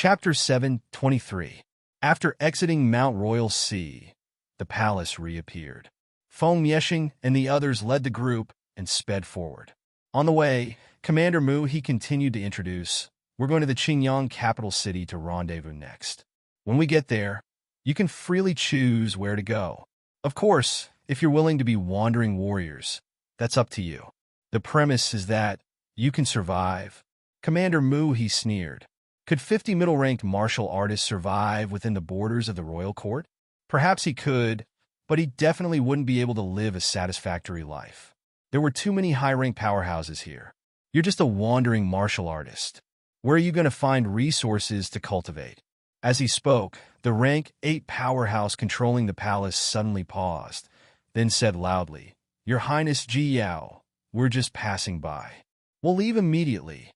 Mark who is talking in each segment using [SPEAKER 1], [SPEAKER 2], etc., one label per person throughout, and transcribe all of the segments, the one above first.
[SPEAKER 1] Chapter 7:23. After exiting Mount Royal Sea, the palace reappeared. Feng Yeshing and the others led the group and sped forward. On the way, Commander Mu he continued to introduce, "We're going to the Qingyang capital city to rendezvous next. When we get there, you can freely choose where to go. Of course, if you're willing to be wandering warriors, that's up to you. The premise is that you can survive." Commander Mu he sneered. Could 50 middle-ranked martial artists survive within the borders of the royal court? Perhaps he could, but he definitely wouldn't be able to live a satisfactory life. There were too many high-rank powerhouses here. You're just a wandering martial artist. Where are you going to find resources to cultivate? As he spoke, the rank 8 powerhouse controlling the palace suddenly paused, then said loudly, "Your Highness Ji Yao, we're just passing by. We'll leave immediately.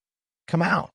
[SPEAKER 1] Come out."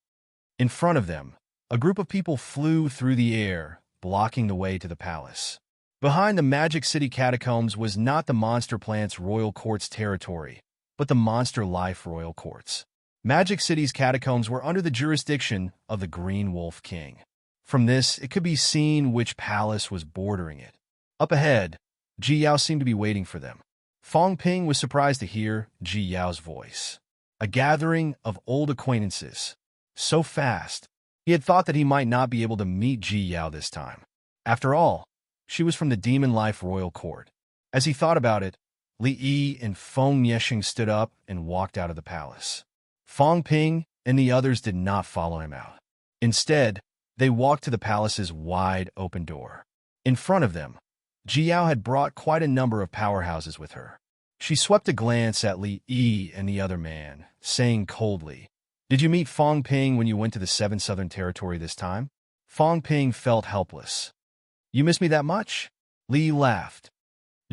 [SPEAKER 1] In front of them, a group of people flew through the air, blocking the way to the palace. Behind the Magic City catacombs was not the Monster Plant's royal court's territory, but the Monster Life royal courts. Magic City's catacombs were under the jurisdiction of the Green Wolf King. From this, it could be seen which palace was bordering it. Up ahead, Ji Yao seemed to be waiting for them. Fong Ping was surprised to hear Ji Yao's voice. A gathering of old acquaintances. So fast, he had thought that he might not be able to meet Ji Yao this time. After all, she was from the Demon Life Royal Court. As he thought about it, Li Yi and Feng Yeshing stood up and walked out of the palace. Fong Ping and the others did not follow him out. Instead, they walked to the palace's wide open door. In front of them, Ji Yao had brought quite a number of powerhouses with her. She swept a glance at Li Yi and the other man, saying coldly, "Did you meet Fong Ping when you went to the 7 Southern Territory this time?" Fong Ping felt helpless. "You miss me that much?" Li laughed.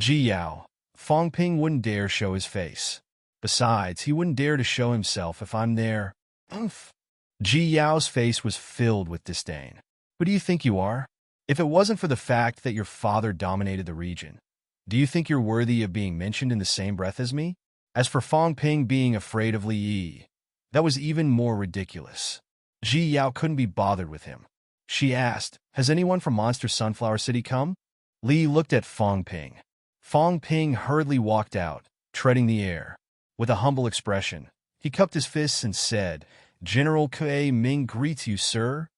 [SPEAKER 1] Ji Yao, Fong Ping wouldn't dare show his face. Besides, he wouldn't dare to show himself if I'm there. Oomph. Ji Yao's face was filled with disdain. "Who do you think you are? If it wasn't for the fact that your father dominated the region, do you think you're worthy of being mentioned in the same breath as me?" As for Fong Ping being afraid of Li Yi, that was even more ridiculous. Ji Yao couldn't be bothered with him. She asked, "Has anyone from Monster Sunflower City come?" Li looked at Fong Ping. Fong Ping hurriedly walked out, treading the air. With a humble expression, he cupped his fists and said, "General Kue Ming greets you, sir.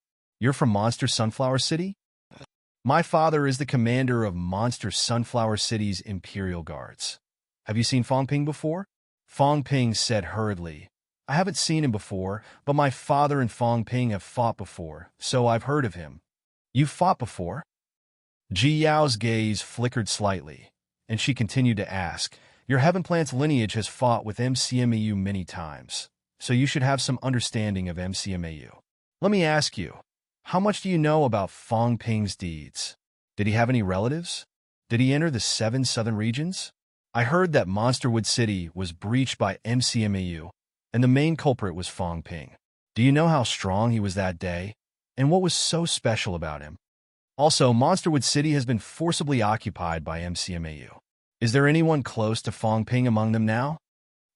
[SPEAKER 1] You're from Monster Sunflower City?" "My father is the commander of Monster Sunflower City's Imperial Guards." "Have you seen Fong Ping before?" Fong Ping said hurriedly, "I haven't seen him before, but my father and Fong Ping have fought before, so I've heard of him." "You've fought before?" Ji Yao's gaze flickered slightly, and she continued to ask, "Your Heaven Plant's lineage has fought with MCMAU many times, so you should have some understanding of MCMAU. Let me ask you, how much do you know about Fong Ping's deeds? Did he have any relatives? Did he enter the 7 southern regions? I heard that Monsterwood City was breached by MCMAU, and the main culprit was Fong Ping. Do you know how strong he was that day, and what was so special about him? Also, Monsterwood City has been forcibly occupied by MCMAU. Is there anyone close to Fong Ping among them now?"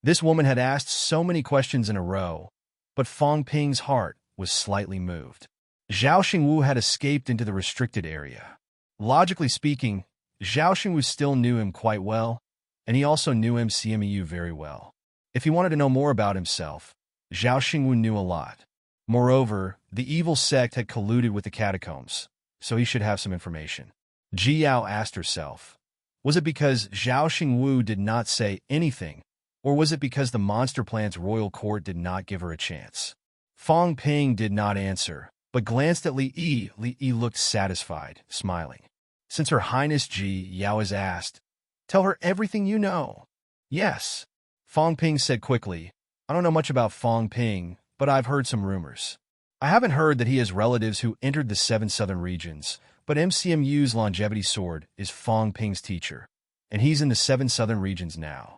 [SPEAKER 1] This woman had asked so many questions in a row, but Fong Ping's heart was slightly moved. Zhao Xingwu had escaped into the restricted area. Logically speaking, Zhao Xingwu still knew him quite well, and he also knew MCMAU very well. If he wanted to know more about himself, Zhao Xingwu knew a lot. Moreover, the evil sect had colluded with the catacombs, so he should have some information. Ji Yao asked herself, was it because Zhao Xingwu did not say anything, or was it because the Monster Plant's royal court did not give her a chance? Fong Ping did not answer, but glanced at Li Yi. Li Yi looked satisfied, smiling. "Since Her Highness Ji Yao has asked, tell her everything you know." "Yes," Fong Ping said quickly. "I don't know much about Fong Ping, but I've heard some rumors. I haven't heard that he has relatives who entered the 7 southern regions, but MCMU's longevity sword is Fong Ping's teacher, and he's in the 7 southern regions now.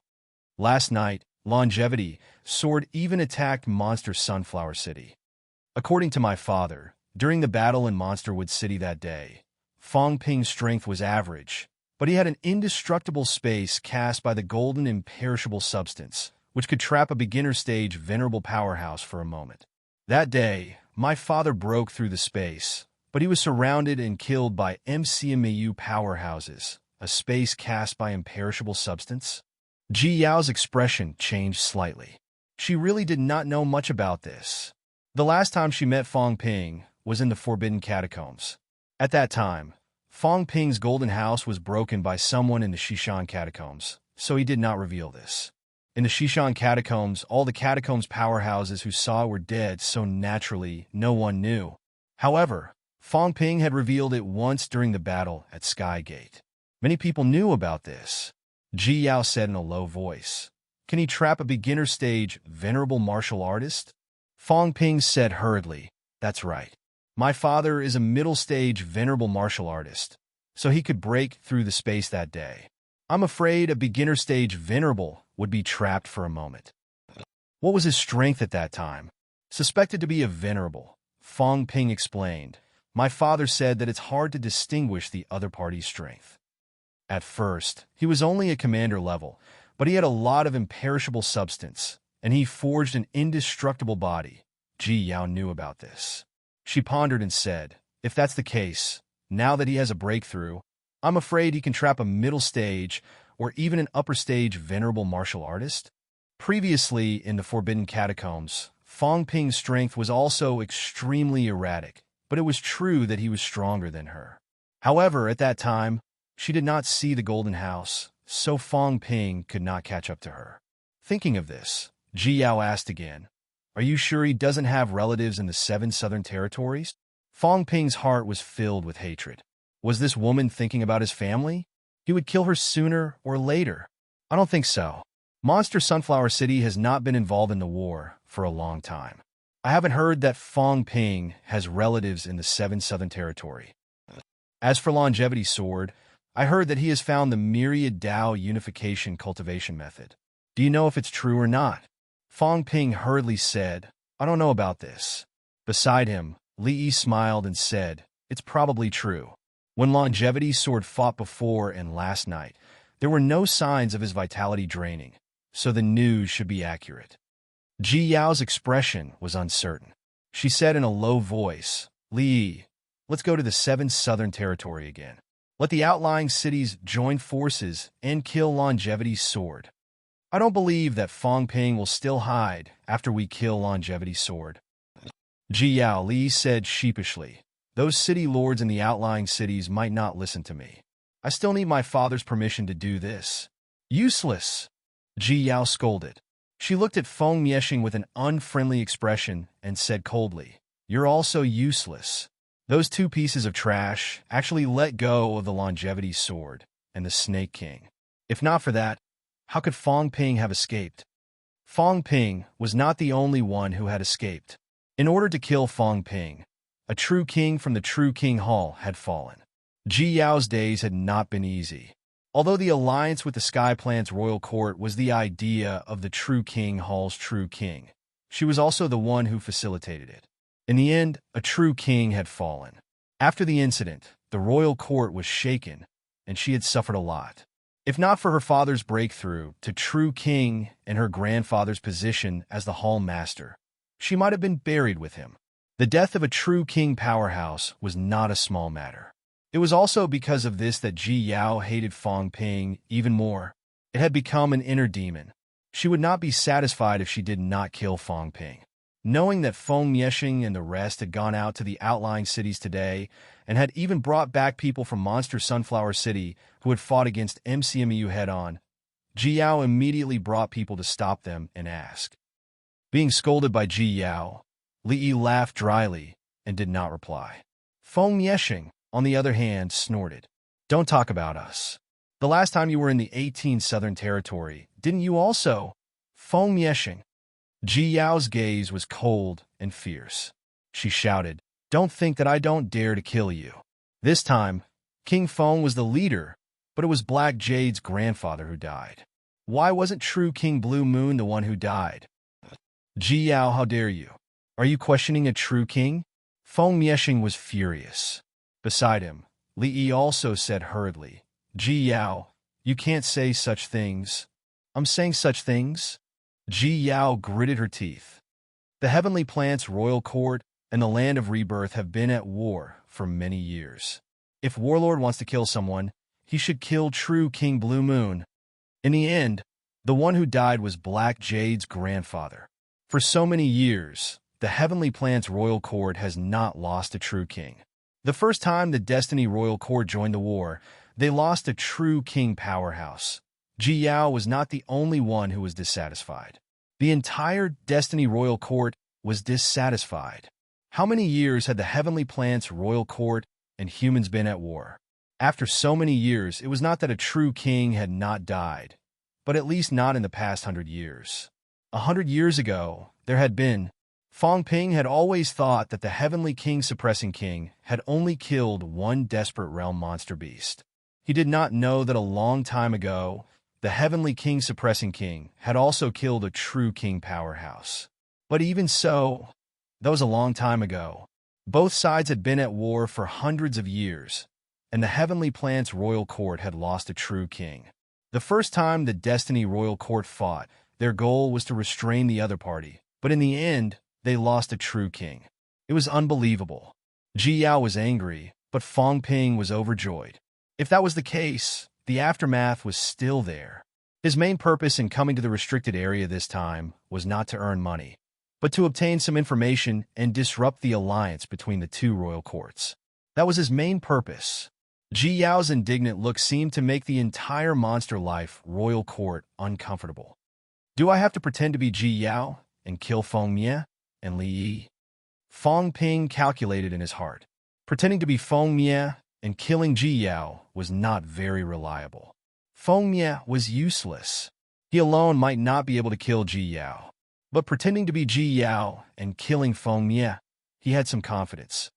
[SPEAKER 1] Last night, longevity sword even attacked Monster Sunflower City. According to my father, during the battle in Monsterwood City that day, Fong Ping's strength was average, but he had an indestructible space cast by the golden imperishable substance, which could trap a beginner-stage venerable powerhouse for a moment. That day, my father broke through the space, but he was surrounded and killed by MCMAU powerhouses, a space cast by imperishable substance. Ji Yao's expression changed slightly. She really did not know much about this. The last time she met Fong Ping was in the Forbidden Catacombs. At that time, Fong Ping's golden house was broken by someone in the Shishan Catacombs, so he did not reveal this. In the Shishan Catacombs, all the catacombs powerhouses who saw it were dead, so naturally, no one knew. However, Fong Ping had revealed it once during the battle at Sky Gate. Many people knew about this. Ji Yao said in a low voice, "Can he trap a beginner-stage, venerable martial artist?" Fong Ping said hurriedly, "That's right. My father is a middle-stage, venerable martial artist, so he could break through the space that day. I'm afraid a beginner-stage venerable would be trapped for a moment." What was his strength at that time? Suspected to be a venerable, Fong Ping explained, "My father said that it's hard to distinguish the other party's strength. At first, he was only a commander level, but he had a lot of imperishable substance, and he forged an indestructible body." Ji Yao knew about this. She pondered and said, "If that's the case, now that he has a breakthrough, I'm afraid he can trap a middle stage or even an upper stage venerable martial artist." Previously, in the Forbidden Catacombs, Fong Ping's strength was also extremely erratic, but it was true that he was stronger than her. However, at that time, she did not see the Golden House, so Fong Ping could not catch up to her. Thinking of this, Ji Yao asked again, "Are you sure he doesn't have relatives in the 7 southern territories?" Fong Ping's heart was filled with hatred. Was this woman thinking about his family? He would kill her sooner or later. I don't think so. Monster Sunflower City has not been involved in the war for a long time. I haven't heard that Fong Ping has relatives in the 7 southern territory. As for Longevity Sword, I heard that he has found the Myriad Dao unification cultivation method. Do you know if it's true or not? Fong Ping hurriedly said, "I don't know about this." Beside him, Li Yi smiled and said, "It's probably true. When Longevity Sword fought before and last night, there were no signs of his vitality draining, so the news should be accurate." Ji Yao's expression was uncertain. She said in a low voice, "Li Yi, let's go to the 7 southern territory again. Let the outlying cities join forces and kill Longevity's sword. I don't believe that Fong Ping will still hide after we kill Longevity's sword." Ji Yao Li said sheepishly, "Those city lords in the outlying cities might not listen to me. I still need my father's permission to do this." "Useless!" Ji Yao scolded. She looked at Feng Mieshing with an unfriendly expression and said coldly, "You're also useless. Those 2 pieces of trash actually let go of the Longevity Sword and the Snake King. If not for that, how could Fong Ping have escaped?" Fong Ping was not the only one who had escaped. In order to kill Fong Ping, a true king from the True King Hall had fallen. Ji Yao's days had not been easy. Although the alliance with the Sky Planet's royal court was the idea of the True King Hall's true king, she was also the one who facilitated it. In the end, a true king had fallen. After the incident, the royal court was shaken, and she had suffered a lot. If not for her father's breakthrough to true king and her grandfather's position as the hall master, she might have been buried with him. The death of a true king powerhouse was not a small matter. It was also because of this that Ji Yao hated Fong Ping even more. It had become an inner demon. She would not be satisfied if she did not kill Fong Ping. Knowing that Feng Mieshing and the rest had gone out to the outlying cities today and had even brought back people from Monster Sunflower City who had fought against MCMU head-on, Ji Yao immediately brought people to stop them and ask. Being scolded by Ji Yao, Li Yi laughed dryly and did not reply. Feng Mieshing, on the other hand, snorted. "Don't talk about us. The last time you were in the 18 Southern Territory, didn't you also?" Feng Mieshing. Ji Yao's gaze was cold and fierce. She shouted, "Don't think that I don't dare to kill you." This time, King Feng was the leader, but it was Black Jade's grandfather who died. Why wasn't True King Blue Moon the one who died? Ji Yao, how dare you? Are you questioning a true king? Feng Mieshing was furious. Beside him, Li Yi also said hurriedly, "Ji Yao, you can't say such things." "I'm saying such things?" Ji Yao gritted her teeth. The Heavenly Plant's royal court and the land of rebirth have been at war for many years. If Warlord wants to kill someone, he should kill true King Blue Moon. In the end, the one who died was Black Jade's grandfather. For so many years, the Heavenly Plants Royal Court has not lost a true king. The first time the Destiny Royal Court joined the war, they lost a true king powerhouse. Ji Yao was not the only one who was dissatisfied. The entire Destiny Royal Court was dissatisfied. How many years had the Heavenly Plants Royal Court and humans been at war? After so many years, it was not that a true king had not died, but at least not in the past 100 years. 100 years ago, there had been. Fong Ping had always thought that the Heavenly King Suppressing King had only killed one desperate realm monster beast. He did not know that a long time ago, the Heavenly King Suppressing King had also killed a true king powerhouse. But even so, that was a long time ago. Both sides had been at war for hundreds of years, and the Heavenly Plants Royal Court had lost a true king. The first time the Destiny Royal Court fought, their goal was to restrain the other party, but in the end, they lost a true king. It was unbelievable. Ji Yao was angry, but Fong Ping was overjoyed. If that was the case, the aftermath was still there. His main purpose in coming to the restricted area this time was not to earn money, but to obtain some information and disrupt the alliance between the two royal courts. That was his main purpose. Ji Yao's indignant look seemed to make the entire Monster Life royal court uncomfortable. Do I have to pretend to be Ji Yao and kill Feng Mie and Li Yi? Fong Ping calculated in his heart. Pretending to be Feng Mie and killing Ji Yao was not very reliable. Feng Mie was useless. He alone might not be able to kill Ji Yao. But pretending to be Ji Yao and killing Feng Mie, he had some confidence.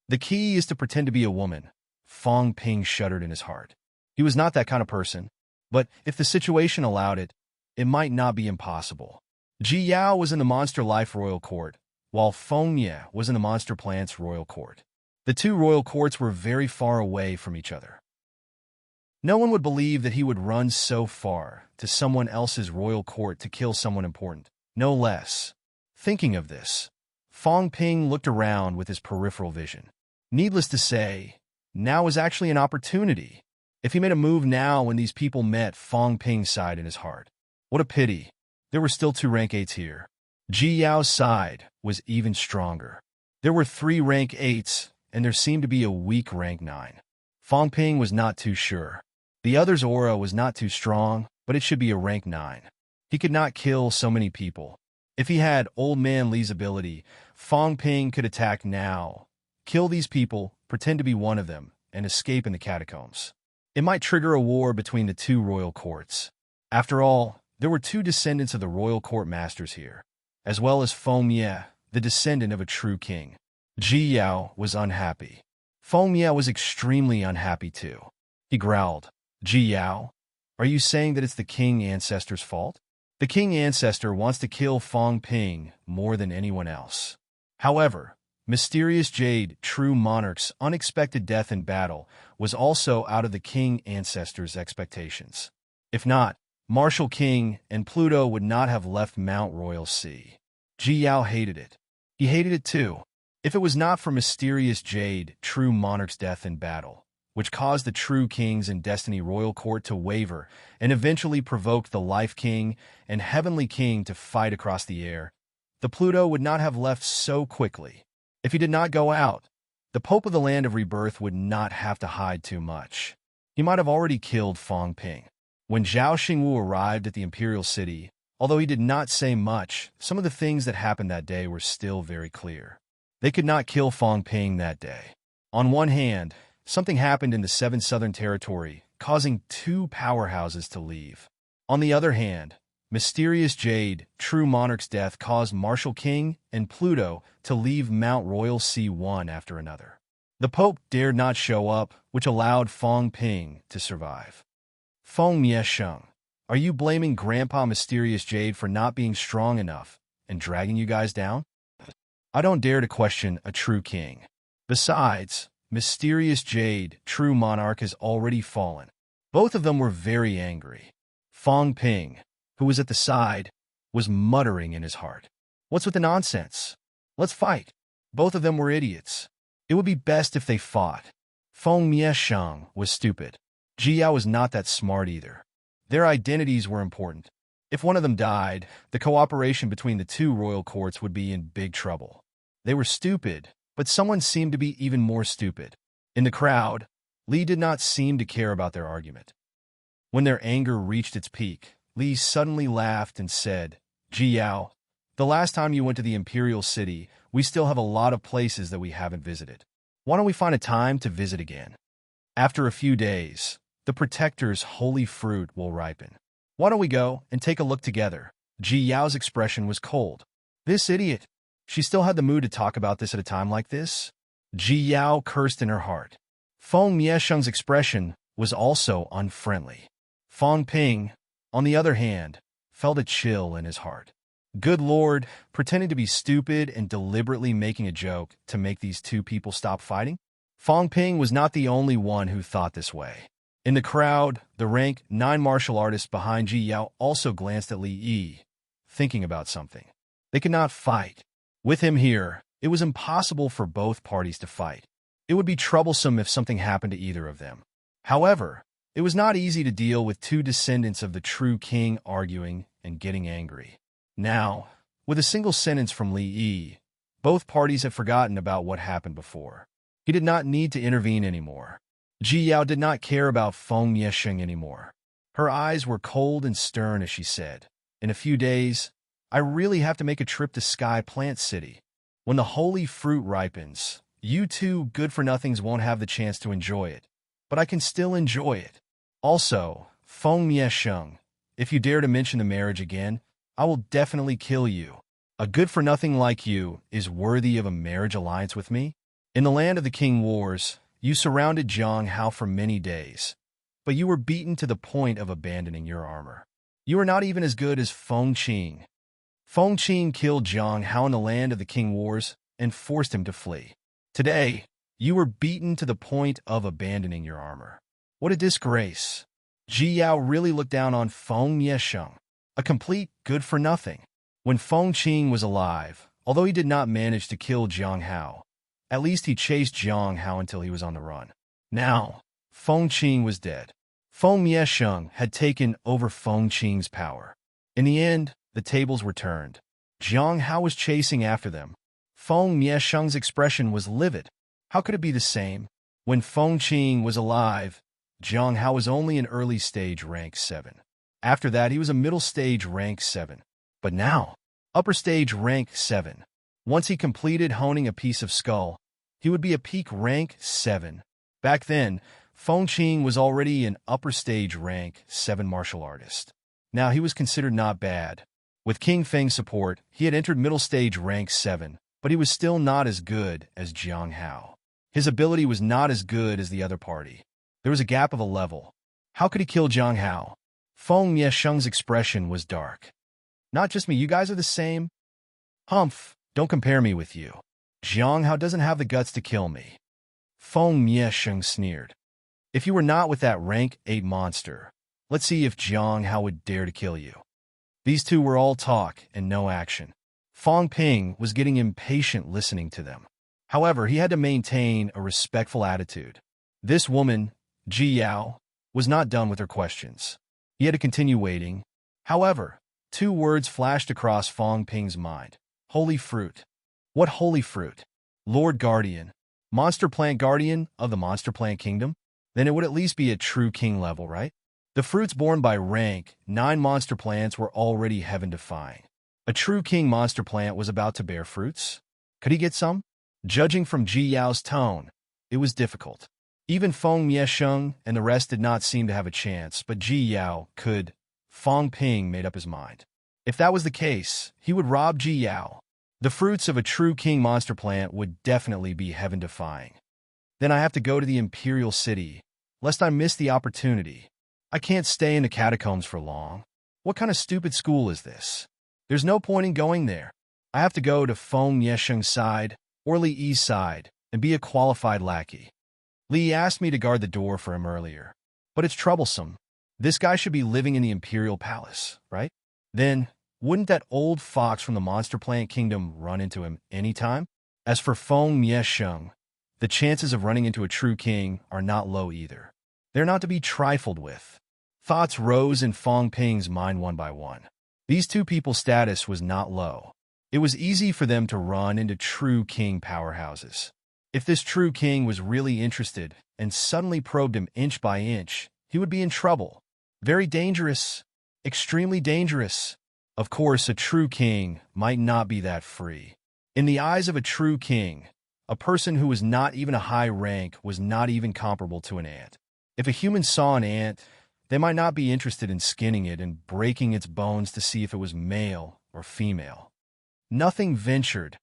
[SPEAKER 1] The key is to pretend to be a woman. Fong Ping shuddered in his heart. He was not that kind of person, but if the situation allowed it, it might not be impossible. Ji Yao was in the Monster Life Royal Court, while Feng Mie was in the Monster Plants Royal Court. The two royal courts were very far away from each other. No one would believe that he would run so far to someone else's royal court to kill someone important, no less. Thinking of this, Fong Ping looked around with his peripheral vision. Needless to say, now was actually an opportunity. If he made a move now when these people met Fong Ping's side in his heart. What a pity. There were still 2 rank 8s here. Ji Yao's side was even stronger. There were 3 rank 8s, and there seemed to be a weak rank 9. Fong Ping was not too sure. The other's aura was not too strong, but it should be a rank 9. He could not kill so many people. If he had Old Man Li's ability, Fong Ping could attack now, kill these people, pretend to be one of them, and escape in the catacombs. It might trigger a war between the two royal courts. After all, there were 2 descendants of the royal court masters here, as well as Feng Mie, the descendant of a true king. Ji Yao was unhappy. Feng Mie was extremely unhappy too. He growled, "Ji Yao, are you saying that it's the king ancestor's fault? The king ancestor wants to kill Fong Ping more than anyone else." However, Mysterious Jade, True Monarch's unexpected death in battle was also out of the king ancestor's expectations. If not, Martial King and Pluto would not have left Mount Royal Sea. Ji Yao hated it. He hated it too. If it was not for Mysterious Jade, True Monarch's death in battle, which caused the True Kings and Destiny Royal Court to waver and eventually provoked the Life King and Heavenly King to fight across the air, the Pluto would not have left so quickly. If he did not go out, the Pope of the Land of Rebirth would not have to hide too much. He might have already killed Fong Ping. When Zhao Xingwu arrived at the Imperial City, although he did not say much, some of the things that happened that day were still very clear. They could not kill Fong Ping that day. On one hand, something happened in the 7 Southern Territory, causing 2 powerhouses to leave. On the other hand, Mysterious Jade, True Monarch's death caused Martial King and Pluto to leave Mount Royal Sea one after another. The Pope dared not show up, which allowed Fong Ping to survive. Feng Mie Sheng, are you blaming Grandpa Mysterious Jade for not being strong enough and dragging you guys down? I don't dare to question a true king. Besides, Mysterious Jade, True Monarch, has already fallen. Both of them were very angry. Fong Ping, who was at the side, was muttering in his heart. What's with the nonsense? Let's fight. Both of them were idiots. It would be best if they fought. Feng Miesheng was stupid. Ji Yao was not that smart either. Their identities were important. If one of them died, the cooperation between the two royal courts would be in big trouble. They were stupid, but someone seemed to be even more stupid. In the crowd, Li did not seem to care about their argument. When their anger reached its peak, Li suddenly laughed and said, Ji Yao, the last time you went to the imperial city, we still have a lot of places that we haven't visited. Why don't we find a time to visit again? After a few days, the protector's holy fruit will ripen. Why don't we go and take a look together? Ji Yao's expression was cold. This idiot. She still had the mood to talk about this at a time like this? Ji Yao cursed in her heart. Feng Miesheng's expression was also unfriendly. Fang Ping, on the other hand, felt a chill in his heart. Good Lord, pretending to be stupid and deliberately making a joke to make these two people stop fighting? Fang Ping was not the only one who thought this way. In the crowd, the rank 9 martial artists behind Ji Yao also glanced at Li Yi, thinking about something. They could not fight. With him here, it was impossible for both parties to fight. It would be troublesome if something happened to either of them. However, it was not easy to deal with two descendants of the true king arguing and getting angry. Now, with a single sentence from Li Yi, both parties had forgotten about what happened before. He did not need to intervene anymore. Ji Yao did not care about Feng Miesheng anymore. Her eyes were cold and stern as she said, In a few days, I really have to make a trip to Sky Plant City. When the holy fruit ripens, you two good-for-nothings won't have the chance to enjoy it, but I can still enjoy it. Also, Feng Miesheng, if you dare to mention the marriage again, I will definitely kill you. A good-for-nothing like you is worthy of a marriage alliance with me? In the land of the King Wars, you surrounded Zhang Hao for many days, but you were beaten to the point of abandoning your armor. You are not even as good as Feng Qing. Feng Qing killed Zhang Hao in the land of the King Wars and forced him to flee. Today, you were beaten to the point of abandoning your armor. What a disgrace. Ji Yao really looked down on Feng Miesheng, a complete good-for-nothing. When Feng Qing was alive, although he did not manage to kill Zhang Hao, at least he chased Zhang Hao until he was on the run. Now, Feng Qing was dead. Feng Miesheng had taken over Feng Qing's power. In the end, the tables were turned. Zhang Hao was chasing after them. Feng Miesheng's expression was livid. How could it be the same? When Feng Qing was alive, Zhang Hao was only an early stage rank 7. After that, he was a middle stage rank 7. But now, upper stage rank 7. Once he completed honing a piece of skull, he would be a peak rank 7. Back then, Feng Qing was already an upper stage rank 7 martial artist. Now he was considered not bad. With King Feng's support, he had entered middle stage rank 7, but he was still not as good as Zhang Hao. His ability was not as good as the other party. There was a gap of a level. How could he kill Zhang Hao? Feng Miesheng's expression was dark. Not just me, you guys are the same. Humph, don't compare me with you. Zhang Hao doesn't have the guts to kill me. Feng Miesheng sneered. If you were not with that rank 8 monster, let's see if Zhang Hao would dare to kill you. These two were all talk and no action. Fang Ping was getting impatient listening to them. However, he had to maintain a respectful attitude. This woman, Ji Yao, was not done with her questions. He had to continue waiting. However, 2 words flashed across Fang Ping's mind. Holy fruit. What holy fruit? Lord Guardian. Monster Plant Guardian of the Monster Plant Kingdom? Then it would at least be a true king level, right? The fruits born by rank 9 monster plants were already heaven-defying. A true king monster plant was about to bear fruits? Could he get some? Judging from Ji Yao's tone, it was difficult. Even Feng Miesheng and the rest did not seem to have a chance, but Ji Yao could. Fang Ping made up his mind. If that was the case, he would rob Ji Yao. The fruits of a true king monster plant would definitely be heaven-defying. Then I have to go to the Imperial City, lest I miss the opportunity. I can't stay in the catacombs for long. What kind of stupid school is this? There's no point in going there. I have to go to Feng Miesheng's side, or Li Yi's side, and be a qualified lackey. Li asked me to guard the door for him earlier. But it's troublesome. This guy should be living in the Imperial Palace, right? Then, wouldn't that old fox from the Monster Plant Kingdom run into him anytime? As for Feng Miesheng, the chances of running into a true king are not low either. They're not to be trifled with. Thoughts rose in Feng Ping's mind one by one. These two people's status was not low. It was easy for them to run into true king powerhouses. If this true king was really interested and suddenly probed him inch by inch, he would be in trouble. Very dangerous. Extremely dangerous. Of course, a true king might not be that free. In the eyes of a true king, a person who was not even a high rank was not even comparable to an ant. If a human saw an ant, they might not be interested in skinning it and breaking its bones to see if it was male or female. Nothing ventured,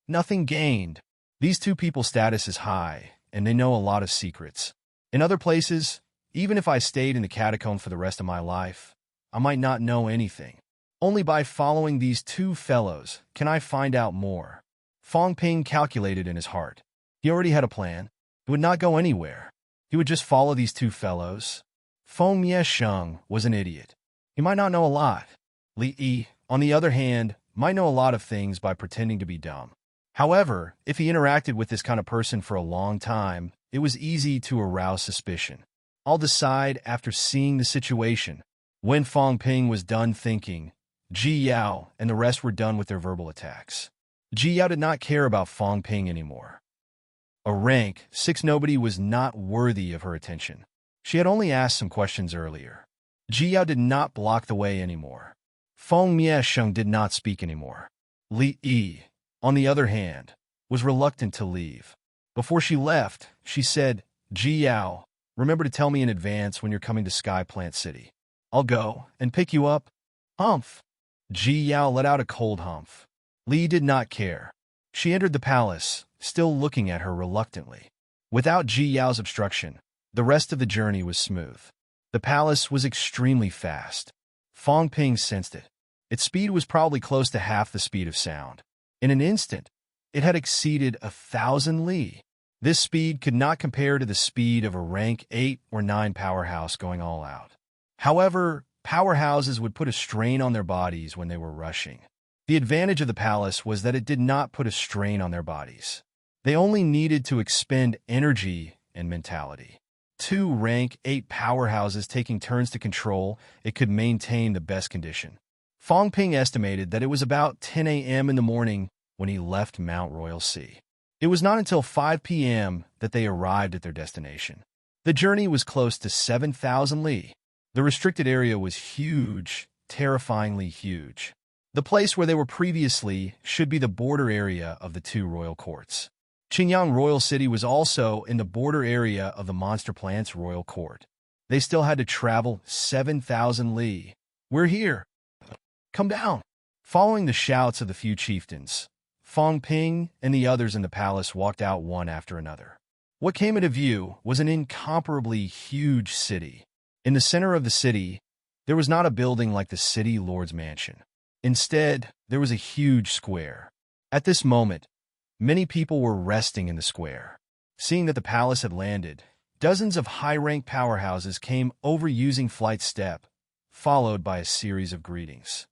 [SPEAKER 1] nothing gained. These two people's status is high, and they know a lot of secrets. In other places, even if I stayed in the catacomb for the rest of my life, I might not know anything. Only by following these two fellows can I find out more. Feng Ping calculated in his heart. He already had a plan. He would not go anywhere. He would just follow these two fellows. Feng Miesheng was an idiot. He might not know a lot. Li Yi, on the other hand, might know a lot of things by pretending to be dumb. However, if he interacted with this kind of person for a long time, it was easy to arouse suspicion. I'll decide after seeing the situation. When Feng Ping was done thinking, Ji Yao and the rest were done with their verbal attacks. Ji Yao did not care about Feng Ping anymore. A rank 6 nobody was not worthy of her attention. She had only asked some questions earlier. Ji Yao did not block the way anymore. Feng Miesheng did not speak anymore. Li Yi, on the other hand, was reluctant to leave. Before she left, she said, Ji Yao, remember to tell me in advance when you're coming to Sky Plant City. I'll go and pick you up. Humph. Ji Yao let out a cold humph. Li did not care. She entered the palace, still looking at her reluctantly. Without Ji Yao's obstruction, the rest of the journey was smooth. The palace was extremely fast. Feng Ping sensed it. Its speed was probably close to half the speed of sound. In an instant, it had exceeded 1,000 li. This speed could not compare to the speed of a rank 8 or 9 powerhouse going all out. However, powerhouses would put a strain on their bodies when they were rushing. The advantage of the palace was that it did not put a strain on their bodies. They only needed to expend energy and mentality. 2 rank 8 powerhouses taking turns to control, it could maintain the best condition. Feng Ping estimated that it was about 10 a.m. in the morning when he left Mount Royal Sea. It was not until 5 p.m. that they arrived at their destination. The journey was close to 7,000 li. The restricted area was huge, terrifyingly huge. The place where they were previously should be the border area of the 2 royal courts. Qingyang Royal City was also in the border area of the Monster Plant's royal court. They still had to travel 7,000 li. We're here. Come down. Following the shouts of the few chieftains, Feng Ping and the others in the palace walked out one after another. What came into view was an incomparably huge city. In the center of the city, there was not a building like the city lord's mansion. Instead, there was a huge square. At this moment, many people were resting in the square. Seeing that the palace had landed, dozens of high-rank powerhouses came over using flight step, followed by a series of greetings.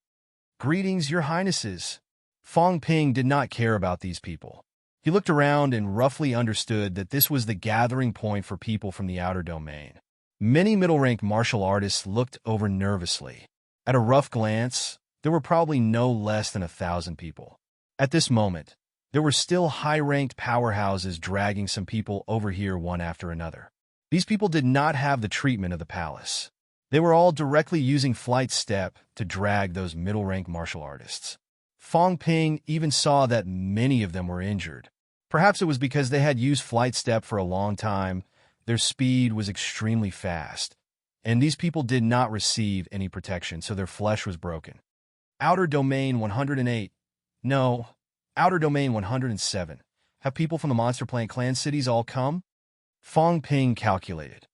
[SPEAKER 1] Greetings, your highnesses. Feng Ping did not care about these people. He looked around and roughly understood that this was the gathering point for people from the outer domain. Many middle-rank martial artists looked over nervously. At a rough glance, there were probably no less than 1,000 people. At this moment, there were still high-ranked powerhouses dragging some people over here one after another. These people did not have the treatment of the palace. They were all directly using flight step to drag those middle-rank martial artists. Feng Ping even saw that many of them were injured. Perhaps it was because they had used flight step for a long time. Their speed was extremely fast, and these people did not receive any protection, so their flesh was broken. Outer Domain 108. No, Outer Domain 107. Have people from the Monster Plant clan cities all come? Feng Ping calculated.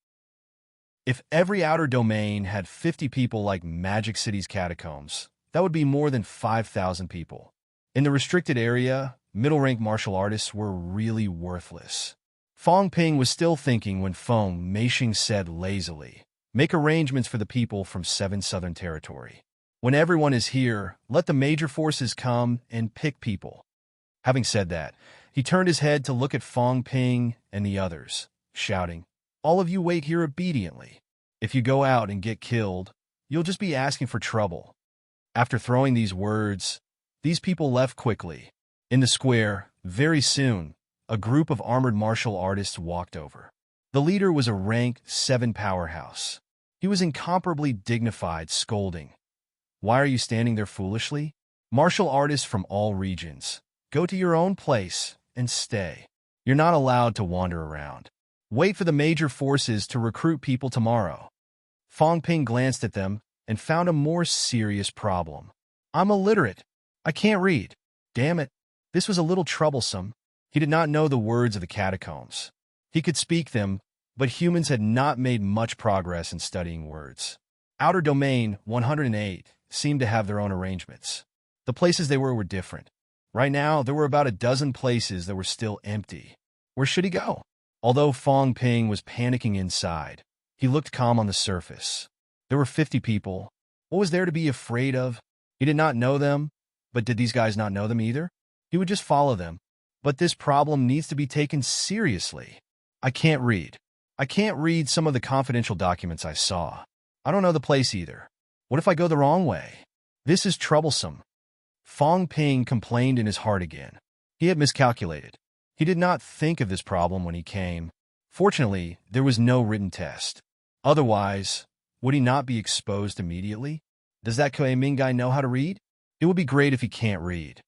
[SPEAKER 1] If every outer domain had 50 people like Magic City's catacombs, that would be more than 5,000 people. In the restricted area, middle-rank martial artists were really worthless. Feng Ping was still thinking when Feng Meishing said lazily, "Make arrangements for the people from 7 Southern Territory. When everyone is here, let the major forces come and pick people." Having said that, He turned his head to look at Fong Ping and the others, shouting, "All of you wait here obediently. If you go out and get killed, you'll just be asking for trouble." After throwing these words, these people left quickly. In the square, very soon, a group of armored martial artists walked over. The leader was a rank 7 powerhouse. He was incomparably dignified, scolding, "Why are you standing there foolishly? Martial artists from all regions, go to your own place and stay. You're not allowed to wander around. Wait for the major forces to recruit people tomorrow." Fong Ping glanced at them and found a more serious problem. "I'm illiterate. I can't read. Damn it." This was a little troublesome. He did not know the words of the catacombs. He could speak them, but humans had not made much progress in studying words. Outer Domain 108 seemed to have their own arrangements. The places they were different. Right now, there were about a dozen places that were still empty. Where should he go? Although Fong Ping was panicking inside, he looked calm on the surface. There were 50 people. What was there to be afraid of? He did not know them, but did these guys not know them either? He would just follow them. But this problem needs to be taken seriously. "I can't read. I can't read some of the confidential documents I saw. I don't know the place either. What if I go the wrong way? This is troublesome." Fong Ping complained in his heart again. He had miscalculated. He did not think of this problem when he came. Fortunately, there was no written test. Otherwise, would he not be exposed immediately? Does that Kuei Ming guy know how to read? It would be great if he can't read.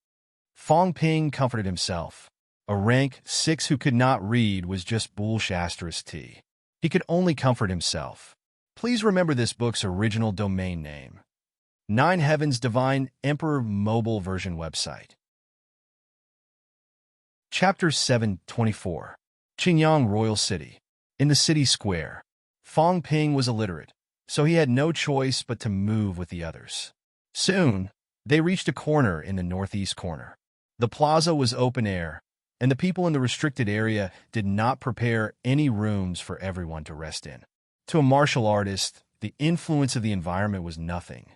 [SPEAKER 1] Fong Ping comforted himself. A rank 6 who could not read was just bullshit. He could only comfort himself. Please remember this book's original domain name. 9 Heavens Divine Emperor Mobile Version website. Chapter 724. Qingyang Royal City. In the city square, Fong Ping was illiterate, so he had no choice but to move with the others. Soon, they reached a corner in the northeast corner. The plaza was open air, and the people in the restricted area did not prepare any rooms for everyone to rest in. To a martial artist, the influence of the environment was nothing.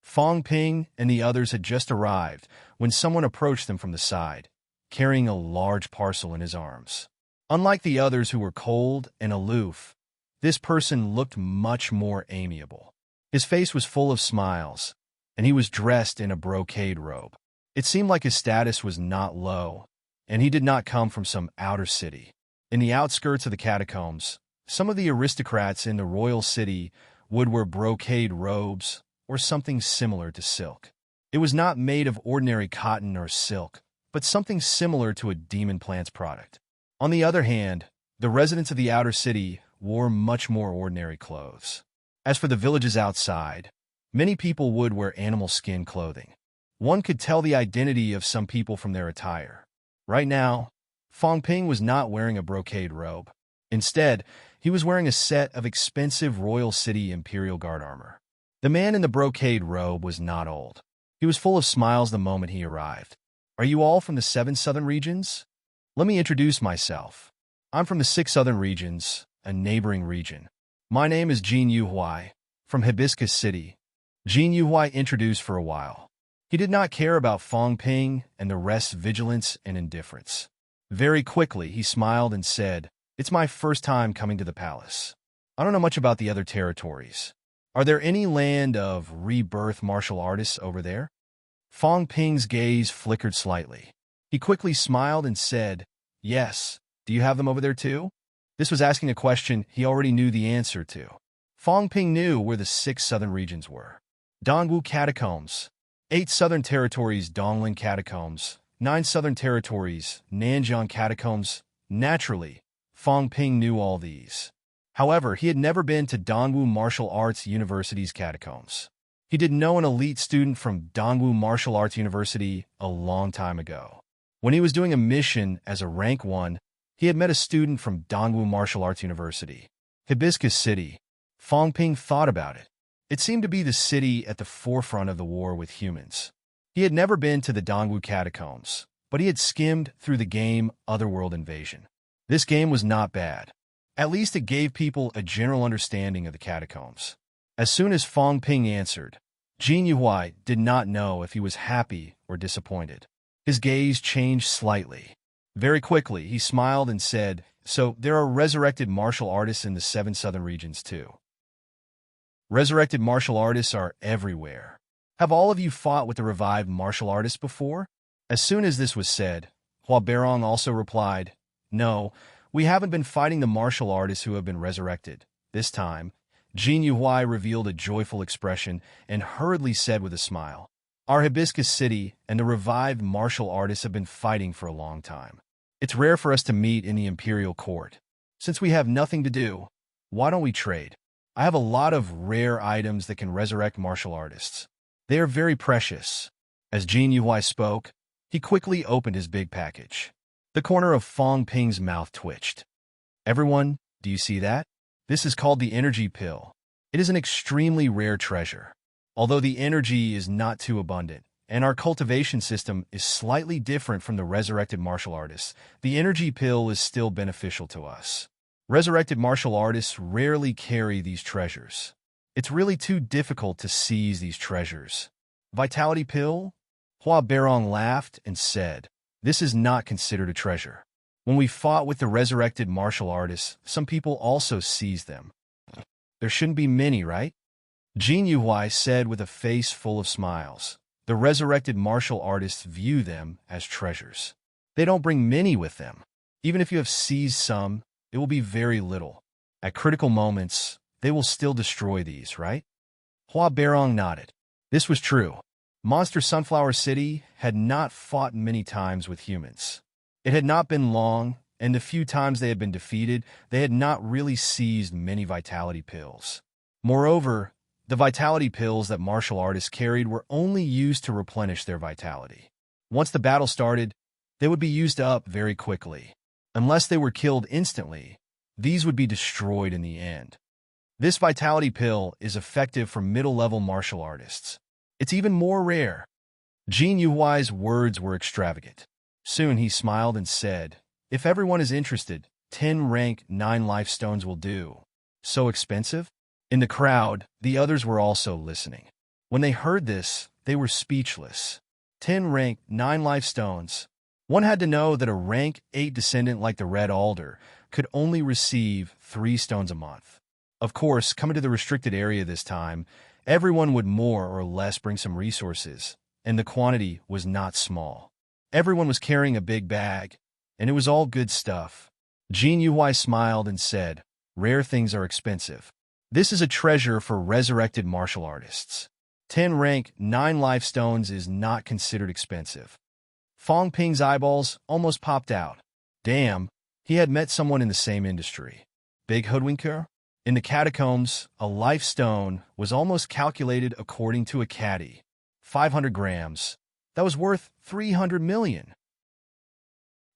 [SPEAKER 1] Fong Ping and the others had just arrived when someone approached them from the side, carrying a large parcel in his arms. Unlike the others who were cold and aloof, this person looked much more amiable. His face was full of smiles, and he was dressed in a brocade robe. It seemed like his status was not low, and he did not come from some outer city. In the outskirts of the catacombs, some of the aristocrats in the royal city would wear brocade robes or something similar to silk. It was not made of ordinary cotton or silk, but something similar to a demon plant's product. On the other hand, the residents of the outer city wore much more ordinary clothes. As for the villages outside, many people would wear animal skin clothing. One could tell the identity of some people from their attire. Right now, Fong Ping was not wearing a brocade robe. Instead, he was wearing a set of expensive Royal City Imperial Guard armor. The man in the brocade robe was not old. He was full of smiles the moment he arrived. "Are you all from the 7 southern regions? Let me introduce myself. I'm from the 6 southern regions, a neighboring region. My name is Jin Yuhuai, from Hibiscus City." Jin Yuhuai introduced for a while. He did not care about Fong Ping and the rest's vigilance and indifference. Very quickly, he smiled and said, "It's my first time coming to the palace. I don't know much about the other territories. Are there any land of rebirth martial artists over there?" Fong Ping's gaze flickered slightly. He quickly smiled and said, "Yes. Do you have them over there too?" This was asking a question he already knew the answer to. Fong Ping knew where the 6 southern regions were. Dongwu Catacombs, 8 southern territories Dongling Catacombs, 9 southern territories Nanjiang Catacombs. Naturally, Fong Ping knew all these. However, he had never been to Dongwu Martial Arts University's catacombs. He did know an elite student from Dongwu Martial Arts University a long time ago. When he was doing a mission as a rank 1, he had met a student from Dongwu Martial Arts University. Hibiscus City. Fong Ping thought about it. It seemed to be the city at the forefront of the war with humans. He had never been to the Dongwu catacombs, but he had skimmed through the game Otherworld Invasion. This game was not bad. At least it gave people a general understanding of the catacombs. As soon as Fong Ping answered, Jin Yuhuai did not know if he was happy or disappointed. His gaze changed slightly. Very quickly, he smiled and said, "So there are resurrected martial artists in the 7 southern regions too." Resurrected martial artists are everywhere. Have all of you fought with the revived martial artists before? As soon as this was said, Hua Beirong also replied, "No, we haven't been fighting the martial artists who have been resurrected. This time," Jin Yuhuai revealed a joyful expression and hurriedly said with a smile, "Our Hibiscus City and the revived martial artists have been fighting for a long time. It's rare for us to meet in the imperial court. Since we have nothing to do, why don't we trade? I have a lot of rare items that can resurrect martial artists. They are very precious." As Jin Yuhuai spoke, he quickly opened his big package. The corner of Fong Ping's mouth twitched. "Everyone, do you see that? This is called the energy pill. It is an extremely rare treasure. Although the energy is not too abundant, and our cultivation system is slightly different from the resurrected martial artists, the energy pill is still beneficial to us. Resurrected martial artists rarely carry these treasures. It's really too difficult to seize these treasures." "Vitality pill?" Hua Beirong laughed and said, "This is not considered a treasure. When we fought with the resurrected martial artists, some people also seized them. There shouldn't be many, right?" Jin Yuhuai said with a face full of smiles. "The resurrected martial artists view them as treasures. They don't bring many with them. Even if you have seized some, it will be very little. At critical moments, they will still destroy these, right?" Hua Beirong nodded. This was true. Monster Sunflower City had not fought many times with humans. It had not been long, and the few times they had been defeated, they had not really seized many vitality pills. Moreover, the vitality pills that martial artists carried were only used to replenish their vitality. Once the battle started, they would be used up very quickly. Unless they were killed instantly, these would be destroyed in the end. This vitality pill is effective for middle-level martial artists. It's even more rare. Jin Yuhuai's words were extravagant. Soon he smiled and said, "If everyone is interested, 10 rank 9 life stones will do." "So expensive?" In the crowd, the others were also listening. When they heard this, they were speechless. 10 rank 9 life stones. One had to know that a rank 8 descendant like the Red Alder could only receive 3 stones a month. Of course, coming to the restricted area this time, everyone would more or less bring some resources, and the quantity was not small. Everyone was carrying a big bag, and it was all good stuff. Jin Yuhuai smiled and said, "Rare things are expensive. This is a treasure for resurrected martial artists. 10 rank 9 life stones is not considered expensive." Fong Ping's eyeballs almost popped out. Damn, he had met someone in the same industry. Big hoodwinker? In the catacombs, a life stone was almost calculated according to a caddy. 500 grams. That was worth 300 million.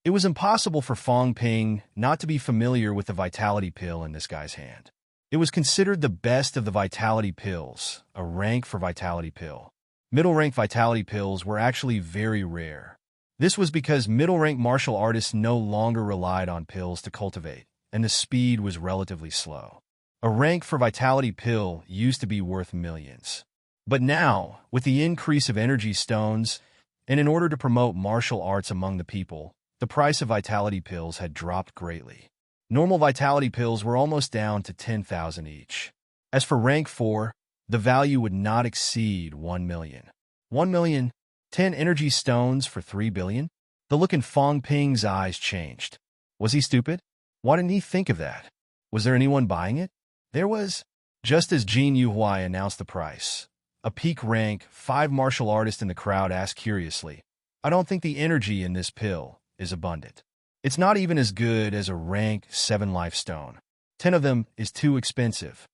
[SPEAKER 1] It was impossible for Fong Ping not to be familiar with the vitality pill in this guy's hand. It was considered the best of the vitality pills, a rank for vitality pill. Middle-rank vitality pills were actually very rare. This was because middle-rank martial artists no longer relied on pills to cultivate, and the speed was relatively slow. A rank for vitality pill used to be worth millions. But now, with the increase of energy stones, and in order to promote martial arts among the people, the price of vitality pills had dropped greatly. Normal vitality pills were almost down to 10,000 each. As for rank 4, the value would not exceed 1 million. 1 million? 10 energy stones for 3 billion? The look in Fong Ping's eyes changed. Was he stupid? Why didn't he think of that? Was there anyone buying it? There was. Just as Jin Yuhuai announced the price, a peak rank 5 martial artist in the crowd asked curiously, "I don't think the energy in this pill is abundant. It's not even as good as a rank 7 life stone. 10 of them is too expensive.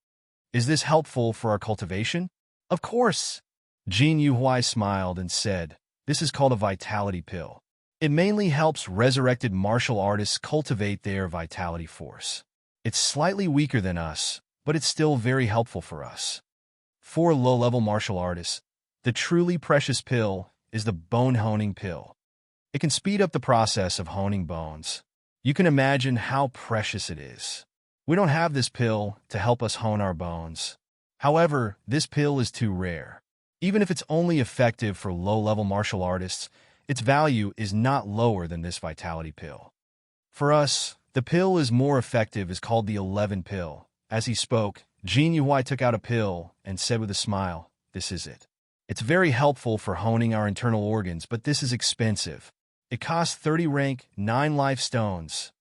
[SPEAKER 1] Is this helpful for our cultivation?" "Of course." Jin Yuhuai smiled and said, "This is called a vitality pill. It mainly helps resurrected martial artists cultivate their vitality force. It's slightly weaker than us, but it's still very helpful for us. For low-level martial artists, the truly precious pill is the bone honing pill. It can speed up the process of honing bones. You can imagine how precious it is. We don't have this pill to help us hone our bones. However, this pill is too rare. Even if it's only effective for low-level martial artists, its value is not lower than this vitality pill. For us, the pill is more effective is called the 11 pill. As he spoke, Jin Yuhai took out a pill and said with a smile, "This is it. It's very helpful for honing our internal organs, but this is expensive. It costs 30 rank, 9 life stones."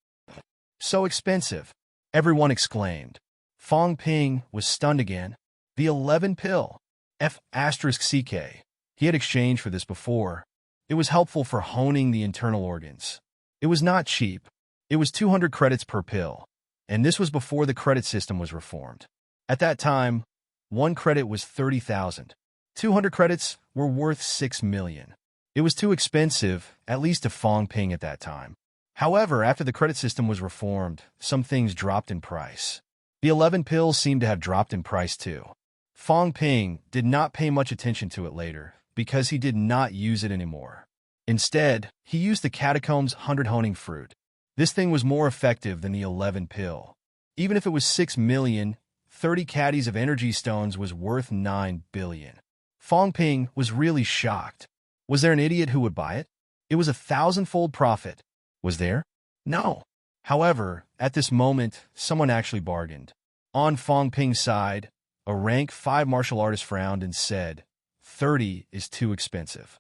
[SPEAKER 1] "So expensive," everyone exclaimed. Fong Ping was stunned again. The 11 pill. F***CK. He had exchanged for this before. It was helpful for honing the internal organs. It was not cheap. It was 200 credits per pill. And this was before the credit system was reformed. At that time, 1 credit was 30,000. 200 credits were worth 6 million. It was too expensive, at least to Fong Ping at that time. However, after the credit system was reformed, some things dropped in price. The 11 pills seemed to have dropped in price too. Fong Ping did not pay much attention to it later, because he did not use it anymore. Instead, he used the Catacombs 100 honing fruit. This thing was more effective than the 11 pill. Even if it was 6 million, 30 caddies of energy stones was worth 9 billion. Fong Ping was really shocked. Was there an idiot who would buy it? It was 1,000-fold profit. Was there? No. However, at this moment, someone actually bargained. On Fong Ping's side, a rank 5 martial artist frowned and said, 30 is too expensive.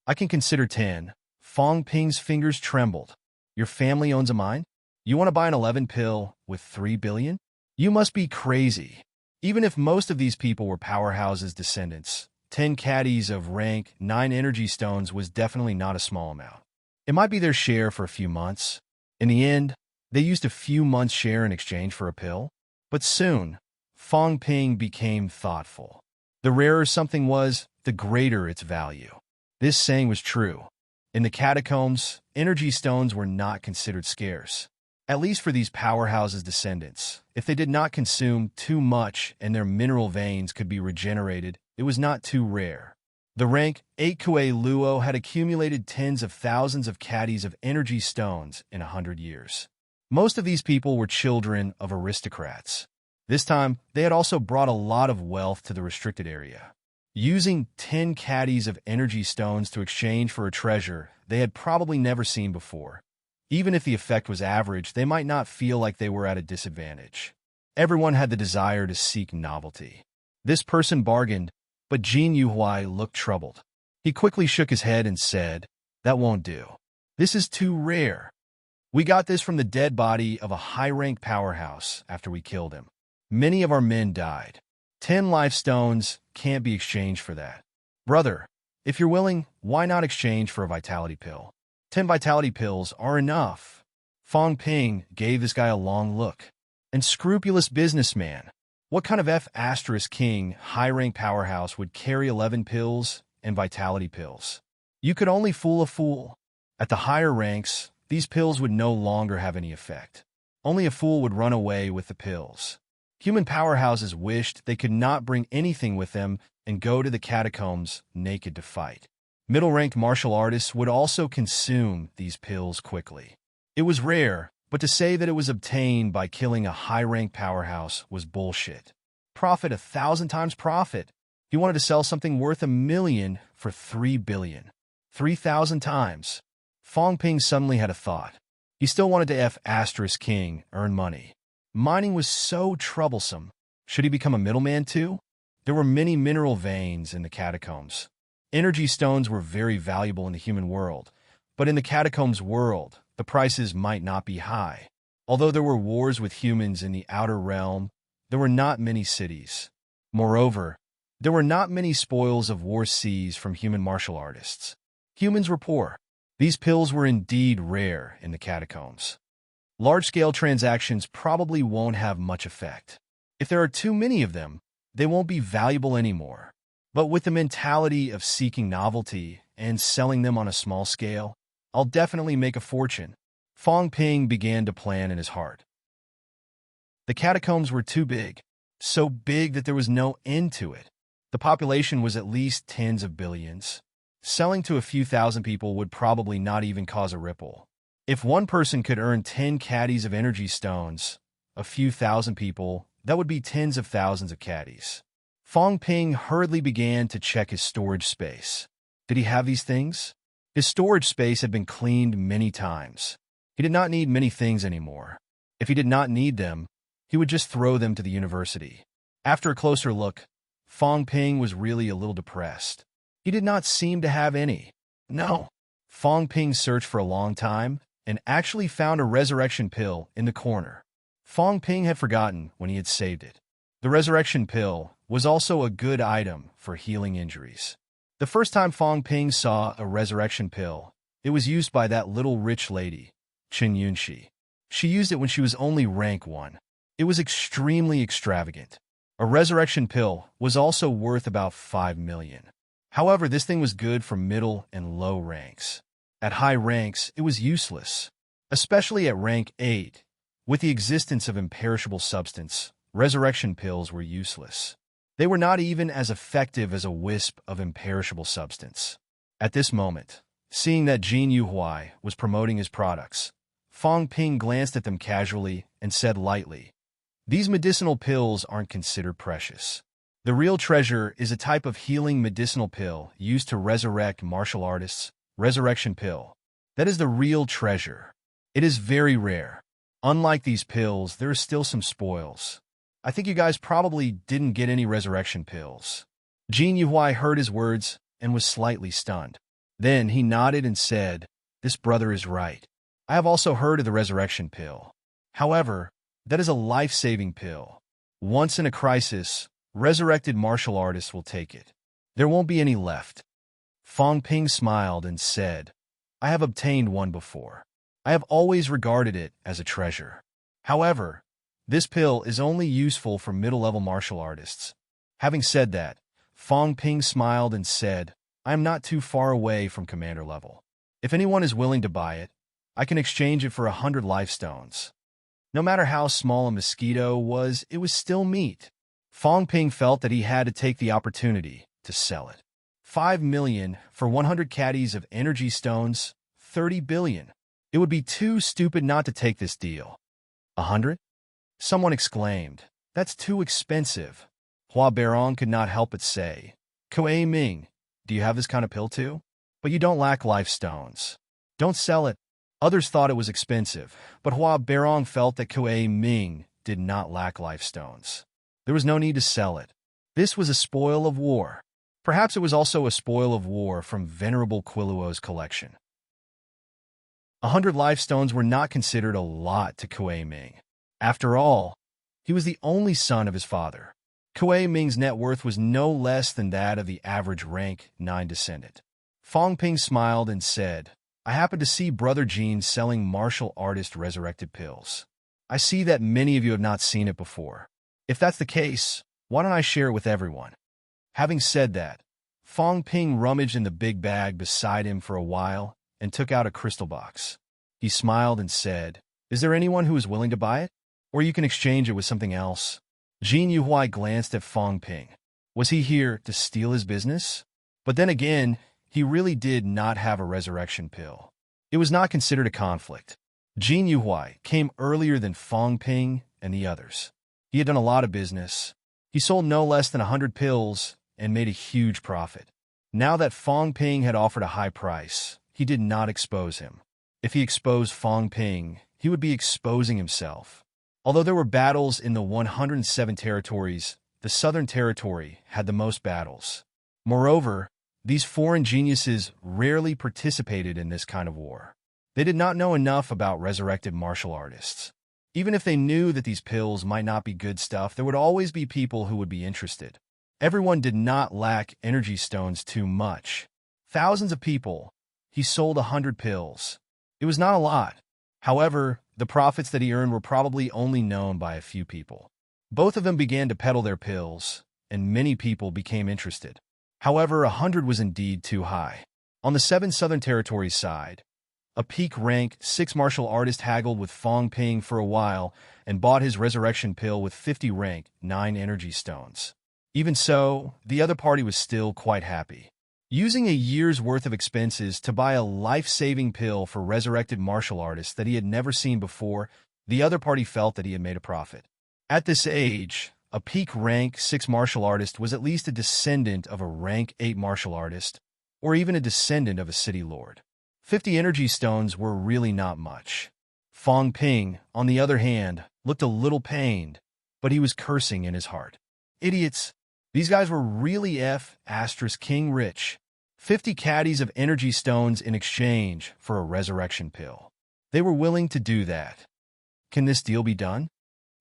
[SPEAKER 1] I can consider 10. Fong Ping's fingers trembled. Your family owns a mine? You want to buy an 11 pill with 3 billion? You must be crazy. Even if most of these people were Powerhouse's descendants, 10 caddies of rank 9 energy stones was definitely not a small amount. It might be their share for a few months. In the end, they used a few months' share in exchange for a pill. But soon, Fong Ping became thoughtful. The rarer something was, the greater its value. This saying was true. In the catacombs, energy stones were not considered scarce. At least for these Powerhouse's descendants. If they did not consume too much and their mineral veins could be regenerated, it was not too rare. The rank 8 Kue Luo had accumulated tens of thousands of caddies of energy stones in 100 years. Most of these people were children of aristocrats. This time, they had also brought a lot of wealth to the restricted area. Using 10 caddies of energy stones to exchange for a treasure they had probably never seen before. Even if the effect was average, they might not feel like they were at a disadvantage. Everyone had the desire to seek novelty. This person bargained, but Jin Yuhai looked troubled. He quickly shook his head and said, "That won't do. This is too rare. We got this from the dead body of a high-rank powerhouse after we killed him. Many of our men died. 10 life stones can't be exchanged for that. Brother, if you're willing, why not exchange for a vitality pill? 10 vitality pills are enough." Fong Ping gave this guy a long look. An scrupulous businessman. What kind of F***king high-rank powerhouse would carry 11 pills and vitality pills? You could only fool a fool. At the higher ranks, these pills would no longer have any effect. Only a fool would run away with the pills. Human powerhouses wished they could not bring anything with them and go to the catacombs naked to fight. Middle-ranked martial artists would also consume these pills quickly. It was rare, but to say that it was obtained by killing a high-rank powerhouse was bullshit. Profit 1,000 times profit. He wanted to sell something worth 1 million for 3 billion. 3,000 times. Fong Ping suddenly had a thought. He still wanted to F***king earn money. Mining was so troublesome. Should he become a middleman too? There were many mineral veins in the catacombs. Energy stones were very valuable in the human world, but in the catacombs world, the prices might not be high. Although there were wars with humans in the outer realm, there were not many cities. Moreover, there were not many spoils of war seized from human martial artists. Humans were poor. These pills were indeed rare in the catacombs. Large-scale transactions probably won't have much effect. If there are too many of them, they won't be valuable anymore. But with the mentality of seeking novelty and selling them on a small scale, I'll definitely make a fortune. Fong Ping began to plan in his heart. The catacombs were too big, so big that there was no end to it. The population was at least tens of billions. Selling to a few thousand people would probably not even cause a ripple. If one person could earn 10 caddies of energy stones, a few thousand people, that would be tens of thousands of caddies. Fong Ping hurriedly began to check his storage space. Did he have these things? His storage space had been cleaned many times. He did not need many things anymore. If he did not need them, he would just throw them to the university. After a closer look, Fong Ping was really a little depressed. He did not seem to have any. No. Fong Ping searched for a long time and actually found a resurrection pill in the corner. Fong Ping had forgotten when he had saved it. The resurrection pill was also a good item for healing injuries. The first time Fong Ping saw a resurrection pill, it was used by that little rich lady, Chen Yunxi. She used it when she was only rank 1. It was extremely extravagant. A resurrection pill was also worth about 5 million. However, this thing was good for middle and low ranks. At high ranks, it was useless. Especially at rank 8, with the existence of imperishable substance, resurrection pills were useless. They were not even as effective as a wisp of imperishable substance. At this moment, seeing that Jin Yuhuai was promoting his products, Fong Ping glanced at them casually and said lightly, "These medicinal pills aren't considered precious. The real treasure is a type of healing medicinal pill used to resurrect martial artists, resurrection pill. That is the real treasure. It is very rare. Unlike these pills, there are still some spoils. I think you guys probably didn't get any resurrection pills." Jin Yuhuai heard his words and was slightly stunned. Then he nodded and said, "This brother is right. I have also heard of the resurrection pill. However, that is a life-saving pill. Once in a crisis, resurrected martial artists will take it. There won't be any left." Fong Ping smiled and said, "I have obtained one before. I have always regarded it as a treasure. However, this pill is only useful for middle-level martial artists." Having said that, Fong Ping smiled and said, "I am not too far away from commander level. If anyone is willing to buy it, I can exchange it for 100 life stones." No matter how small a mosquito was, it was still meat. Fong Ping felt that he had to take the opportunity to sell it. 5 million for 100 caddies of energy stones, 30 billion. It would be too stupid not to take this deal. 100? Someone exclaimed. "That's too expensive." Hua Beirong could not help but say, "Kuei Ming, do you have this kind of pill too? But you don't lack life stones. Don't sell it." Others thought it was expensive, but Hua Beirong felt that Kuei Ming did not lack life stones. There was no need to sell it. This was a spoil of war. Perhaps it was also a spoil of war from Venerable Quiluo's collection. 100 life stones were not considered a lot to Kuei Ming. After all, he was the only son of his father. Kuei Ming's net worth was no less than that of the average rank 9 descendant. Fong Ping smiled and said, "I happen to see Brother Jean selling martial artist resurrected pills. I see that many of you have not seen it before. If that's the case, why don't I share it with everyone?" Having said that, Fong Ping rummaged in the big bag beside him for a while and took out a crystal box. He smiled and said, "Is there anyone who is willing to buy it? Or you can exchange it with something else." Jin Yuhuai glanced at Fong Ping. Was he here to steal his business? But then again, he really did not have a resurrection pill. It was not considered a conflict. Jin Yuhuai came earlier than Fong Ping and the others. He had done a lot of business. He sold no less than 100 pills and made a huge profit. Now that Fong Ping had offered a high price, he did not expose him. If he exposed Fong Ping, he would be exposing himself. Although there were battles in the 107 territories, the Southern Territory had the most battles. Moreover, these foreign geniuses rarely participated in this kind of war. They did not know enough about resurrected martial artists. Even if they knew that these pills might not be good stuff, there would always be people who would be interested. Everyone did not lack energy stones too much. Thousands of people. He sold 100 pills. It was not a lot. However, the profits that he earned were probably only known by a few people. Both of them began to peddle their pills, and many people became interested. However, 100 was indeed too high. On the 7 Southern Territories side, a peak rank 6 martial artist haggled with Fong Ping for a while and bought his resurrection pill with 50 rank 9 energy stones. Even so, the other party was still quite happy. Using a year's worth of expenses to buy a life-saving pill for resurrected martial artists that he had never seen before, the other party felt that he had made a profit. At this age, a peak rank 6 martial artist was at least a descendant of a rank 8 martial artist, or even a descendant of a city lord. 50 energy stones were really not much. Fong Ping, on the other hand, looked a little pained, but he was cursing in his heart. Idiots! These guys were really *king rich. 50 caddies of energy stones in exchange for a resurrection pill. They were willing to do that. Can this deal be done?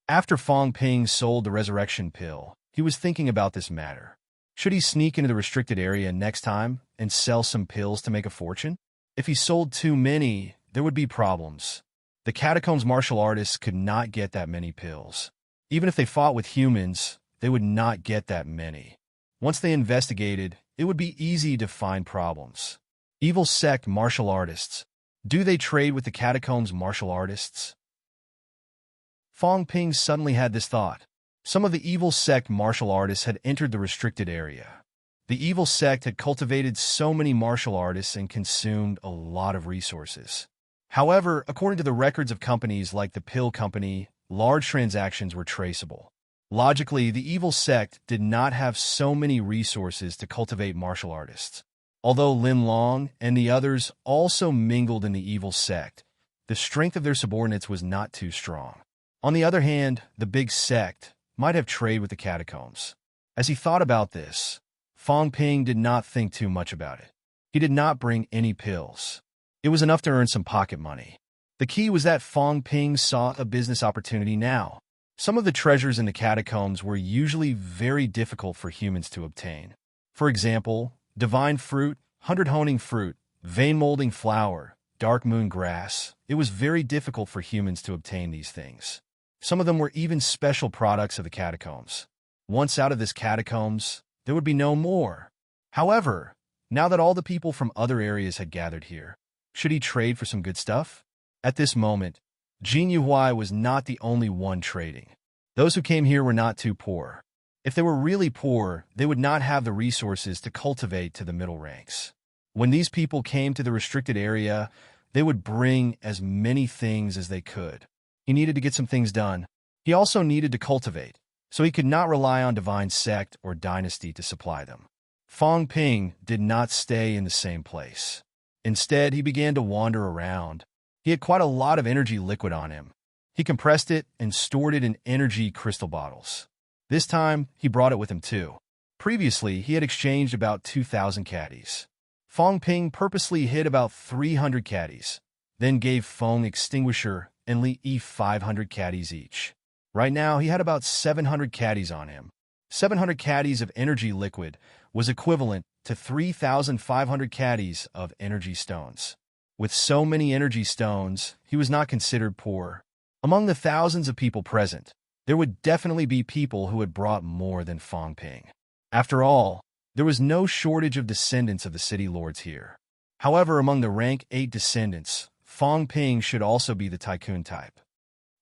[SPEAKER 1] After Fong Ping sold the resurrection pill, he was thinking about this matter. Should he sneak into the restricted area next time and sell some pills to make a fortune? If he sold too many, there would be problems. The catacombs martial artists could not get that many pills. Even if they fought with humans, they would not get that many. Once they investigated, it would be easy to find problems. Evil sect martial artists. Do they trade with the catacombs martial artists? Fong Ping suddenly had this thought. Some of the evil sect martial artists had entered the restricted area. The evil sect had cultivated so many martial artists and consumed a lot of resources. However, according to the records of companies like the Pill Company, large transactions were traceable. Logically, the evil sect did not have so many resources to cultivate martial artists. Although Lin Long and the others also mingled in the evil sect, the strength of their subordinates was not too strong. On the other hand, the big sect might have trade with the catacombs. As he thought about this, Fong Ping did not think too much about it. He did not bring any pills. It was enough to earn some pocket money. The key was that Fong Ping saw a business opportunity now. Some of the treasures in the catacombs were usually very difficult for humans to obtain. For example, divine fruit, 100 honing fruit, vein molding flower, dark moon grass. It was very difficult for humans to obtain these things. Some of them were even special products of the catacombs. Once out of this catacombs, there would be no more. However, now that all the people from other areas had gathered here, should he trade for some good stuff? At this moment, Jin Yuhuai was not the only one trading. Those who came here were not too poor. If they were really poor, they would not have the resources to cultivate to the middle ranks. When these people came to the restricted area, they would bring as many things as they could. He needed to get some things done. He also needed to cultivate, so he could not rely on divine sect or dynasty to supply them. Fong Ping did not stay in the same place. Instead, he began to wander around. He had quite a lot of energy liquid on him. He compressed it and stored it in energy crystal bottles. This time, he brought it with him too. Previously, he had exchanged about 2,000 caddies. Fong Ping purposely hid about 300 caddies, then gave Fong Extinguisher and Li Yi 500 caddies each. Right now, he had about 700 caddies on him. 700 caddies of energy liquid was equivalent to 3,500 caddies of energy stones. With so many energy stones, he was not considered poor. Among the thousands of people present, there would definitely be people who had brought more than Fong Ping. After all, there was no shortage of descendants of the city lords here. However, among the rank 8 descendants, Fong Ping should also be the tycoon type.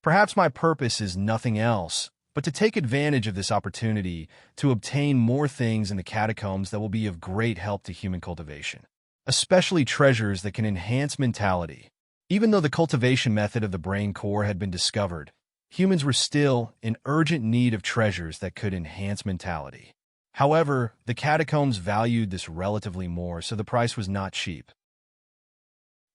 [SPEAKER 1] Perhaps my purpose is nothing else but to take advantage of this opportunity to obtain more things in the catacombs that will be of great help to human cultivation, especially treasures that can enhance mentality. Even though the cultivation method of the brain core had been discovered, humans were still in urgent need of treasures that could enhance mentality. However, the catacombs valued this relatively more, so the price was not cheap.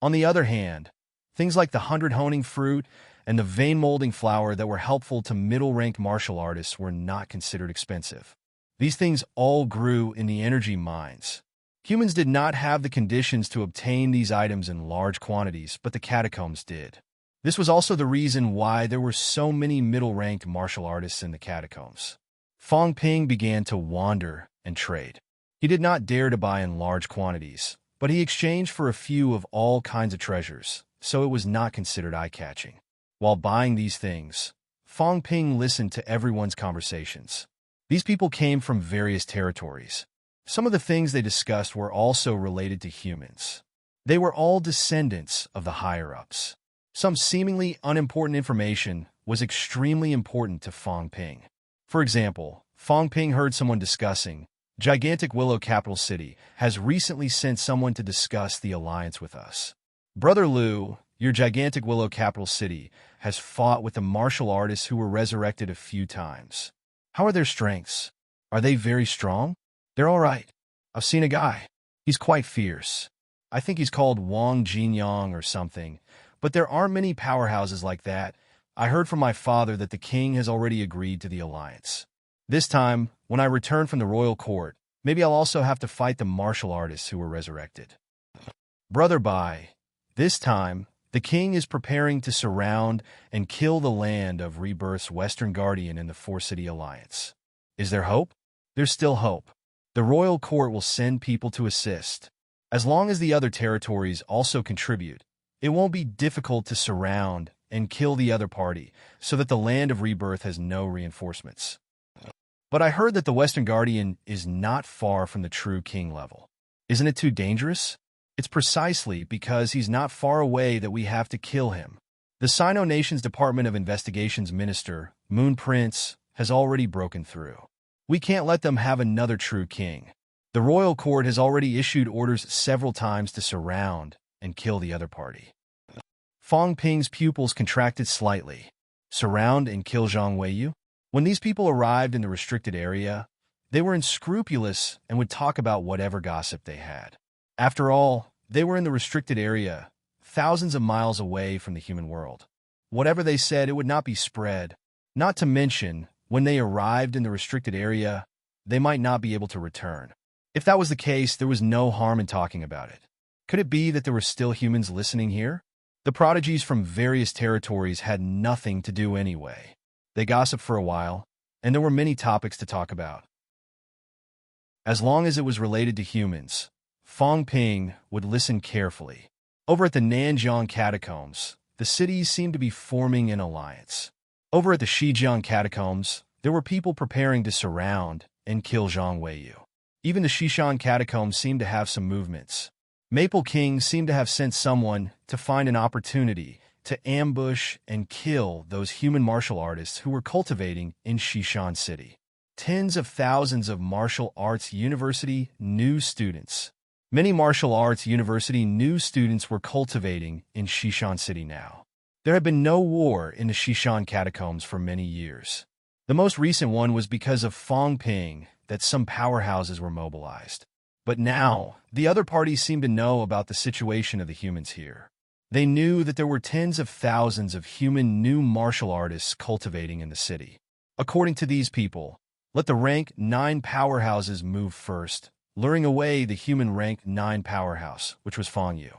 [SPEAKER 1] On the other hand, things like the 100 honing fruit and the vein molding flower that were helpful to middle-ranked martial artists were not considered expensive. These things all grew in the energy mines. Humans did not have the conditions to obtain these items in large quantities, but the catacombs did. This was also the reason why there were so many middle-ranked martial artists in the catacombs. Fong Ping began to wander and trade. He did not dare to buy in large quantities, but he exchanged for a few of all kinds of treasures, so it was not considered eye-catching. While buying these things, Fong Ping listened to everyone's conversations. These people came from various territories. Some of the things they discussed were also related to humans. They were all descendants of the higher-ups. Some seemingly unimportant information was extremely important to Fong Ping. For example, Fong Ping heard someone discussing, Gigantic Willow Capital City has recently sent someone to discuss the alliance with us. Brother Liu, your Gigantic Willow Capital City has fought with the martial artists who were resurrected a few times. How are their strengths? Are they very strong? They're all right. I've seen a guy. He's quite fierce. I think he's called Wang Jinyang or something, but there aren't many powerhouses like that. I heard from my father that the king has already agreed to the alliance. This time, when I return from the royal court, maybe I'll also have to fight the martial artists who were resurrected. Brother Bai, this time, the king is preparing to surround and kill the land of Rebirth's Western Guardian in the Four-City Alliance. Is there hope? There's still hope. The royal court will send people to assist. As long as the other territories also contribute, it won't be difficult to surround and kill the other party so that the land of Rebirth has no reinforcements. But I heard that the Western Guardian is not far from the true king level. Isn't it too dangerous? It's precisely because he's not far away that we have to kill him. The Sino Nation's Department of Investigations Minister, Moon Prince, has already broken through. We can't let them have another true king. The royal court has already issued orders several times to surround and kill the other party. Fang Ping's pupils contracted slightly. Surround and kill Zhang Weiyu? When these people arrived in the restricted area, they were unscrupulous and would talk about whatever gossip they had. After all, they were in the restricted area, thousands of miles away from the human world. Whatever they said, it would not be spread. Not to mention, when they arrived in the restricted area, they might not be able to return. If that was the case, there was no harm in talking about it. Could it be that there were still humans listening here? The prodigies from various territories had nothing to do anyway. They gossiped for a while, and there were many topics to talk about. As long as it was related to humans, Fang Ping would listen carefully. Over at the Nanjiang Catacombs, the cities seemed to be forming an alliance. Over at the Shijiang Catacombs, there were people preparing to surround and kill Zhang Weiyu. Even the Shishan Catacombs seemed to have some movements. Maple King seemed to have sent someone to find an opportunity to ambush and kill those human martial artists who were cultivating in Shishan City. Tens of thousands of martial arts university new students. Many martial arts university new students were cultivating in Shishan City now. There had been no war in the Shishan Catacombs for many years. The most recent one was because of Fang Ping that some powerhouses were mobilized. But now, the other parties seemed to know about the situation of the humans here. They knew that there were tens of thousands of human new martial artists cultivating in the city. According to these people, let the rank 9 powerhouses move first, luring away the human rank 9 powerhouse, which was Fang Yu.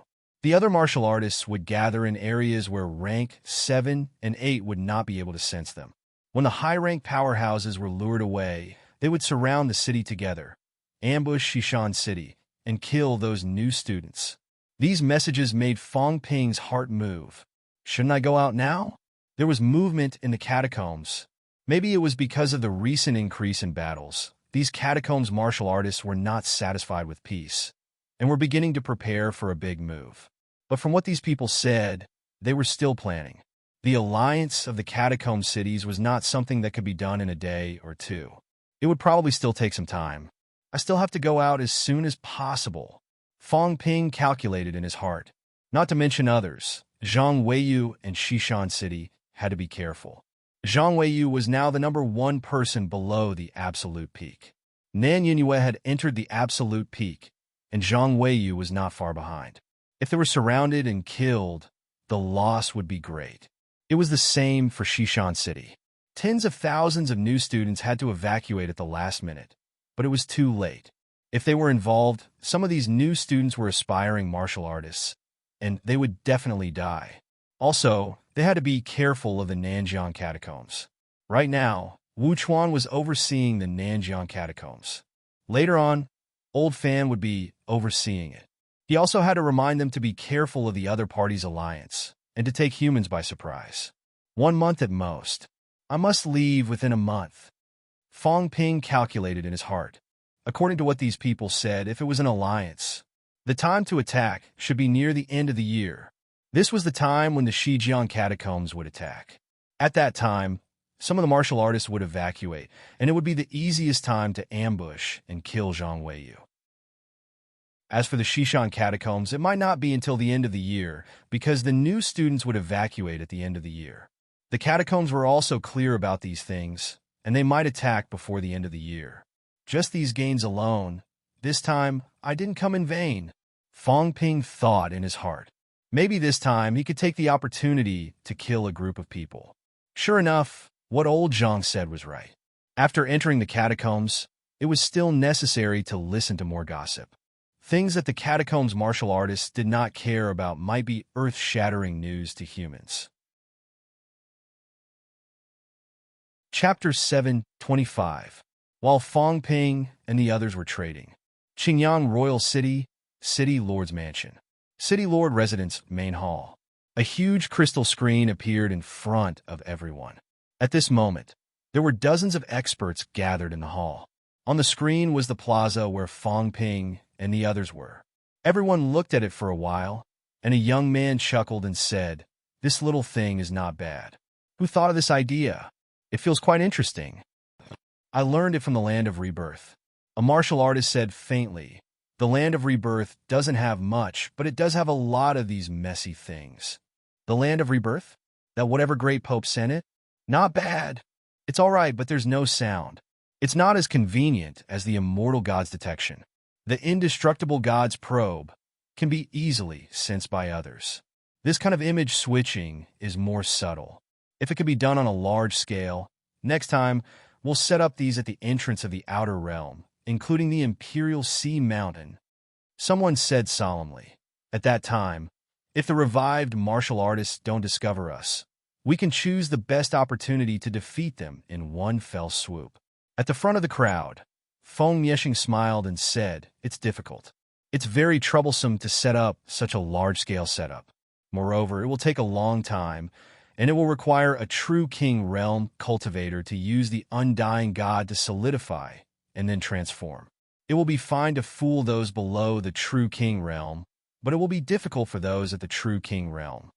[SPEAKER 1] The other martial artists would gather in areas where rank 7 and 8 would not be able to sense them. When the high-rank powerhouses were lured away, they would surround the city together, ambush Shishan City, and kill those new students. These messages made Fang Ping's heart move. Shouldn't I go out now? There was movement in the catacombs. Maybe it was because of the recent increase in battles. These catacombs martial artists were not satisfied with peace, and were beginning to prepare for a big move. But from what these people said, they were still planning. The alliance of the catacomb cities was not something that could be done in a day or two. It would probably still take some time. I still have to go out as soon as possible. Fang Ping calculated in his heart. Not to mention others, Zhang Weiyu and Shishan City had to be careful. Zhang Weiyu was now the number 1 person below the absolute peak. Nan Yunyue had entered the absolute peak, and Zhang Weiyu was not far behind. If they were surrounded and killed, the loss would be great. It was the same for Shishan City. Tens of thousands of new students had to evacuate at the last minute, but it was too late. If they were involved, some of these new students were aspiring martial artists, and they would definitely die. Also, they had to be careful of the Nanjiang Catacombs. Right now, Wu Chuan was overseeing the Nanjiang Catacombs. Later on, Old Fan would be overseeing it. He also had to remind them to be careful of the other party's alliance, and to take humans by surprise. 1 month at most. I must leave within a month. Fang Ping calculated in his heart. According to what these people said, if it was an alliance, the time to attack should be near the end of the year. This was the time when the Shijiang Catacombs would attack. At that time, some of the martial artists would evacuate, and it would be the easiest time to ambush and kill Zhang Weiyu. As for the Shishan Catacombs, it might not be until the end of the year, because the new students would evacuate at the end of the year. The catacombs were also clear about these things, and they might attack before the end of the year. Just these gains alone, this time, I didn't come in vain. Fong Ping thought in his heart. Maybe this time he could take the opportunity to kill a group of people. Sure enough, what old Zhang said was right. After entering the catacombs, it was still necessary to listen to more gossip. Things that the catacombs martial artists did not care about might be earth-shattering news to humans. Chapter 7:25. While Fong Ping and the others were trading. Qingyang Royal City, City Lord's Mansion. City Lord Residence Main Hall. A huge crystal screen appeared in front of everyone. At this moment, there were dozens of experts gathered in the hall. On the screen was the plaza where Fong Ping and the others were. Everyone looked at it for a while, and a young man chuckled and said, "This little thing is not bad. Who thought of this idea? It feels quite interesting. I learned it from the Land of Rebirth." A martial artist said faintly, "The Land of Rebirth doesn't have much, but it does have a lot of these messy things." The Land of Rebirth? That whatever great pope sent it? Not bad. It's all right, but there's no sound. It's not as convenient as the immortal God's detection. The indestructible God's probe can be easily sensed by others. This kind of image switching is more subtle. If it could be done on a large scale, next time we'll set up these at the entrance of the outer realm, including the Imperial Sea Mountain. Someone said solemnly. At that time, if the revived martial artists don't discover us, we can choose the best opportunity to defeat them in one fell swoop. At the front of the crowd, Feng Yexing smiled and said, "It's difficult. It's very troublesome to set up such a large-scale setup. Moreover, it will take a long time, and it will require a true king realm cultivator to use the undying god to solidify and then transform. It will be fine to fool those below the true king realm, but it will be difficult for those at the true king realm.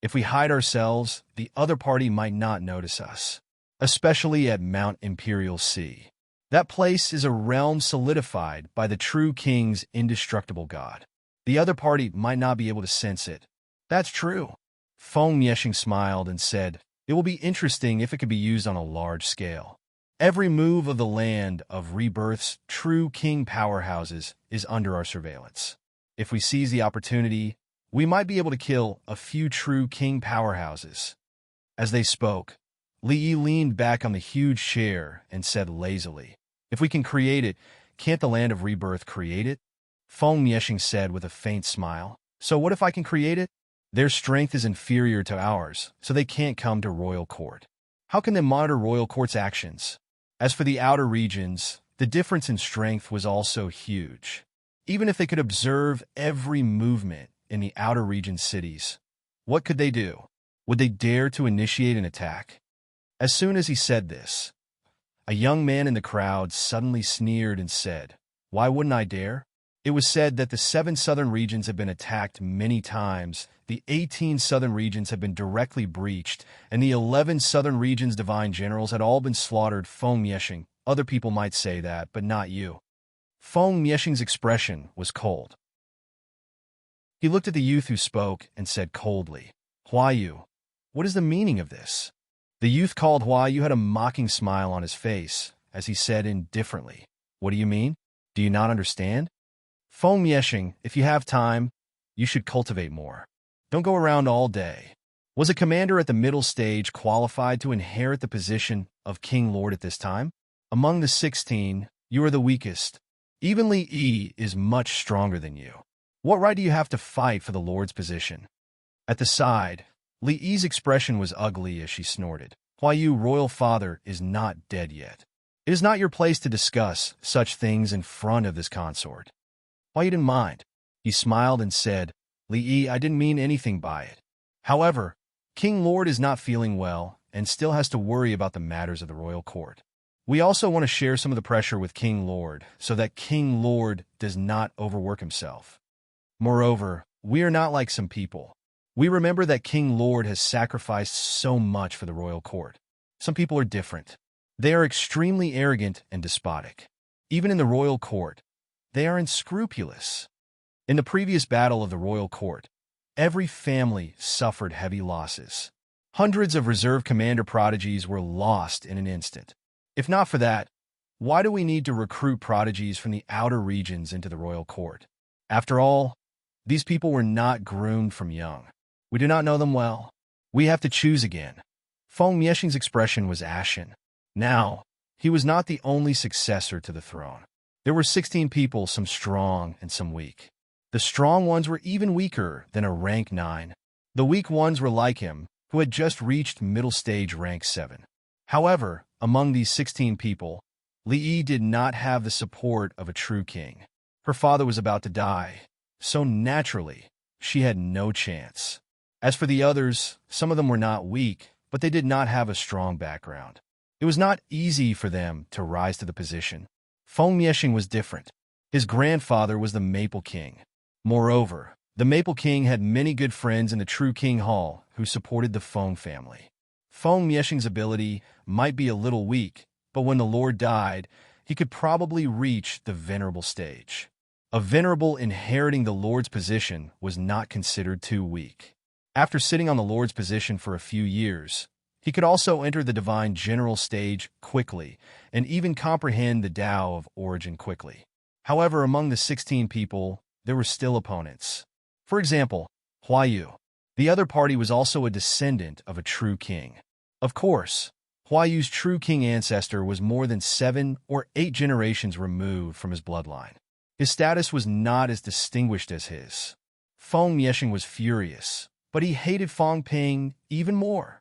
[SPEAKER 1] If we hide ourselves, the other party might not notice us, especially at Mount Imperial Sea. That place is a realm solidified by the true king's indestructible god. The other party might not be able to sense it." "That's true." Feng Yexing smiled and said, "It will be interesting if it could be used on a large scale. Every move of the Land of Rebirth's true king powerhouses is under our surveillance. If we seize the opportunity, we might be able to kill a few true king powerhouses." As they spoke, Li Yi leaned back on the huge chair and said lazily, "If we can create it, can't the Land of Rebirth create it?" Feng Yexing said with a faint smile, "So what if I can create it? Their strength is inferior to ours, so they can't come to royal court. How can they monitor royal court's actions?" As for the outer regions, the difference in strength was also huge. Even if they could observe every movement in the outer region cities, what could they do? Would they dare to initiate an attack? As soon as he said this, a young man in the crowd suddenly sneered and said, "Why wouldn't I dare?" It was said that the 7 southern regions have been attacked many times, the 18 southern regions have been directly breached, and the 11 southern regions' divine generals had all been slaughtered. Feng Yexing, other people might say that, but not you. Feng Yexing's expression was cold. He looked at the youth who spoke and said coldly, "Hua Yu, what is the meaning of this?" The youth called Hua Yu had a mocking smile on his face as he said indifferently, "What do you mean? Do you not understand? Feng Yexing, if you have time, you should cultivate more. Don't go around all day." Was a commander at the middle stage qualified to inherit the position of King Lord at this time? Among the 16, you are the weakest. Even Li Yi is much stronger than you. What right do you have to fight for the Lord's position? At the side, Li Yi's expression was ugly as she snorted. "Hua Yu, royal father, is not dead yet. It is not your place to discuss such things in front of this consort." Hua Yu didn't mind. He smiled and said, "Li Yi, I didn't mean anything by it. However, King Lord is not feeling well and still has to worry about the matters of the royal court. We also want to share some of the pressure with King Lord so that King Lord does not overwork himself. Moreover, we are not like some people. We remember that King Lord has sacrificed so much for the royal court. Some people are different. They are extremely arrogant and despotic. Even in the royal court, they are unscrupulous. In the previous battle of the royal court, every family suffered heavy losses. Hundreds of reserve commander prodigies were lost in an instant. If not for that, Why do we need to recruit prodigies from the outer regions into the royal court? After all, these people were not groomed from young. We do not know them well. We have to choose again. Feng Miexing's expression was ashen. Now, he was not the only successor to the throne. There were 16 people, some strong and some weak. The strong ones were even weaker than a rank 9. The weak ones were like him, who had just reached middle stage rank 7. However, among these 16 people, Li Yi did not have the support of a true king. Her father was about to die, so naturally, she had no chance. As for the others, some of them were not weak, but they did not have a strong background. It was not easy for them to rise to the position. Feng Miexing was different. His grandfather was the Maple King. Moreover, the Maple King had many good friends in the True King Hall who supported the Feng family. Feng Miexing's ability might be a little weak, but when the Lord died, he could probably reach the venerable stage. A venerable inheriting the Lord's position was not considered too weak. After sitting on the Lord's position for a few years, he could also enter the divine general stage quickly and even comprehend the Tao of origin quickly. However, among the 16 people, there were still opponents. For example, Huayu. The other party was also a descendant of a true king. Of course, Huayu's true king ancestor was more than 7 or 8 generations removed from his bloodline. His status was not as distinguished as his. Feng Miexing was furious, but he hated Feng Ping even more.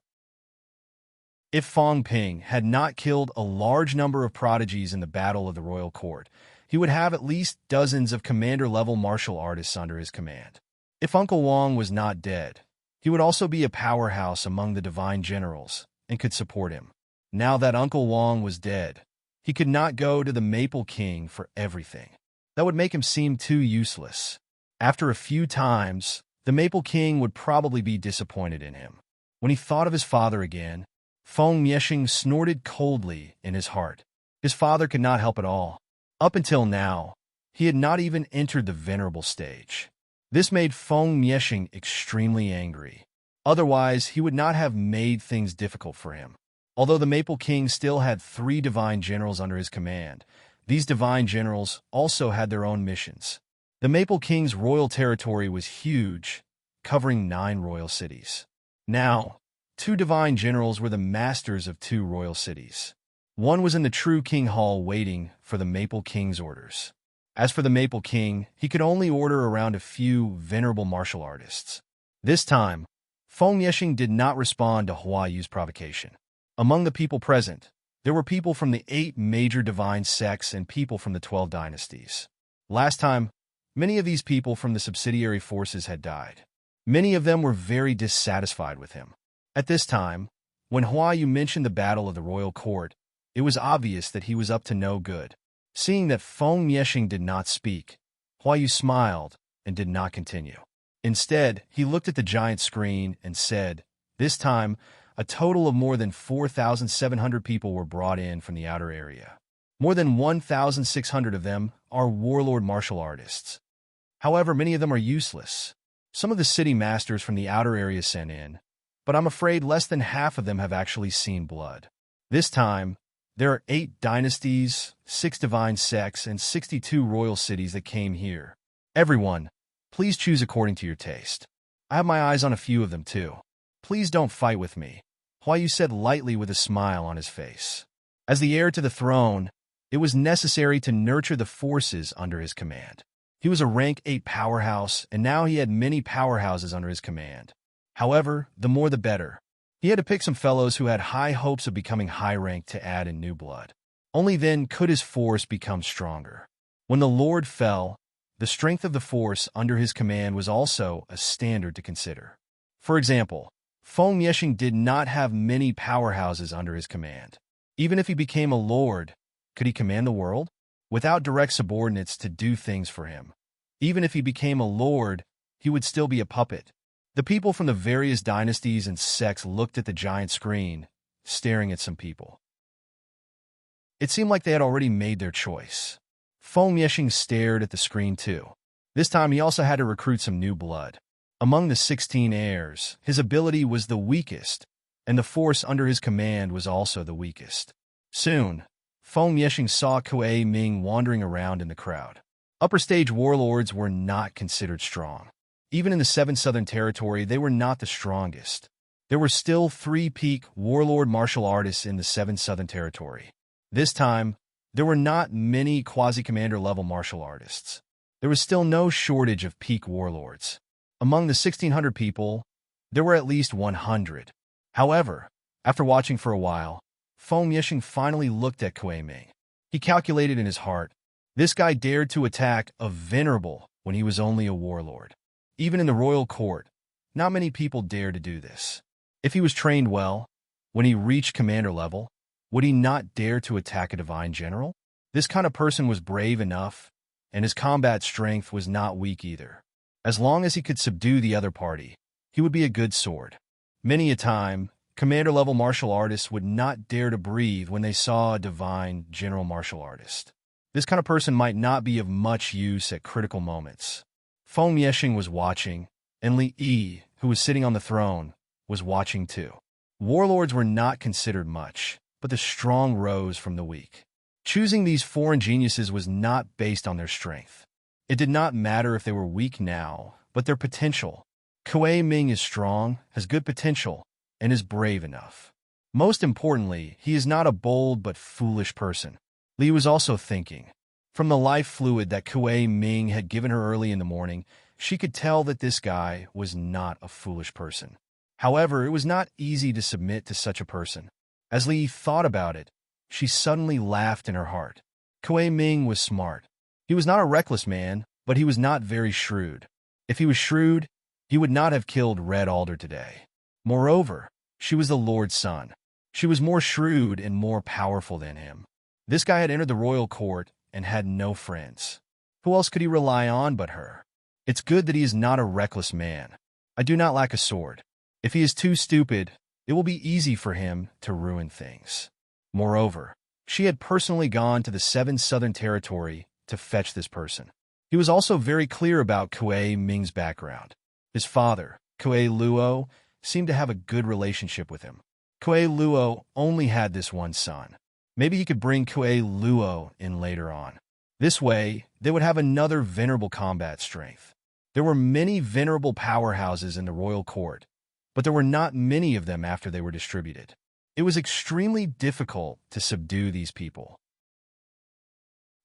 [SPEAKER 1] If Feng Ping had not killed a large number of prodigies in the battle of the royal court, he would have at least dozens of commander-level martial artists under his command. If Uncle Wang was not dead, he would also be a powerhouse among the divine generals and could support him. Now that Uncle Wang was dead, he could not go to the Maple King for everything. That would make him seem too useless. After a few times, the Maple King would probably be disappointed in him. When he thought of his father again, Feng Miexing snorted coldly in his heart. His father could not help at all. Up until now, he had not even entered the venerable stage. This made Feng Miexing extremely angry. Otherwise, he would not have made things difficult for him. Although the Maple King still had 3 divine generals under his command, these divine generals also had their own missions. The Maple King's royal territory was huge, covering 9 royal cities. Now, 2 divine generals were the masters of 2 royal cities. One was in the True King Hall waiting for the Maple King's orders. As for the Maple King, he could only order around a few venerable martial artists. This time, Feng Miexing did not respond to Huayu's provocation. Among the people present, there were people from the 8 major divine sects and people from the 12 dynasties. Last time, many of these people from the subsidiary forces had died. Many of them were very dissatisfied with him. At this time, when Huayu mentioned the battle of the royal court, it was obvious that he was up to no good. Seeing that Feng Miexing did not speak, Huayu smiled and did not continue. Instead, he looked at the giant screen and said, this time, a total of more than 4,700 people were brought in from the outer area. More than 1,600 of them are warlord martial artists. However, many of them are useless. Some of the city masters from the outer area sent in, but I'm afraid less than half of them have actually seen blood. This time, there are 8 dynasties, 6 divine sects, and 62 royal cities that came here. Everyone, please choose according to your taste. I have my eyes on a few of them too. Please don't fight with me, Huayu said lightly with a smile on his face. As the heir to the throne, it was necessary to nurture the forces under his command. He was a rank 8 powerhouse, and now he had many powerhouses under his command. However, the more the better. He had to pick some fellows who had high hopes of becoming high rank to add in new blood. Only then could his force become stronger. When the Lord fell, the strength of the force under his command was also a standard to consider. For example, Feng Miexing did not have many powerhouses under his command. Even if he became a lord, could he command the world? Without direct subordinates to do things for him. Even if he became a lord, he would still be a puppet. The people from the various dynasties and sects looked at the giant screen, staring at some people. It seemed like they had already made their choice. Feng Miexing stared at the screen too. This time he also had to recruit some new blood. Among the 16 heirs, his ability was the weakest, and the force under his command was also the weakest. Soon, Feng Yexing saw Kuei Ming wandering around in the crowd. Upper stage warlords were not considered strong. Even in the 7th Southern Territory, they were not the strongest. There were still 3 peak warlord martial artists in the 7th Southern Territory. This time, there were not many quasi-commander level martial artists. There was still no shortage of peak warlords. Among the 1,600 people, there were at least 100. However, after watching for a while, Feng Yexing finally looked at Kuei Ming. He calculated in his heart, this guy dared to attack a venerable when he was only a warlord. Even in the royal court, not many people dared to do this. If he was trained well, when he reached commander level, would he not dare to attack a divine general? This kind of person was brave enough, and his combat strength was not weak either. As long as he could subdue the other party, he would be a good sword. Many a time, commander-level martial artists would not dare to breathe when they saw a divine general martial artist. This kind of person might not be of much use at critical moments. Feng Yexing was watching, and Li Yi, who was sitting on the throne, was watching too. Warlords were not considered much, but the strong rose from the weak. Choosing these foreign geniuses was not based on their strength. It did not matter if they were weak now, but their potential. Kuei Ming is strong, has good potential, and is brave enough. Most importantly, he is not a bold but foolish person. Li was also thinking. From the life fluid that Kuei Ming had given her early in the morning, she could tell that this guy was not a foolish person. However, it was not easy to submit to such a person. As Li thought about it, she suddenly laughed in her heart. Kuei Ming was smart. He was not a reckless man, but he was not very shrewd. If he was shrewd, he would not have killed Red Alder today. Moreover, she was the Lord's son. She was more shrewd and more powerful than him. This guy had entered the royal court and had no friends. Who else could he rely on but her? It's good that he is not a reckless man. I do not lack a sword. If he is too stupid, it will be easy for him to ruin things. Moreover, she had personally gone to the 7th Southern Territory to fetch this person. He was also very clear about Kuei Ming's background. His father, Kuei Luo, seemed to have a good relationship with him. Kuei Luo only had this one son. Maybe he could bring Kuei Luo in later on. This way, they would have another venerable combat strength. There were many venerable powerhouses in the royal court, but there were not many of them after they were distributed. It was extremely difficult to subdue these people.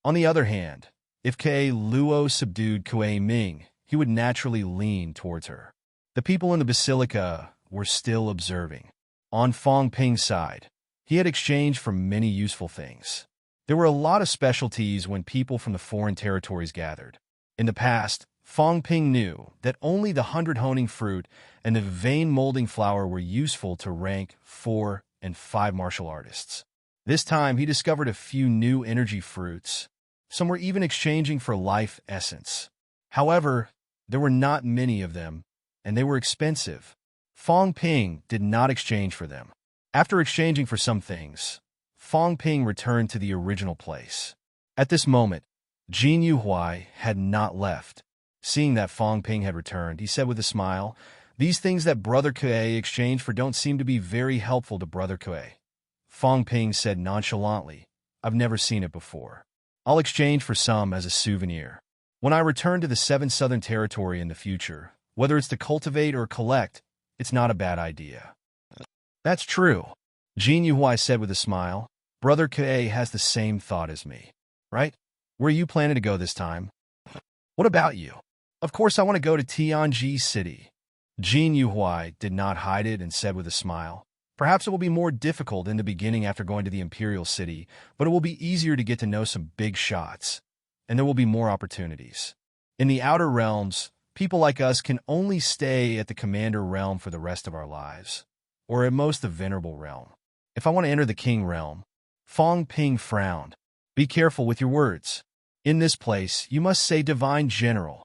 [SPEAKER 1] On the other hand, if Kuei Luo subdued Kuei Ming, he would naturally lean towards her. The people in the basilica were still observing. On Feng Ping's side, he had exchanged for many useful things. There were a lot of specialties when people from the foreign territories gathered. In the past, Feng Ping knew that only the 100 honing fruit and the vein molding flower were useful to rank 4 and 5 martial artists. This time, he discovered a few new energy fruits. Some were even exchanging for life essence. However, there were not many of them, and they were expensive. Feng Ping did not exchange for them. After exchanging for some things, Feng Ping returned to the original place. At this moment, Jin Yuhuai had not left. Seeing that Feng Ping had returned, he said with a smile, "These things that Brother Kuei exchanged for don't seem to be very helpful to Brother Kuei." Feng Ping said nonchalantly, "I've never seen it before. I'll exchange for some as a souvenir. When I return to the 7th Southern Territory in the future, whether it's to cultivate or collect, it's not a bad idea." "That's true," Jin Yuhuai said with a smile. "Brother Kuei has the same thought as me, right? Where are you planning to go this time?" "What about you?" "Of course I want to go to Tianji City." Jin Yuhuai did not hide it and said with a smile, "Perhaps it will be more difficult in the beginning after going to the Imperial City, but it will be easier to get to know some big shots, and there will be more opportunities. In the outer realms, people like us can only stay at the Commander realm for the rest of our lives, or at most the Venerable realm. If I want to enter the King realm..." Feng Ping frowned. "Be careful with your words. In this place, you must say Divine General."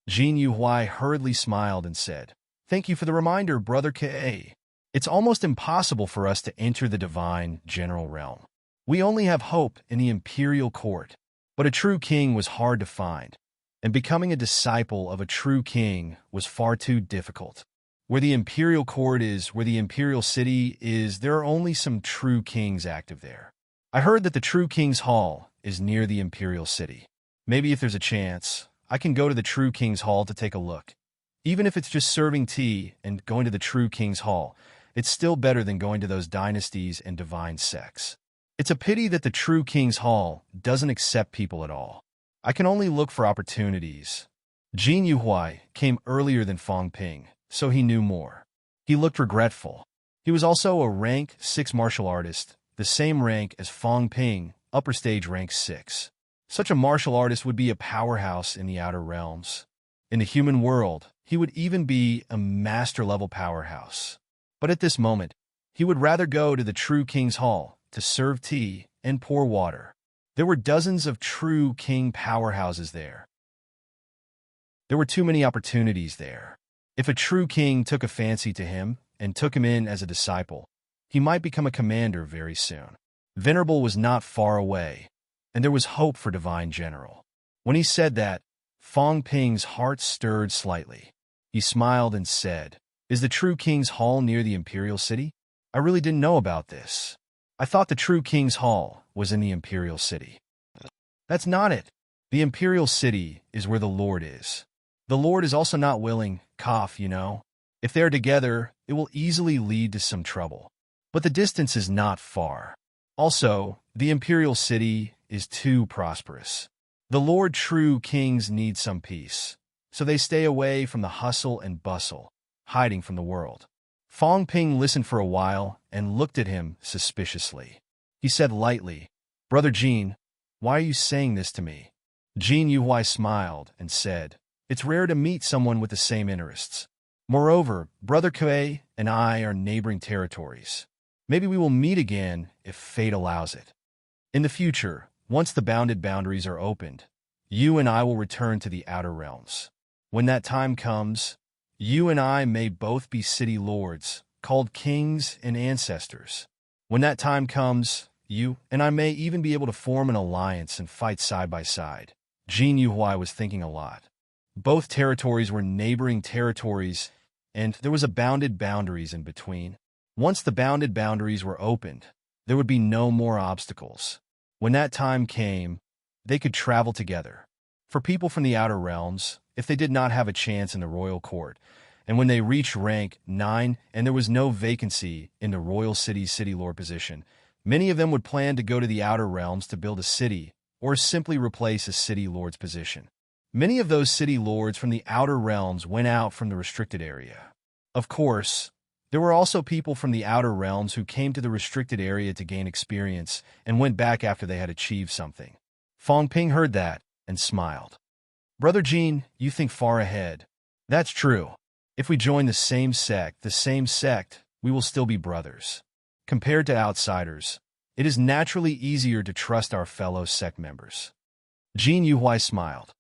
[SPEAKER 1] Jin Yuhuai hurriedly smiled and said, "Thank you for the reminder, Brother Kuei. It's almost impossible for us to enter the Divine General realm. We only have hope in the Imperial Court." But a true king was hard to find, and becoming a disciple of a true king was far too difficult. Where the Imperial Court is, where the Imperial City is, there are only some true kings active there. I heard that the true King's Hall is near the Imperial City. Maybe if there's a chance, I can go to the true King's Hall to take a look. Even if it's just serving tea and going to the true King's Hall, it's still better than going to those dynasties and divine sects. It's a pity that the true King's Hall doesn't accept people at all. I can only look for opportunities. Jin Yuhui came earlier than Fong Ping, so he knew more. He looked regretful. He was also a rank 6 martial artist, the same rank as Fong Ping, upper stage rank 6. Such a martial artist would be a powerhouse in the outer realms. In the human world, he would even be a master-level powerhouse. But at this moment, he would rather go to the true King's Hall to serve tea and pour water. There were dozens of true king powerhouses there. There were too many opportunities there. If a true king took a fancy to him and took him in as a disciple, he might become a commander very soon. Venerable was not far away, and there was hope for Divine General. When he said that, Fong Ping's heart stirred slightly. He smiled and said, "Is the true King's Hall near the Imperial City? I really didn't know about this. I thought the true King's Hall was in the Imperial City." "That's not it. The Imperial City is where the Lord is. The Lord is also not willing, you know. If they're together, it will easily lead to some trouble. But the distance is not far. Also, the Imperial City is too prosperous. The Lord true kings need some peace, so they stay away from the hustle and bustle, hiding from the world." Fong Ping listened for a while and looked at him suspiciously. He said lightly, "Brother Jin, why are you saying this to me?" Jin Yuhui smiled and said, "It's rare to meet someone with the same interests. Moreover, Brother Kue and I are neighboring territories. Maybe we will meet again if fate allows it. In the future, once the bounded boundaries are opened, you and I will return to the outer realms. When that time comes, you and I may both be city lords, called kings and ancestors. When that time comes, you and I may even be able to form an alliance and fight side by side." Jin Yuhui was thinking a lot. Both territories were neighboring territories, and there was a bounded boundaries in between. Once the bounded boundaries were opened, there would be no more obstacles. When that time came, they could travel together. For people from the outer realms, if they did not have a chance in the royal court, and when they reached rank 9 and there was no vacancy in the royal city's city lord position, many of them would plan to go to the outer realms to build a city or simply replace a city lord's position. Many of those city lords from the outer realms went out from the restricted area. Of course, there were also people from the outer realms who came to the restricted area to gain experience and went back after they had achieved something. Fong Ping heard that and smiled. "Brother Jin, you think far ahead. That's true. If we join the same sect, we will still be brothers. Compared to outsiders, it is naturally easier to trust our fellow sect members." Jin Yuhui smiled.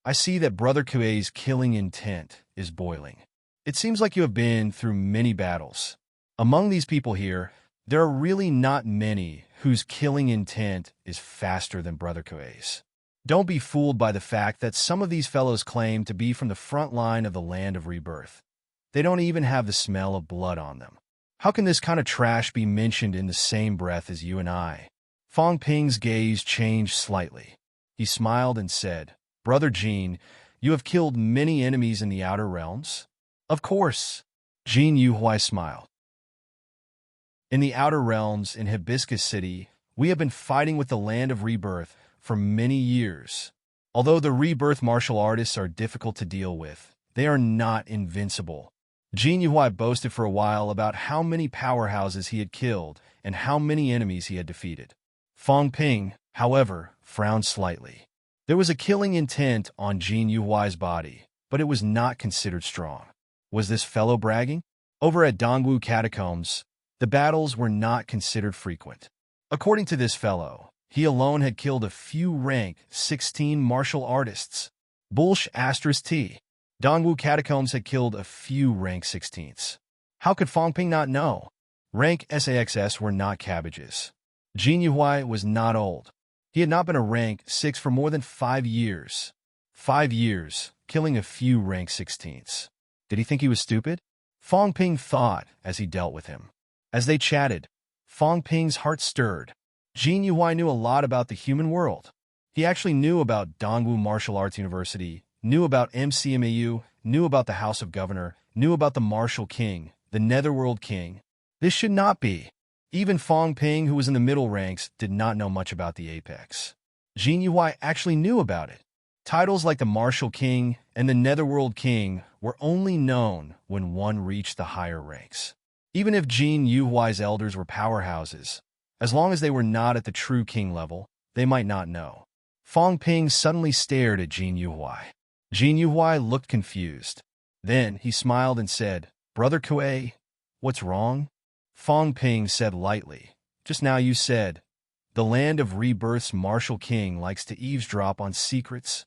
[SPEAKER 1] "I see that Brother Kuei's killing intent is boiling. It seems like you have been through many battles. Among these people here, there are really not many whose killing intent is faster than Brother Kuei's. Don't be fooled by the fact that some of these fellows claim to be from the front line of the land of rebirth. They don't even have the smell of blood on them. How can this kind of trash be mentioned in the same breath as you and I?" Fong Ping's gaze changed slightly. He smiled and said, "Brother Jin, you have killed many enemies in the outer realms?" "Of course." Jin Yuhui smiled. "In the outer realms in Hibiscus City, we have been fighting with the land of rebirth for many years. Although the rebirth martial artists are difficult to deal with, they are not invincible." Jin Yuhui boasted for a while about how many powerhouses he had killed and how many enemies he had defeated. Fong Ping, however, frowned slightly. There was a killing intent on Jin Yuhui's body, but it was not considered strong. Was this fellow bragging? Over at Dongwu Catacombs, the battles were not considered frequent. According to this fellow, he alone had killed a few rank 16 martial artists. Bullsh asterisk T. Dongwu Catacombs had killed a few rank 16s. How could Fong Ping not know? Rank SAXS were not cabbages. Jin Yuhui was not old. He had not been a rank 6 for more than 5 years. 5 years, killing a few rank 16s. Did he think he was stupid? Fong Ping thought as he dealt with him. As they chatted, Fong Ping's heart stirred. Jin Yuhai knew a lot about the human world. He actually knew about Dongwu Martial Arts University, knew about MCMAU, knew about the House of Governor, knew about the Martial King, the Netherworld King. This should not be. Even Fong Ping, who was in the middle ranks, did not know much about the Apex. Jin Yuhai actually knew about it. Titles like the Martial King and the Netherworld King were only known when one reached the higher ranks. Even if Jin Yuhuai's elders were powerhouses, as long as they were not at the true king level, they might not know. Fong Ping suddenly stared at Jin Yuhuai. Jin Yuhuai looked confused. Then he smiled and said, "Brother Kuei, what's wrong?" Fong Ping said lightly, "Just now you said, the land of rebirth's Martial King likes to eavesdrop on secrets."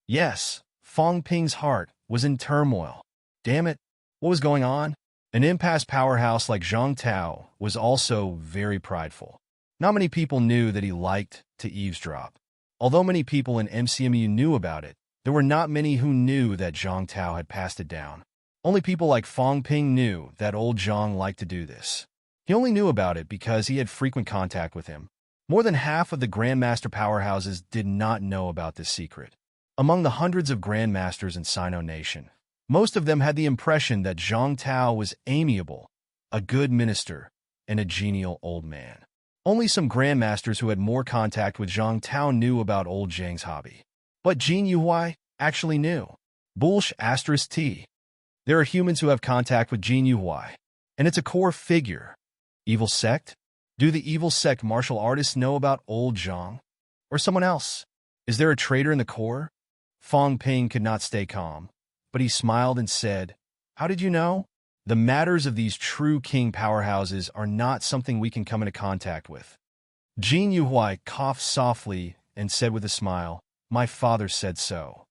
[SPEAKER 1] Yes, Fong Ping's heart was in turmoil. Damn it, what was going on? An impasse powerhouse like Zhang Tao was also very prideful. Not many people knew that he liked to eavesdrop. Although many people in MCMU knew about it, there were not many who knew that Zhang Tao had passed it down. Only people like Fong Ping knew that old Zhang liked to do this. He only knew about it because he had frequent contact with him. More than half of the Grandmaster powerhouses did not know about this secret. Among the hundreds of Grandmasters in Sino Nation, most of them had the impression that Zhang Tao was amiable, a good minister, and a genial old man. Only some Grandmasters who had more contact with Zhang Tao knew about old Zhang's hobby. But Jin Yuhuai actually knew. *T. There are humans who have contact with Jin Yuhuai, and it's a core figure. Evil sect? Do the evil sect martial artists know about old Zhang? Or someone else? Is there a traitor in the core? Fong Ping could not stay calm, but he smiled and said, "How did you know? The matters of these true king powerhouses are not something we can come into contact with." Jin Yuhuai coughed softly and said with a smile, "My father said so."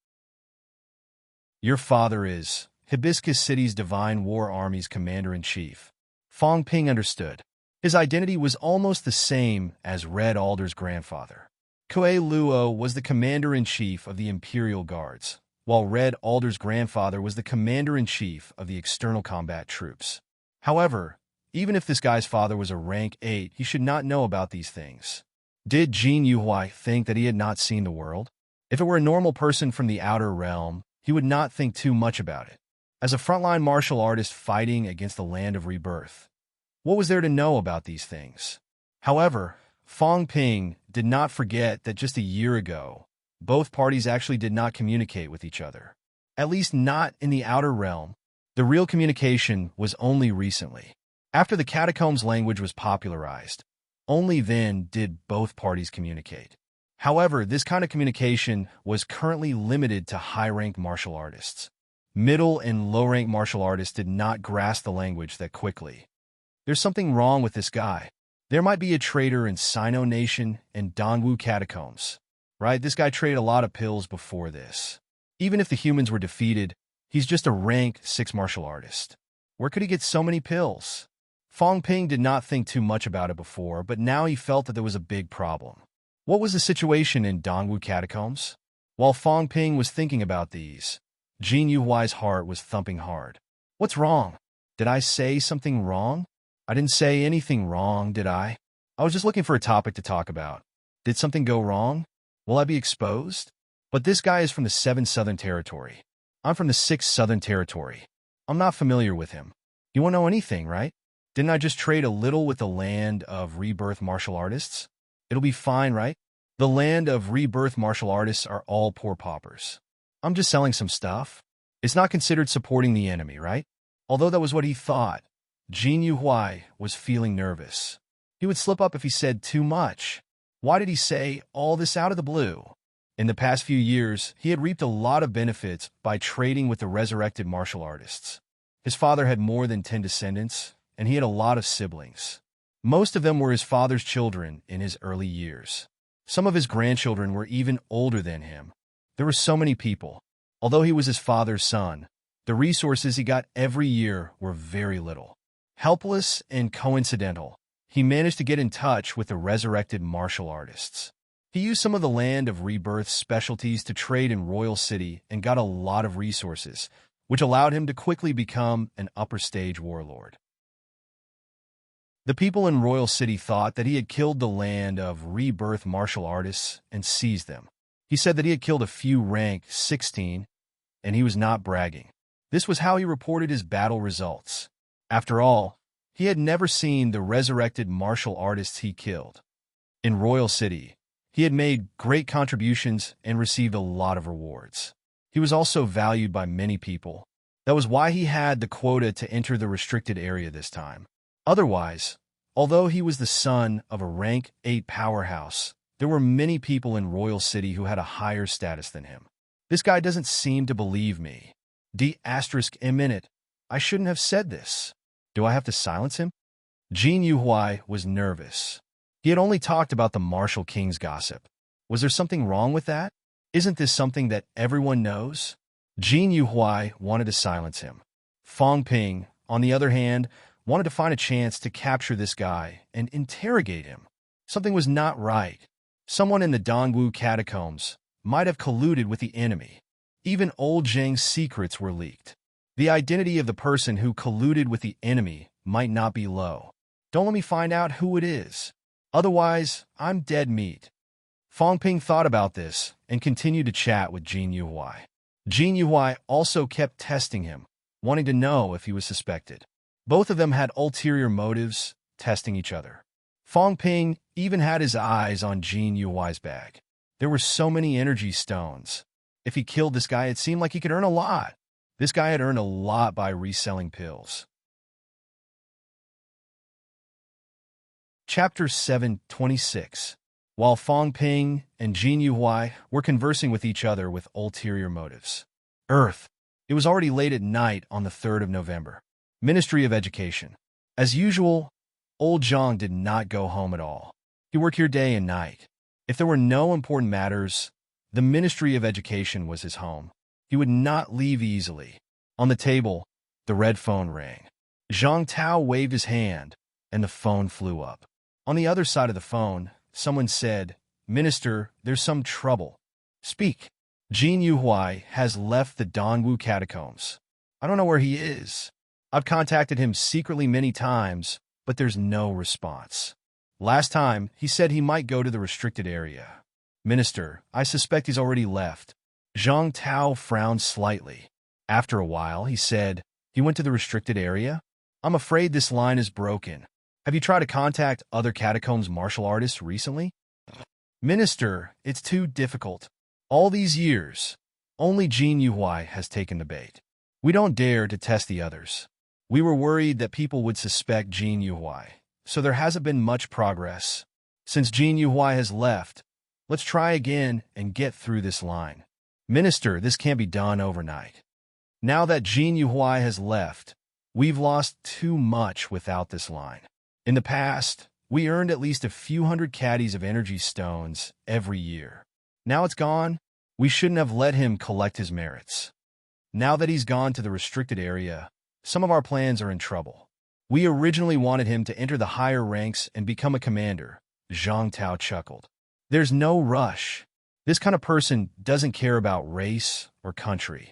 [SPEAKER 1] "Your father is Hibiscus City's Divine War Army's commander-in-chief." Fong Ping understood. His identity was almost the same as Red Alder's grandfather. Kuei Luo was the commander-in-chief of the Imperial Guards, while Red Alder's grandfather was the commander-in-chief of the external combat troops. However, even if this guy's father was a rank 8, he should not know about these things. Did Jin Yuhuai think that he had not seen the world? If it were a normal person from the outer realm, he would not think too much about it. As a frontline martial artist fighting against the land of rebirth, what was there to know about these things? However, Fong Ping did not forget that just a year ago, both parties actually did not communicate with each other. At least not in the outer realm. The real communication was only recently. After the catacombs language was popularized, only then did both parties communicate. However, this kind of communication was currently limited to high-ranked martial artists. Middle and low-ranked martial artists did not grasp the language that quickly. There's something wrong with this guy. There might be a traitor in Sino Nation and Dongwu Catacombs. Right? This guy traded a lot of pills before this. Even if the humans were defeated, he's just a rank 6 martial artist. Where could he get so many pills? Fong Ping did not think too much about it before, but now he felt that there was a big problem. What was the situation in Dongwu Catacombs? While Fong Ping was thinking about these, Jin Yuhuai's heart was thumping hard. What's wrong? Did I say something wrong? I didn't say anything wrong, did I? I was just looking for a topic to talk about. Did something go wrong? Will I be exposed? But this guy is from the 7th Southern Territory. I'm from the 6th Southern Territory. I'm not familiar with him. You won't know anything, right? Didn't I just trade a little with the land of rebirth martial artists? It'll be fine, right? The land of rebirth martial artists are all poor paupers. I'm just selling some stuff. It's not considered supporting the enemy, right? Although that was what he thought, Jin Yuhuai was feeling nervous. He would slip up if he said too much. Why did he say all this out of the blue? In the past few years, he had reaped a lot of benefits by trading with the resurrected martial artists. His father had more than 10 descendants, and he had a lot of siblings. Most of them were his father's children in his early years. Some of his grandchildren were even older than him. There were so many people. Although he was his father's son, the resources he got every year were very little. Helpless and coincidental, he managed to get in touch with the resurrected martial artists. He used some of the land of rebirth specialties to trade in Royal City and got a lot of resources, which allowed him to quickly become an upper stage warlord. The people in Royal City thought that he had killed the land of rebirth martial artists and seized them. He said that he had killed a few rank 16, and he was not bragging. This was how he reported his battle results. After all, he had never seen the resurrected martial artists he killed. In Royal City, he had made great contributions and received a lot of rewards. He was also valued by many people. That was why he had the quota to enter the restricted area this time. Otherwise, although he was the son of a rank 8 powerhouse, there were many people in Royal City who had a higher status than him. This guy doesn't seem to believe me. A minute. I shouldn't have said this. Do I have to silence him? Jin Yuhui was nervous. He had only talked about the Martial King's gossip. Was there something wrong with that? Isn't this something that everyone knows? Jin Yuhui wanted to silence him. Fong Ping, on the other hand, wanted to find a chance to capture this guy and interrogate him. Something was not right. Someone in the Dongwu catacombs might have colluded with the enemy. Even old Zhang's secrets were leaked. The identity of the person who colluded with the enemy might not be low. Don't let me find out who it is. Otherwise, I'm dead meat. Fong Ping thought about this and continued to chat with Jin Yuhui. Jin Yuhui also kept testing him, wanting to know if he was suspected. Both of them had ulterior motives, testing each other. Fong Ping even had his eyes on Jin Yuhui's bag. There were so many energy stones. If he killed this guy, it seemed like he could earn a lot. This guy had earned a lot by reselling pills. Chapter 7:26. While Fong Ping and Jin Yuhui were conversing with each other with ulterior motives. Earth. It was already late at night on the 3rd of November. Ministry of Education. As usual, old Zhang did not go home at all. He worked here day and night. If there were no important matters, the Ministry of Education was his home. He would not leave easily. On the table, the red phone rang. Zhang Tao waved his hand, and the phone flew up. On the other side of the phone, someone said, "Minister, there's some trouble." "Speak." Jin Yuhui has left the Dongwu catacombs. I don't know where he is. I've contacted him secretly many times, but there's no response. Last time, he said he might go to the restricted area. Minister, I suspect he's already left. Zhang Tao frowned slightly. After a while, he said, he went to the restricted area? I'm afraid this line is broken. Have you tried to contact other catacombs martial artists recently? Minister, it's too difficult. All these years, only Jin Yuhui has taken the bait. We don't dare to test the others. We were worried that people would suspect Jin Yuhui, so there hasn't been much progress. Since Jin Yuhui has left, let's try again and get through this line. Minister, this can't be done overnight. Now that Jin Yuhui has left, we've lost too much without this line. In the past, we earned at least a few hundred caddies of energy stones every year. Now it's gone, we shouldn't have let him collect his merits. Now that he's gone to the restricted area, some of our plans are in trouble. We originally wanted him to enter the higher ranks and become a commander, Zhang Tao chuckled. There's no rush. This kind of person doesn't care about race or country.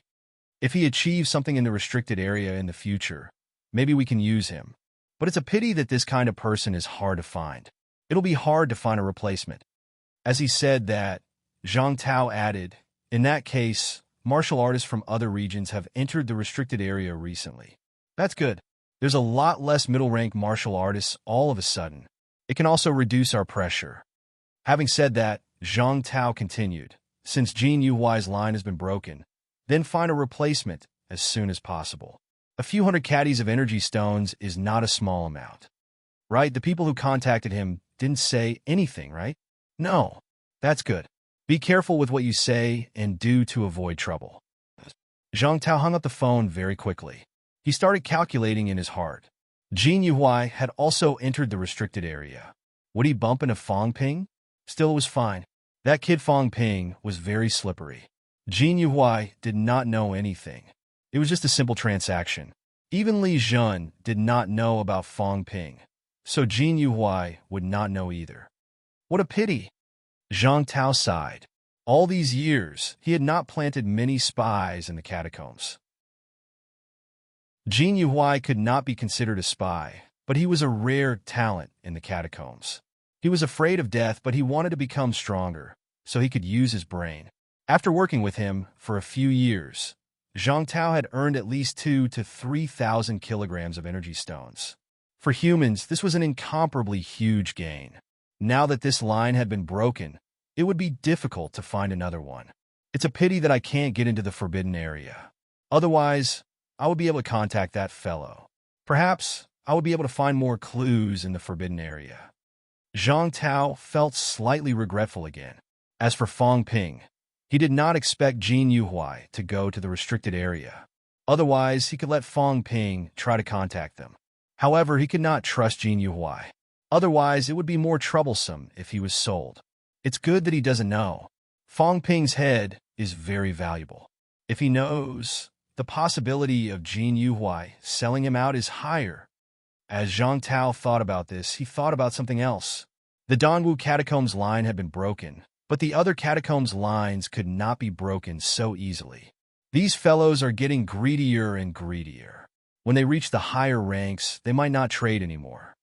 [SPEAKER 1] If he achieves something in the restricted area in the future, maybe we can use him. But it's a pity that this kind of person is hard to find. It'll be hard to find a replacement. As he said that, Zhang Tao added, in that case, martial artists from other regions have entered the restricted area recently. That's good. There's a lot less middle-rank martial artists all of a sudden. It can also reduce our pressure. Having said that, Zhang Tao continued, since Jin Yuhui's line has been broken, then find a replacement as soon as possible. A few hundred caddies of energy stones is not a small amount. Right? The people who contacted him didn't say anything, right? No. That's good. Be careful with what you say and do to avoid trouble. Zhang Tao hung up the phone very quickly. He started calculating in his heart. Jin Yuhui had also entered the restricted area. Would he bump into Fong Ping? Still, it was fine. That kid Fong Ping was very slippery. Jin Yuhui did not know anything. It was just a simple transaction. Even Li Zhun did not know about Fong Ping, so Jin Yuhui would not know either. What a pity! Zhang Tao sighed. All these years, he had not planted many spies in the catacombs. Jin Yuhui could not be considered a spy, but he was a rare talent in the catacombs. He was afraid of death, but he wanted to become stronger, so he could use his brain. After working with him for a few years, Zhang Tao had earned at least 2,000 to 3,000 kilograms of energy stones. For humans, this was an incomparably huge gain. Now that this line had been broken, it would be difficult to find another one. It's a pity that I can't get into the forbidden area. Otherwise, I would be able to contact that fellow. Perhaps I would be able to find more clues in the forbidden area. Zhang Tao felt slightly regretful again. As for Fang Ping, he did not expect Jin Yuhuai to go to the restricted area. Otherwise, he could let Fang Ping try to contact them. However, he could not trust Jin Yuhuai. Otherwise, it would be more troublesome if he was sold. It's good that he doesn't know. Fang Ping's head is very valuable. If he knows, the possibility of Jin Yuhuai selling him out is higher. As Zhang Tao thought about this, he thought about something else. The Dongwu Catacombs line had been broken, but the other catacombs lines could not be broken so easily. These fellows are getting greedier and greedier. When they reach the higher ranks, they might not trade anymore.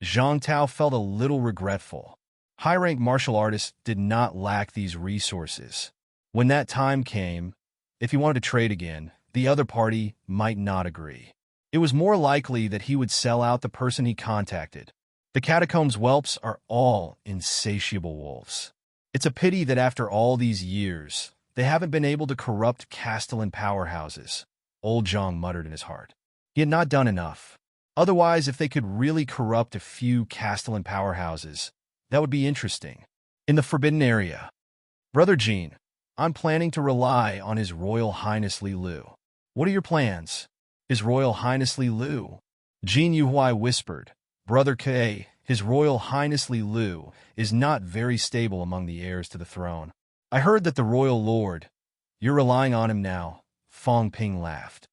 [SPEAKER 1] Zhang Tao felt a little regretful. High-rank martial artists did not lack these resources. When that time came, if he wanted to trade again, the other party might not agree. It was more likely that he would sell out the person he contacted. The catacombs whelps are all insatiable wolves. It's a pity that after all these years, they haven't been able to corrupt Castellan powerhouses, old Zhang muttered in his heart. He had not done enough. Otherwise, if they could really corrupt a few Castellan powerhouses, that would be interesting. In the forbidden area, Brother Jean, I'm planning to rely on His Royal Highness Li Lu. What are your plans? His Royal Highness Li Lu? Jin Yuhuai whispered. Brother Ke, His Royal Highness Li Lu is not very stable among the heirs to the throne. I heard that the Royal Lord, you're relying on him now. Fang Ping laughed.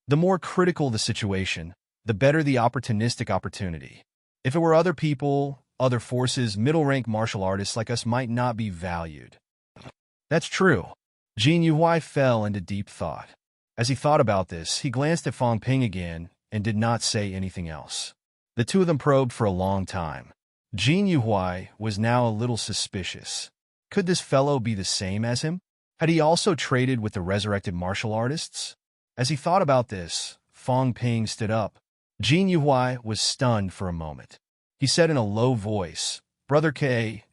[SPEAKER 1] The more critical the situation, the better the opportunistic opportunity. If it were other people, other forces, middle-rank martial artists like us might not be valued. That's true. Jin Yuhuai fell into deep thought. As he thought about this, he glanced at Fang Ping again and did not say anything else. The two of them probed for a long time. Jin Yuhuai was now a little suspicious. Could this fellow be the same as him? Had he also traded with the resurrected martial artists? As he thought about this, Fang Ping stood up. Jin Yuhuai was stunned for a moment. He said in a low voice, Brother K,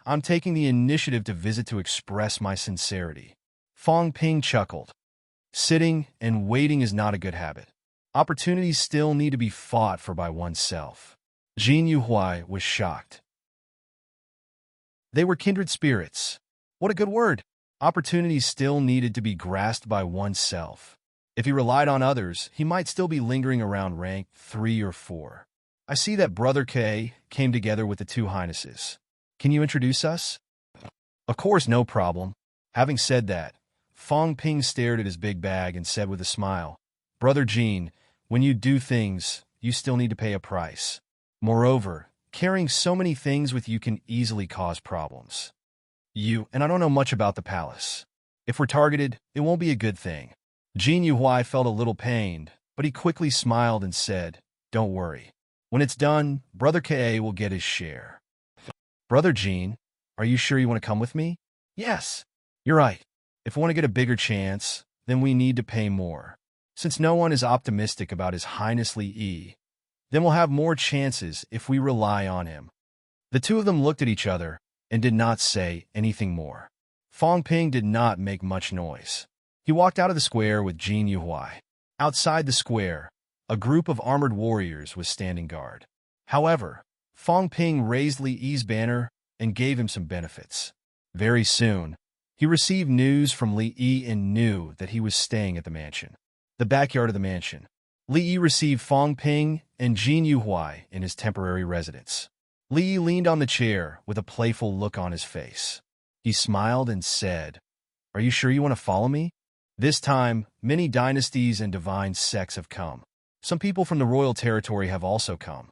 [SPEAKER 1] I'm taking the initiative to visit to express my sincerity. Fang Ping chuckled. Sitting and waiting is not a good habit. Opportunities still need to be fought for by oneself. Jin Yuhuai was shocked. They were kindred spirits. What a good word. Opportunities still needed to be grasped by oneself. If he relied on others, he might still be lingering around rank 3 or 4. I see that Brother K came together with the two highnesses. Can you introduce us? Of course, no problem. Having said that, Fang Ping stared at his big bag and said with a smile, Brother Jean, when you do things, you still need to pay a price. Moreover, carrying so many things with you can easily cause problems. And I don't know much about the palace. If we're targeted, it won't be a good thing. Jin Yuhuai felt a little pained, but he quickly smiled and said, Don't worry. When it's done, Brother K will get his share. Brother Jean, are you sure you want to come with me? Yes. You're right. If we want to get a bigger chance, then we need to pay more. Since no one is optimistic about His Highness Li Yi, then we'll have more chances if we rely on him. The two of them looked at each other and did not say anything more. Fang Ping did not make much noise. He walked out of the square with Jin Yuhuai. Outside the square, a group of armored warriors was standing guard. However, Fang Ping raised Li Yi's banner and gave him some benefits. Very soon, he received news from Li Yi and knew that he was staying at the mansion. The backyard of the mansion. Li Yi received Fang Ping and Jin Yuhuai in his temporary residence. Li Yi leaned on the chair with a playful look on his face. He smiled and said, Are you sure you want to follow me? This time, many dynasties and divine sects have come. Some people from the royal territory have also come.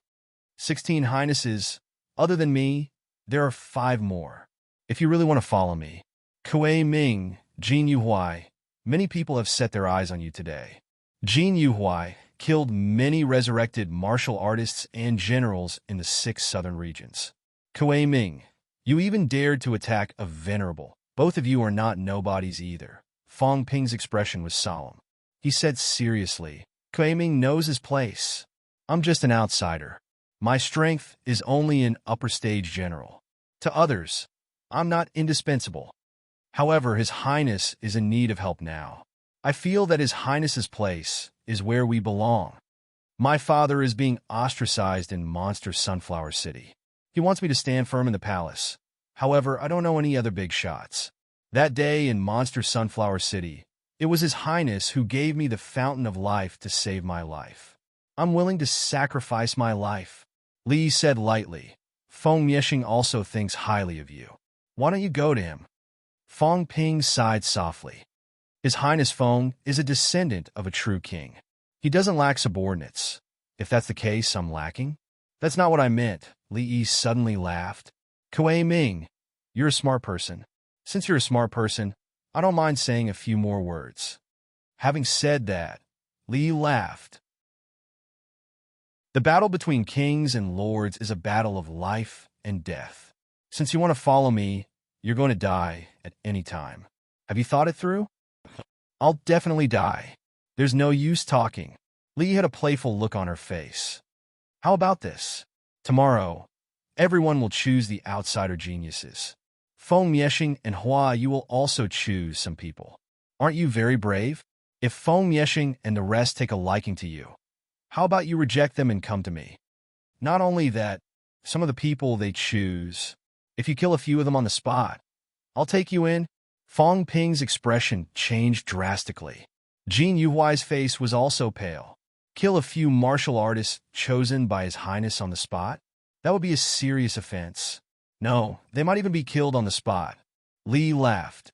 [SPEAKER 1] 16 highnesses. Other than me, there are 5 more. If you really want to follow me. Kuei Ming, Jin Yuhuai, many people have set their eyes on you today. Jin Yuhuai killed many resurrected martial artists and generals in the 6 southern regions. Kuei Ming, you even dared to attack a venerable. Both of you are not nobodies either. Fong Ping's expression was solemn. He said seriously, Kuei Ming knows his place. I'm just an outsider. My strength is only an upper stage general. To others, I'm not indispensable. However, His Highness is in need of help now. I feel that His Highness's place is where we belong. My father is being ostracized in Monster Sunflower City. He wants me to stand firm in the palace. However, I don't know any other big shots. That day in Monster Sunflower City, it was His Highness who gave me the fountain of life to save my life. I'm willing to sacrifice my life. Li said lightly. Feng Miexing also thinks highly of you. Why don't you go to him? Fong Ping sighed softly. His Highness Feng is a descendant of a true king. He doesn't lack subordinates. If that's the case, I'm lacking? That's not what I meant. Li Yi suddenly laughed. Kuei Ming, you're a smart person. Since you're a smart person, I don't mind saying a few more words. Having said that, Li Yi laughed. The battle between kings and lords is a battle of life and death. Since you want to follow me, you're going to die at any time. Have you thought it through? I'll definitely die. There's no use talking. Li had a playful look on her face. How about this? Tomorrow, everyone will choose the outsider geniuses. Feng Miexing and Hua, you will also choose some people. Aren't you very brave? If Feng Miexing and the rest take a liking to you, how about you reject them and come to me? Not only that, some of the people they choose, if you kill a few of them on the spot, I'll take you in. Fong Ping's expression changed drastically. Jin Yuhuai's face was also pale. Kill a few martial artists chosen by His Highness on the spot? That would be a serious offense. No, they might even be killed on the spot. Li laughed.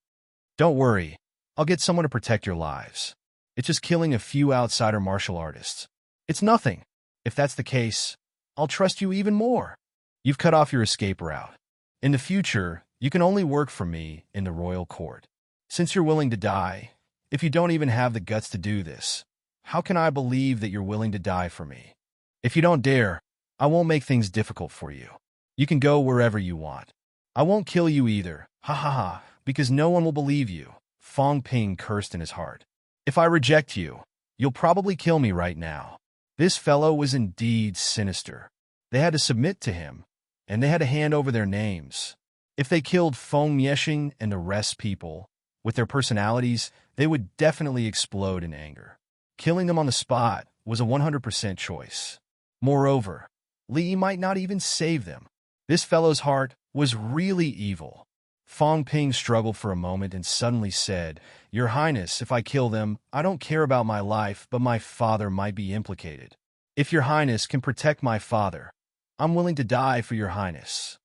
[SPEAKER 1] Don't worry, I'll get someone to protect your lives. It's just killing a few outsider martial artists. It's nothing. If that's the case, I'll trust you even more. You've cut off your escape route. In the future, you can only work for me in the royal court. Since you're willing to die, if you don't even have the guts to do this, how can I believe that you're willing to die for me? If you don't dare, I won't make things difficult for you. You can go wherever you want. I won't kill you either, ha ha ha, because no one will believe you. Fong Ping cursed in his heart. If I reject you, you'll probably kill me right now. This fellow was indeed sinister. They had to submit to him, and they had to hand over their names. If they killed Feng Miexing and the rest people, with their personalities, they would definitely explode in anger. Killing them on the spot was a 100% choice. Moreover, Li might not even save them. This fellow's heart was really evil. Fong Ping struggled for a moment and suddenly said, Your Highness, if I kill them, I don't care about my life, but my father might be implicated. If Your Highness can protect my father, I'm willing to die for Your Highness.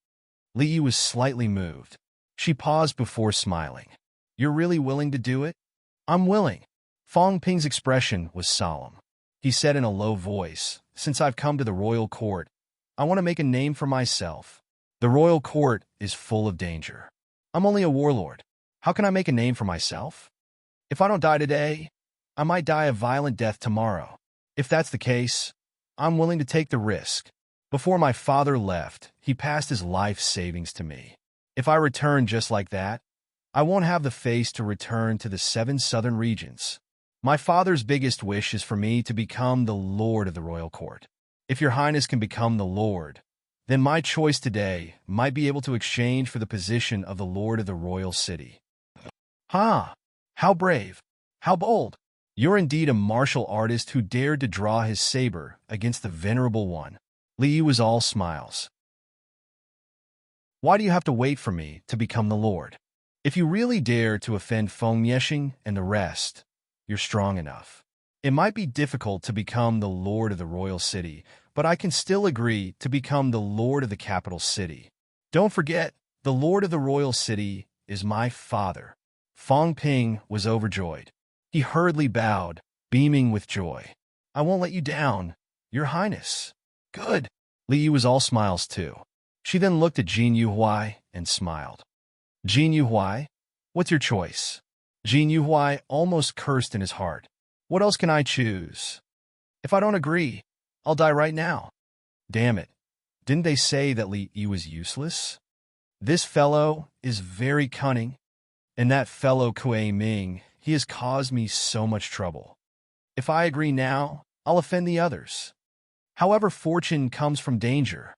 [SPEAKER 1] Li Yi was slightly moved. She paused before smiling. You're really willing to do it? I'm willing. Fong Ping's expression was solemn. He said in a low voice, Since I've come to the royal court, I want to make a name for myself. The royal court is full of danger. I'm only a warlord. How can I make a name for myself? If I don't die today, I might die a violent death tomorrow. If that's the case, I'm willing to take the risk. Before my father left, he passed his life savings to me. If I return just like that, I won't have the face to return to the 7 southern regions. My father's biggest wish is for me to become the lord of the royal court. If Your Highness can become the lord, then my choice today might be able to exchange for the position of the lord of the royal city. Ha! How brave! How bold! You're indeed a martial artist who dared to draw his saber against the venerable one. Li Yi was all smiles. Why do you have to wait for me to become the lord? If you really dare to offend Feng Miexing and the rest, you're strong enough. It might be difficult to become the lord of the royal city, but I can still agree to become the lord of the capital city. Don't forget, the lord of the royal city is my father. Fong Ping was overjoyed. He hurriedly bowed, beaming with joy. I won't let you down, Your Highness. Good. Li Yi was all smiles too. She then looked at Jin Yuhuai and smiled. Jin Yuhuai, what's your choice? Jin Yuhuai almost cursed in his heart. What else can I choose? If I don't agree, I'll die right now. Damn it. Didn't they say that Li Yi was useless? This fellow is very cunning, and that fellow Kuei Ming, he has caused me so much trouble. If I agree now, I'll offend the others. However, fortune comes from danger.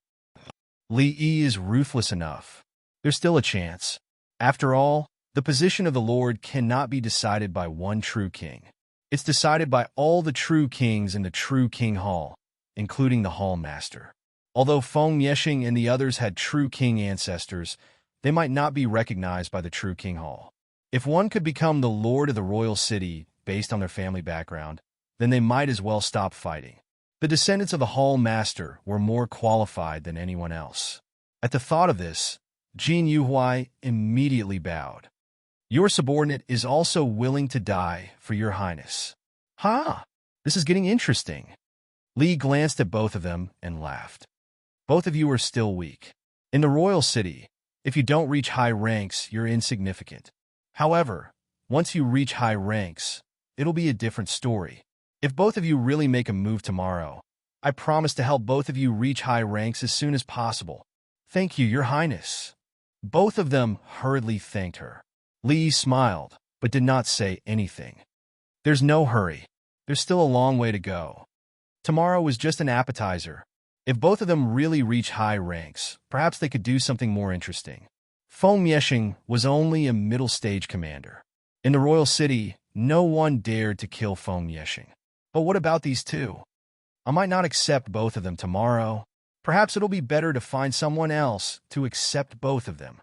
[SPEAKER 1] Li Yi is ruthless enough. There's still a chance. After all, the position of the Lord cannot be decided by one true king. It's decided by all the true kings in the true king hall, including the hall master. Although Feng Yexing and the others had true king ancestors, they might not be recognized by the true king hall. If one could become the lord of the royal city based on their family background, then they might as well stop fighting. The descendants of the hall master were more qualified than anyone else. At the thought of this, Jin Yuhuai immediately bowed. Your subordinate is also willing to die for your highness. Ha! This is getting interesting. Li glanced at both of them and laughed. Both of you are still weak. In the royal city, if you don't reach high ranks, you're insignificant. However, once you reach high ranks, it'll be a different story. If both of you really make a move tomorrow, I promise to help both of you reach high ranks as soon as possible. Thank you, your highness. Both of them hurriedly thanked her. Li smiled, but did not say anything. There's no hurry. There's still a long way to go. Tomorrow was just an appetizer. If both of them really reach high ranks, perhaps they could do something more interesting. Feng Yexing was only a middle-stage commander. In the royal city, no one dared to kill Feng Yexing. But what about these two? I might not accept both of them tomorrow. Perhaps it'll be better to find someone else to accept both of them.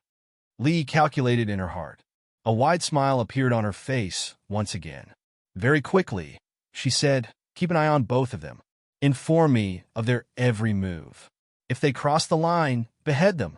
[SPEAKER 1] Li calculated in her heart. A wide smile appeared on her face once again. Very quickly, she said, keep an eye on both of them. Inform me of their every move. If they cross the line, behead them.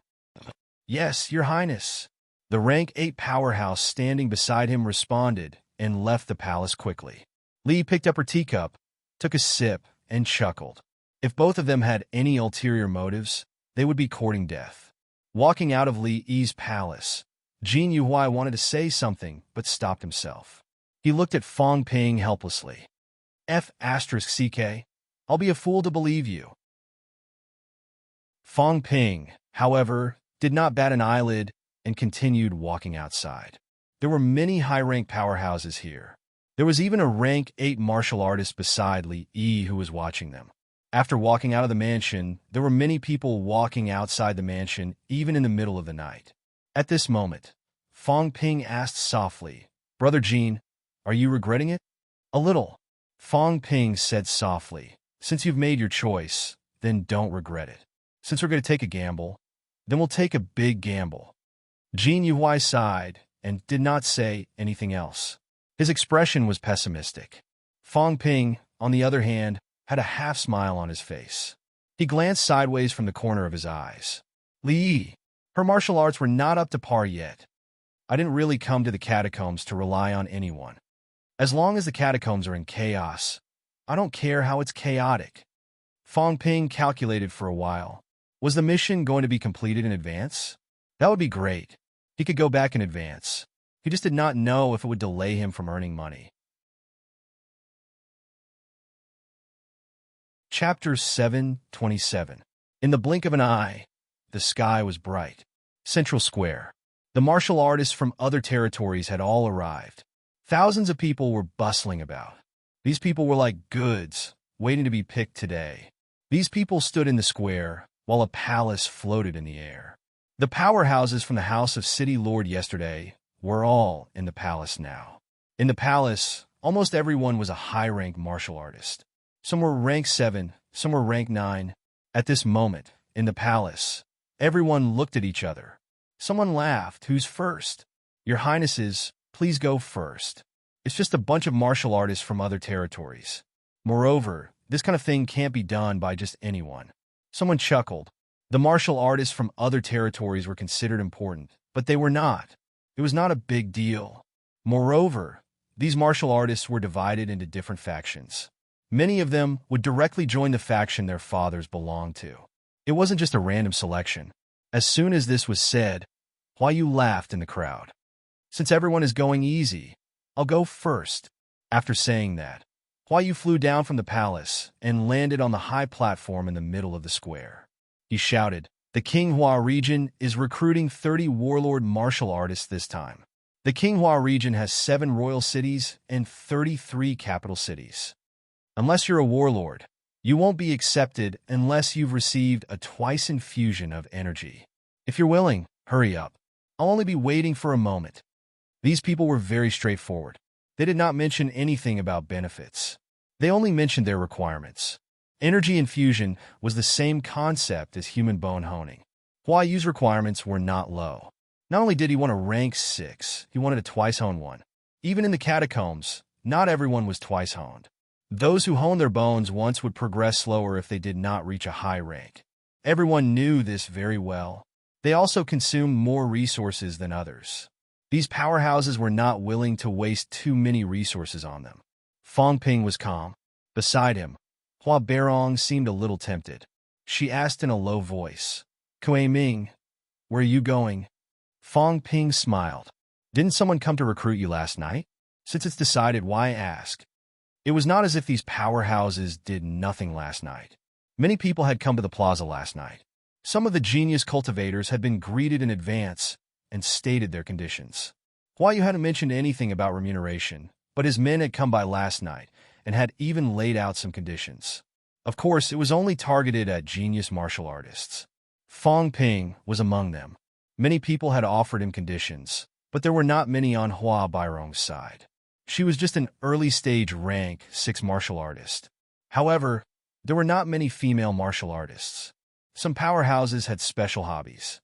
[SPEAKER 1] Yes, your highness. The rank 8 powerhouse standing beside him responded and left the palace quickly. Li picked up her teacup, took a sip, and chuckled. If both of them had any ulterior motives, they would be courting death. Walking out of Li Yi's palace, Jin Yuhuai wanted to say something, but stopped himself. He looked at Fong Ping helplessly. F***CK, I'll be a fool to believe you. Fong Ping, however, did not bat an eyelid and continued walking outside. There were many high-rank powerhouses here. There was even a rank 8 martial artist beside Li Yi who was watching them. After walking out of the mansion, there were many people walking outside the mansion, even in the middle of the night. At this moment, Fong Ping asked softly, Brother Jin, are you regretting it? A little. Fong Ping said softly, since you've made your choice, then don't regret it. Since we're going to take a gamble, then we'll take a big gamble. Jin Yuhuai sighed and did not say anything else. His expression was pessimistic. Fong Ping, on the other hand, had a half-smile on his face. He glanced sideways from the corner of his eyes. Li Yi, her martial arts were not up to par yet. I didn't really come to the catacombs to rely on anyone. As long as the catacombs are in chaos, I don't care how it's chaotic. Fong Ping calculated for a while. Was the mission going to be completed in advance? That would be great. He could go back in advance. He just did not know if it would delay him from earning money. Chapter 727. In the blink of an eye, the sky was bright. Central Square. The martial artists from other territories had all arrived. Thousands of people were bustling about. These people were like goods, waiting to be picked today. These people stood in the square, while a palace floated in the air. The powerhouses from the House of City Lord yesterday were all in the palace now. In the palace, almost everyone was a high-rank martial artist. Some were rank 7, some were rank 9. At this moment, in the palace, everyone looked at each other. Someone laughed. Who's first? Your Highnesses, please go first. It's just a bunch of martial artists from other territories. Moreover, this kind of thing can't be done by just anyone. Someone chuckled. The martial artists from other territories were considered important, but they were not. It was not a big deal. Moreover, these martial artists were divided into different factions. Many of them would directly join the faction their fathers belonged to. It wasn't just a random selection. As soon as this was said, Hua Yu laughed in the crowd. Since everyone is going easy, I'll go first. After saying that, Hua Yu flew down from the palace and landed on the high platform in the middle of the square. He shouted, "The Qinghua region is recruiting 30 warlord martial artists this time. The Qinghua region has 7 royal cities and 33 capital cities. Unless you're a warlord, you won't be accepted unless you've received a twice infusion of energy. If you're willing, hurry up. I'll only be waiting for a moment." These people were very straightforward. They did not mention anything about benefits. They only mentioned their requirements. Energy infusion was the same concept as human bone honing. Hua Yu's requirements were not low. Not only did he want a rank 6, he wanted a twice-honed one. Even in the catacombs, not everyone was twice-honed. Those who honed their bones once would progress slower if they did not reach a high rank. Everyone knew this very well. They also consumed more resources than others. These powerhouses were not willing to waste too many resources on them. Fang Ping was calm. Beside him, Hua Beirong seemed a little tempted. She asked in a low voice, "Kui Ming, where are you going?" Fang Ping smiled. "Didn't someone come to recruit you last night? Since it's decided, why ask?" It was not as if these powerhouses did nothing last night. Many people had come to the plaza last night. Some of the genius cultivators had been greeted in advance and stated their conditions. Hua Yu hadn't mentioned anything about remuneration, but his men had come by last night and had even laid out some conditions. Of course, it was only targeted at genius martial artists. Fang Ping was among them. Many people had offered him conditions, but there were not many on Hua Beirong's side. She was just an early-stage rank 6 martial artist. However, there were not many female martial artists. Some powerhouses had special hobbies.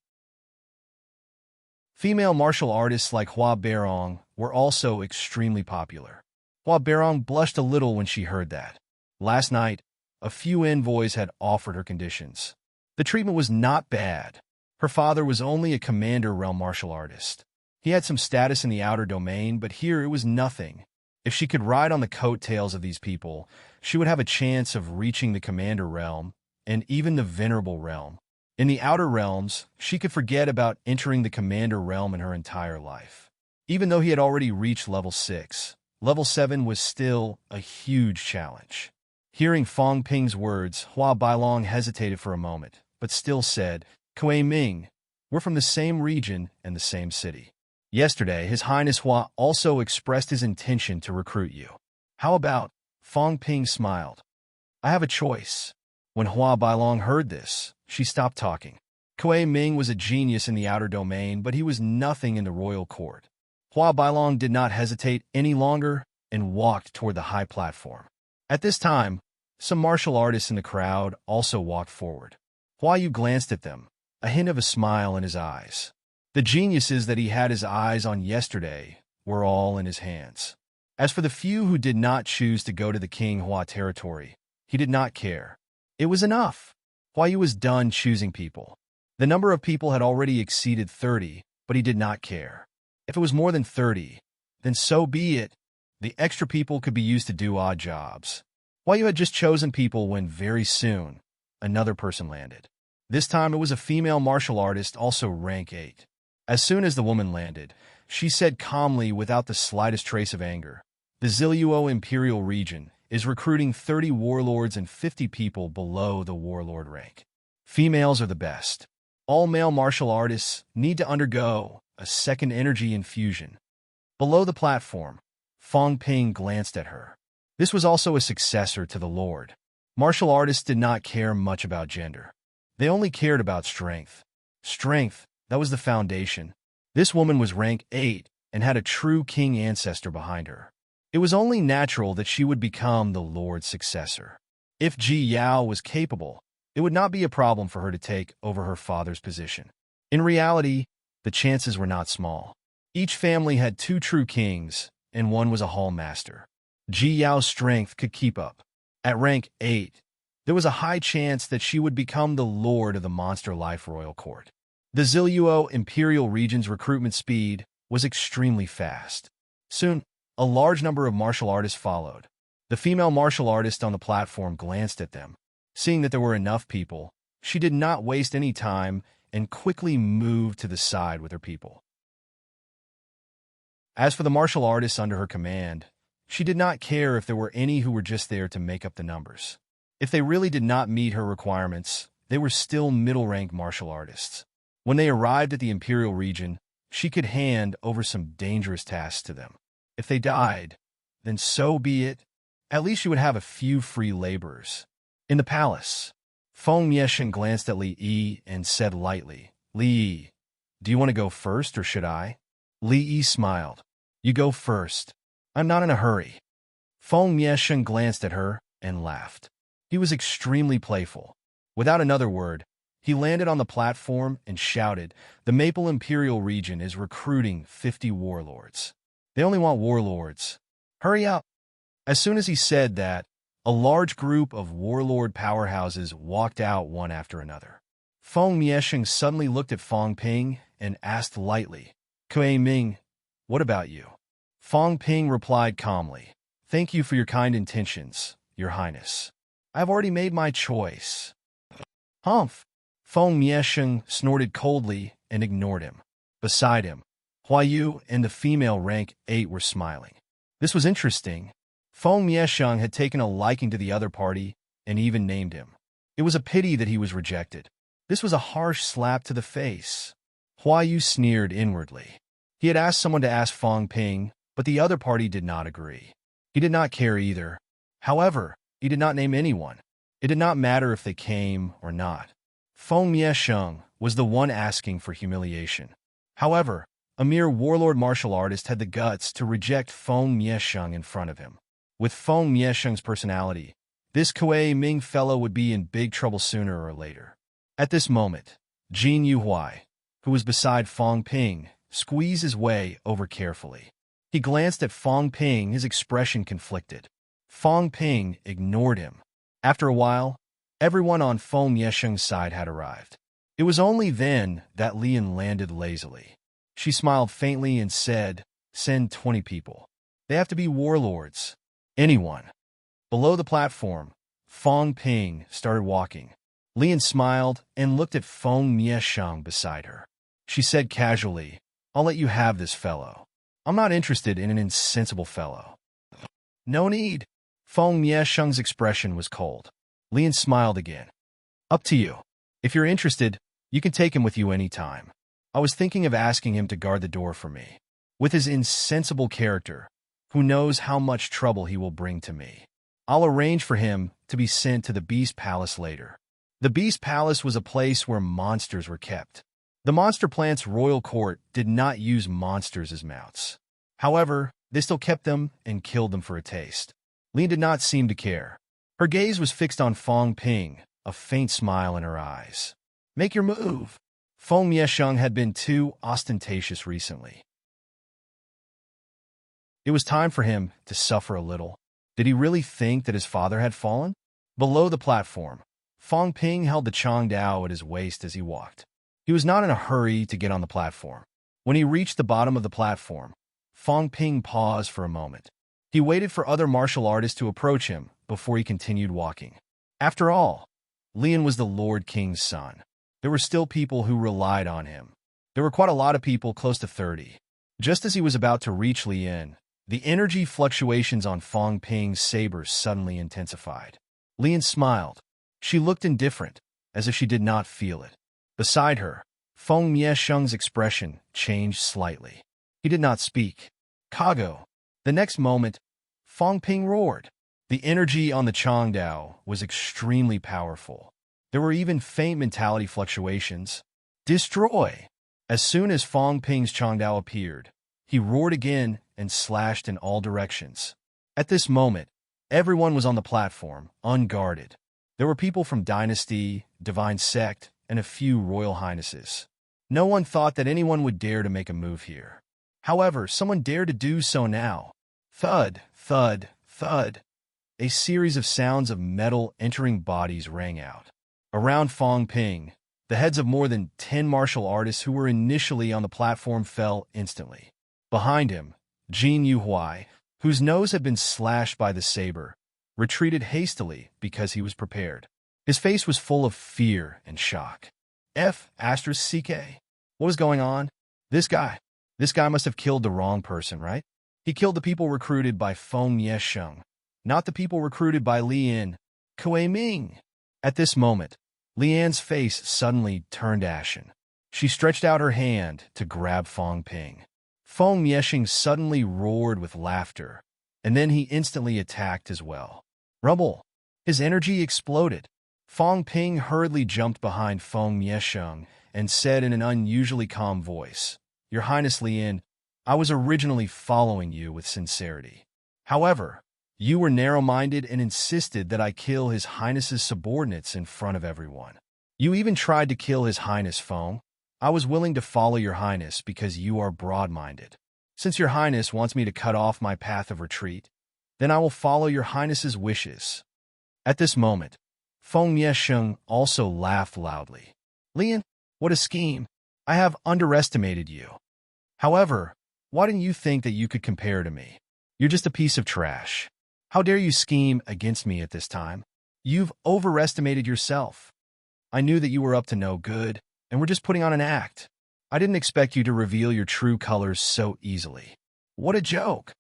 [SPEAKER 1] Female martial artists like Hua Beirong were also extremely popular. Hua Beirong blushed a little when she heard that. Last night, a few envoys had offered her conditions. The treatment was not bad. Her father was only a commander realm martial artist. He had some status in the outer domain, but here it was nothing. If she could ride on the coattails of these people, she would have a chance of reaching the commander realm and even the venerable realm. In the outer realms, she could forget about entering the commander realm in her entire life. Even though he had already reached level 6, level 7 was still a huge challenge. Hearing Fang Ping's words, Hua Beilong hesitated for a moment, but still said, "Kui Ming, we're from the same region and the same city. Yesterday, His Highness Hua also expressed his intention to recruit you. How about?" Fang Ping smiled. "I have a choice." When Hua Beilong heard this, she stopped talking. Kui Ming was a genius in the outer domain, but he was nothing in the royal court. Hua Beilong did not hesitate any longer and walked toward the high platform. At this time, some martial artists in the crowd also walked forward. Hua Yu glanced at them, a hint of a smile in his eyes. The geniuses that he had his eyes on yesterday were all in his hands. As for the few who did not choose to go to the Qinghua territory, he did not care. It was enough. Hua Yu was done choosing people. The number of people had already exceeded 30, but he did not care. If it was more than 30, then so be it. The extra people could be used to do odd jobs. Hua Yu had just chosen people when very soon another person landed. This time it was a female martial artist, also rank 8. As soon as the woman landed, she said calmly without the slightest trace of anger, "The Ziluo Imperial region is recruiting 30 warlords and 50 people below the warlord rank. Females are the best. All male martial artists need to undergo a second energy infusion." Below the platform, Fang Ping glanced at her. This was also a successor to the Lord. Martial artists did not care much about gender. They only cared about strength. Strength, that was the foundation. This woman was rank 8 and had a true king ancestor behind her. It was only natural that she would become the Lord's successor. If Ji Yao was capable, it would not be a problem for her to take over her father's position. In reality, the chances were not small. Each family had 2 true kings, and one was a hall master. Ji Yao's strength could keep up. At rank 8, there was a high chance that she would become the lord of the Monster Life Royal Court. The Ziluo Imperial region's recruitment speed was extremely fast. Soon, a large number of martial artists followed. The female martial artist on the platform glanced at them. Seeing that there were enough people, she did not waste any time and quickly moved to the side with her people. As for the martial artists under her command, She did not care if there were any who were just there to make up the numbers. If they really did not meet her requirements, they were still middle-rank martial artists. When they arrived at the Imperial region, she could hand over some dangerous tasks to them. If they died, then so be it. At least she would have a few free laborers. In the palace, Feng Mieshan glanced at Li Yi and said lightly, "Li Yi, do you want to go first or should I?" Li Yi smiled. "You go first. I'm not in a hurry." Feng Mieshan glanced at her and laughed. He was extremely playful. Without another word, he landed on the platform and shouted, "The Maple Imperial region is recruiting 50 warlords. They only want warlords. Hurry up." As soon as he said that, a large group of warlord powerhouses walked out one after another. Feng Mieshan suddenly looked at Fang Ping and asked lightly, "Kuei Ming, what about you?" Fang Ping replied calmly, "Thank you for your kind intentions, Your Highness. I have already made my choice." "Humph!" Feng Mieshan snorted coldly and ignored him. Beside him, Huayu and the female rank 8 were smiling. This was interesting. Feng Mieshan had taken a liking to the other party and even named him. It was a pity that he was rejected. This was a harsh slap to the face. Huayu sneered inwardly. He had asked someone to ask Fang Ping, but the other party did not agree. He did not care either. However, he did not name anyone. It did not matter if they came or not. Feng Mieshan was the one asking for humiliation. However, a mere warlord martial artist had the guts to reject Feng Mieshan in front of him. With Feng Mieshan's personality, this Kuei Ming fellow would be in big trouble sooner or later. At this moment, Jin Yuhuai, who was beside Fang Ping, squeezed his way over carefully. He glanced at Fang Ping, his expression conflicted. Fang Ping ignored him. After a while, everyone on Feng Mieshan's side had arrived. It was only then that Lian landed lazily. She smiled faintly and said, "Send 20 people. They have to be warlords. Anyone." Below the platform, Fang Ping started walking. Lian smiled and looked at Feng Mieshan beside her. She said casually, "I'll let you have this fellow. I'm not interested in an insensible fellow." "No need." Feng Mieshan's expression was cold. Lian smiled again. "Up to you. If you're interested, you can take him with you any time. I was thinking of asking him to guard the door for me. With his insensible character, who knows how much trouble he will bring to me. I'll arrange for him to be sent to the Beast Palace later." The Beast Palace was a place where monsters were kept. The monster plant's royal court did not use monsters as mounts. However, they still kept them and killed them for a taste. Lian did not seem to care. Her gaze was fixed on Fang Ping, a faint smile in her eyes. "Make your move." Feng Mieshan had been too ostentatious recently. It was time for him to suffer a little. Did he really think that his father had fallen? Below the platform, Fang Ping held the Changdao at his waist as he walked. He was not in a hurry to get on the platform. When he reached the bottom of the platform, Fang Ping paused for a moment. He waited for other martial artists to approach him before he continued walking. After all, Lian was the Lord King's son. There were still people who relied on him. There were quite a lot of people, close to 30. Just as he was about to reach Lian, the energy fluctuations on Fang Ping's saber suddenly intensified. Lian smiled. She looked indifferent, as if she did not feel it. Beside her, Feng Mieshan's expression changed slightly. He did not speak. "Kago." The next moment, Fang Ping roared. The energy on the Changdao was extremely powerful. There were even faint mentality fluctuations. "Destroy!" As soon as Fang Ping's Changdao appeared, he roared again and slashed in all directions. At this moment, everyone was on the platform, unguarded. There were people from Dynasty, Divine Sect, and a few royal highnesses. No one thought that anyone would dare to make a move here. However, someone dared to do so now. Thud, thud, thud. A series of sounds of metal entering bodies rang out. Around Fang Ping, the heads of more than 10 martial artists who were initially on the platform fell instantly. Behind him, Jin Yuhuai, whose nose had been slashed by the saber, retreated hastily because he was prepared. His face was full of fear and shock. F***CK. What was going on? This guy must have killed the wrong person, right? He killed the people recruited by Feng Yesheng, not the people recruited by Lian Kuei-ming. At this moment, Lian's face suddenly turned ashen. She stretched out her hand to grab Feng Ping. Feng Yesheng suddenly roared with laughter, and then he instantly attacked as well. Rubble! His energy exploded. Feng Ping hurriedly jumped behind Feng Yesheng and said in an unusually calm voice, "Your Highness Lian, I was originally following you with sincerity. However, you were narrow-minded and insisted that I kill His Highness's subordinates in front of everyone. You even tried to kill His Highness Feng. I was willing to follow Your Highness because you are broad-minded. Since Your Highness wants me to cut off my path of retreat, then I will follow Your Highness's wishes." At this moment, Feng Yesheng also laughed loudly. "Lian, what a scheme! I have underestimated you. However, why didn't you think that you could compare to me? You're just a piece of trash. How dare you scheme against me at this time? You've overestimated yourself. I knew that you were up to no good, and were just putting on an act. I didn't expect you to reveal your true colors so easily. What a joke!"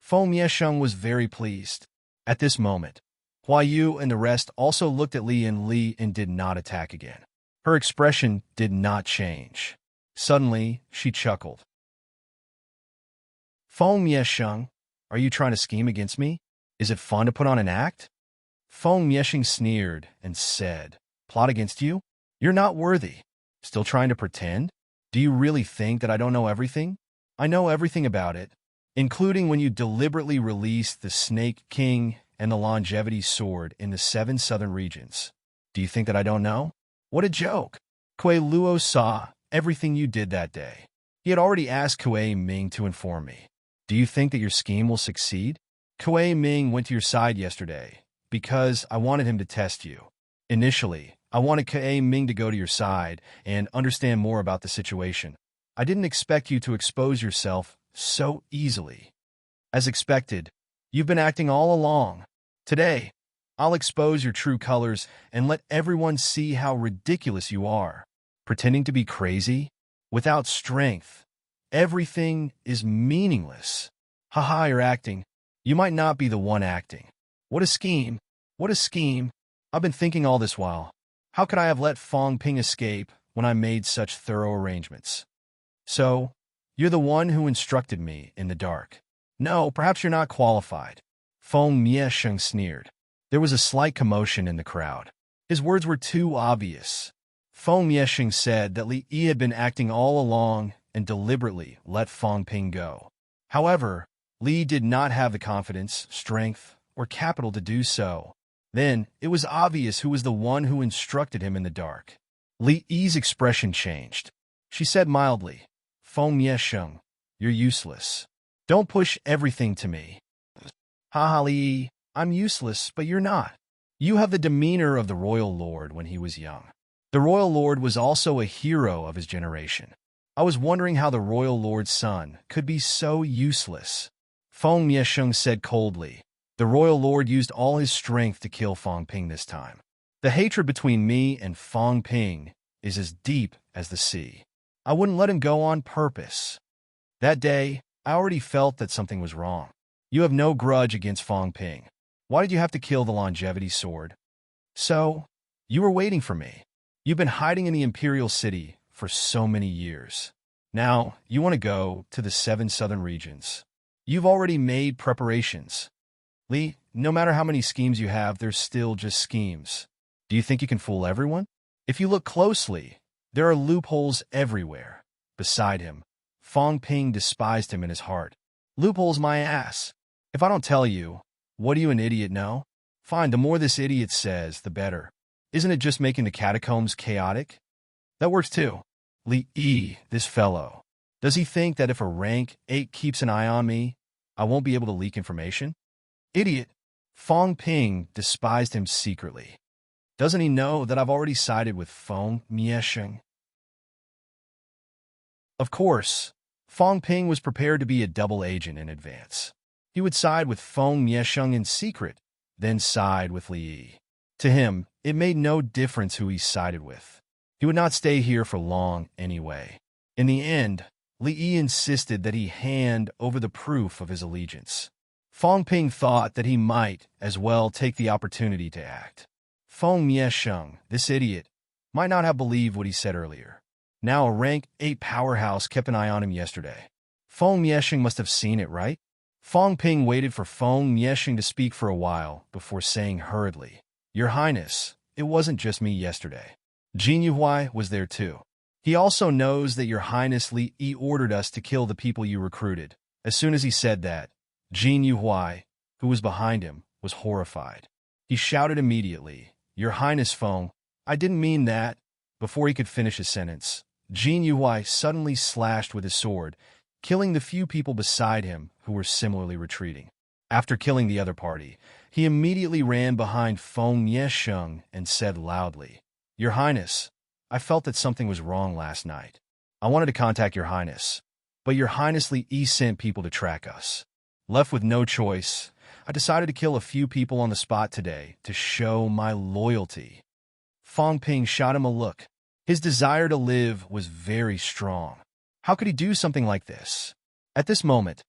[SPEAKER 1] Feng Yesheng was very pleased. At this moment, Hua Yu and the rest also looked at Li and did not attack again. Her expression did not change. Suddenly, she chuckled. "Feng Yesheng, are you trying to scheme against me? Is it fun to put on an act?" Feng Yesheng sneered and said, "Plot against you? You're not worthy. Still trying to pretend? Do you really think that I don't know everything? I know everything about it, including when you deliberately released the Snake King and the Longevity Sword in the 7 southern regions. Do you think that I don't know? What a joke! Kuei Luo saw everything you did that day. He had already asked Kuei Ming to inform me. Do you think that your scheme will succeed? Kuei Ming went to your side yesterday because I wanted him to test you. Initially, I wanted Kuei Ming to go to your side and understand more about the situation. I didn't expect you to expose yourself so easily. As expected, you've been acting all along. Today, I'll expose your true colors and let everyone see how ridiculous you are. Pretending to be crazy? Without strength, everything is meaningless. Haha, you're acting. You might not be the one acting. What a scheme. What a scheme. I've been thinking all this while. How could I have let Feng Ping escape when I made such thorough arrangements? So, you're the one who instructed me in the dark. No, perhaps you're not qualified. Feng Yesheng sneered. There was a slight commotion in the crowd. His words were too obvious. Feng Yesheng said that Li Yi had been acting all along and deliberately let Feng Ping go. However, Li did not have the confidence, strength, or capital to do so. Then, it was obvious who was the one who instructed him in the dark. Li Yi's expression changed. She said mildly, "Feng Yesheng, you're useless. Don't push everything to me." "Haha, Li Yi, I'm useless, but you're not. You have the demeanor of the royal lord when he was young. The royal lord was also a hero of his generation. I was wondering how the royal lord's son could be so useless." Feng Yesheng said coldly, "The royal lord used all his strength to kill Feng Ping this time. The hatred between me and Feng Ping is as deep as the sea. I wouldn't let him go on purpose. That day, I already felt that something was wrong. You have no grudge against Feng Ping. Why did you have to kill the Longevity Sword? So, you were waiting for me. You've been hiding in the Imperial City for so many years. Now, you want to go to the 7 southern regions. You've already made preparations. Li, no matter how many schemes you have, they're still just schemes. Do you think you can fool everyone? If you look closely, there are loopholes everywhere. Beside him, Feng Ping despised him in his heart. Loopholes my ass. If I don't tell you, what do you an idiot know? Fine, the more this idiot says, the better. Isn't it just making the catacombs chaotic? That works too. Li Yi, this fellow. Does he think that if a rank 8 keeps an eye on me, I won't be able to leak information? Idiot. Feng Ping despised him secretly. Doesn't he know that I've already sided with Feng Yesheng? Of course, Feng Ping was prepared to be a double agent in advance. He would side with Feng Yesheng in secret, then side with Li Yi. To him, it made no difference who he sided with. He would not stay here for long anyway. In the end, Li Yi insisted that he hand over the proof of his allegiance. Feng Ping thought that he might as well take the opportunity to act. Feng Miesheng, this idiot, might not have believed what he said earlier. Now a rank 8 powerhouse kept an eye on him yesterday. Feng Miesheng must have seen it, right? Feng Ping waited for Feng Miesheng to speak for a while before saying hurriedly, "Your Highness, it wasn't just me yesterday. Jin Yuhuai was there too. He also knows that Your Highness Li Yi ordered us to kill the people you recruited." As soon as he said that, Jin Yuhuai, who was behind him, was horrified. He shouted immediately, "Your Highness Feng, I didn't mean that." Before he could finish his sentence, Jin Yuhuai suddenly slashed with his sword, killing the few people beside him who were similarly retreating. After killing the other party, he immediately ran behind Feng Miesheng and said loudly, "Your Highness, I felt that something was wrong last night. I wanted to contact Your Highness, but Your Highness Li Yi sent people to track us. Left with no choice, I decided to kill a few people on the spot today to show my loyalty." Feng Ping shot him a look. His desire to live was very strong. How could he do something like this? At this moment,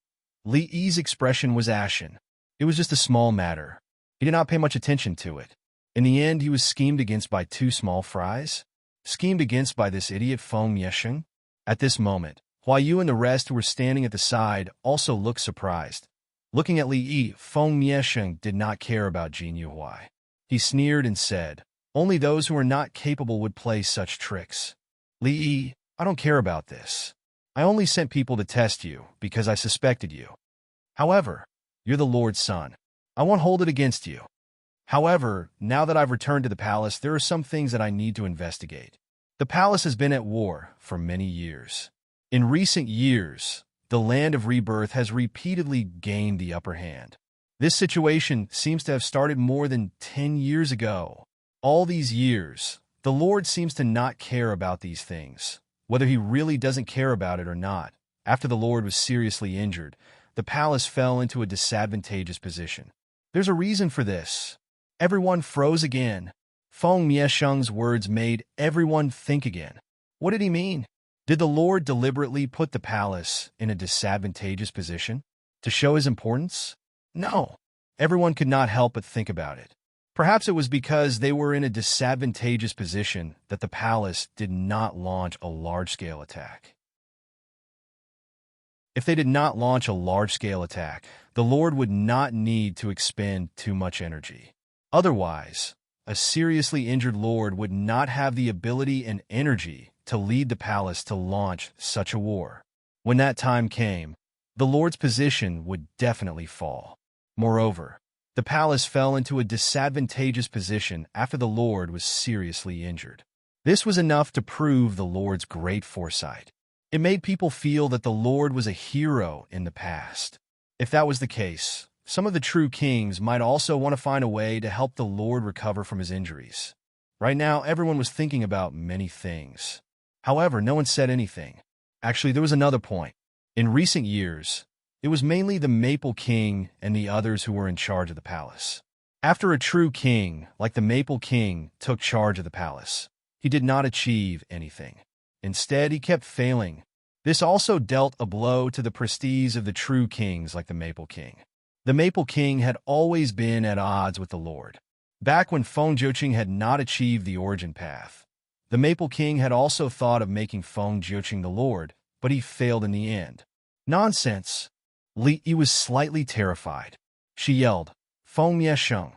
[SPEAKER 1] Li Yi's expression was ashen. It was just a small matter. He did not pay much attention to it. In the end, he was schemed against by 2 small fries? Schemed against by this idiot Feng Miesheng? At this moment, Hua Yu and the rest who were standing at the side also looked surprised. Looking at Li Yi, Feng Miesheng did not care about Jin Yuhuai. He sneered and said, "Only those who are not capable would play such tricks. Li Yi, I don't care about this. I only sent people to test you because I suspected you. However, you're the Lord's son. I won't hold it against you. However, now that I've returned to the palace, there are some things that I need to investigate. The palace has been at war for many years. In recent years, the land of rebirth has repeatedly gained the upper hand. This situation seems to have started more than 10 years ago. All these years, the Lord seems to not care about these things, whether he really doesn't care about it or not. After the Lord was seriously injured, the palace fell into a disadvantageous position. There's a reason for this." Everyone froze again. Feng Miesheng's words made everyone think again. What did he mean? Did the Lord deliberately put the palace in a disadvantageous position to show his importance? No. Everyone could not help but think about it. Perhaps it was because they were in a disadvantageous position that the palace did not launch a large-scale attack. If they did not launch a large-scale attack, the Lord would not need to expend too much energy. Otherwise, a seriously injured Lord would not have the ability and energy to lead the palace to launch such a war. When that time came, the Lord's position would definitely fall. Moreover, the palace fell into a disadvantageous position after the Lord was seriously injured. This was enough to prove the Lord's great foresight. It made people feel that the Lord was a hero in the past. If that was the case, some of the true kings might also want to find a way to help the Lord recover from his injuries. Right now, everyone was thinking about many things. However, no one said anything. Actually, there was another point. In recent years, it was mainly the Maple King and the others who were in charge of the palace. After a true king, like the Maple King, took charge of the palace, he did not achieve anything. Instead, he kept failing. This also dealt a blow to the prestige of the true kings like the Maple King. The Maple King had always been at odds with the Lord. Back when Feng Jiuqing had not achieved the origin path, the Maple King had also thought of making Feng Jiuqing the Lord, but he failed in the end. Nonsense! Li Yi was slightly terrified. She yelled, "Feng Miesheng,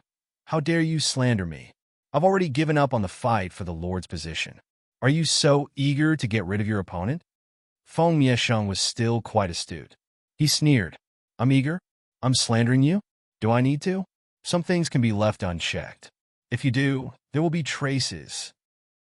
[SPEAKER 1] how dare you slander me? I've already given up on the fight for the Lord's position. Are you so eager to get rid of your opponent?" Feng Miesheng was still quite astute. He sneered, "I'm eager? I'm slandering you? Do I need to? Some things can be left unchecked. If you do, there will be traces,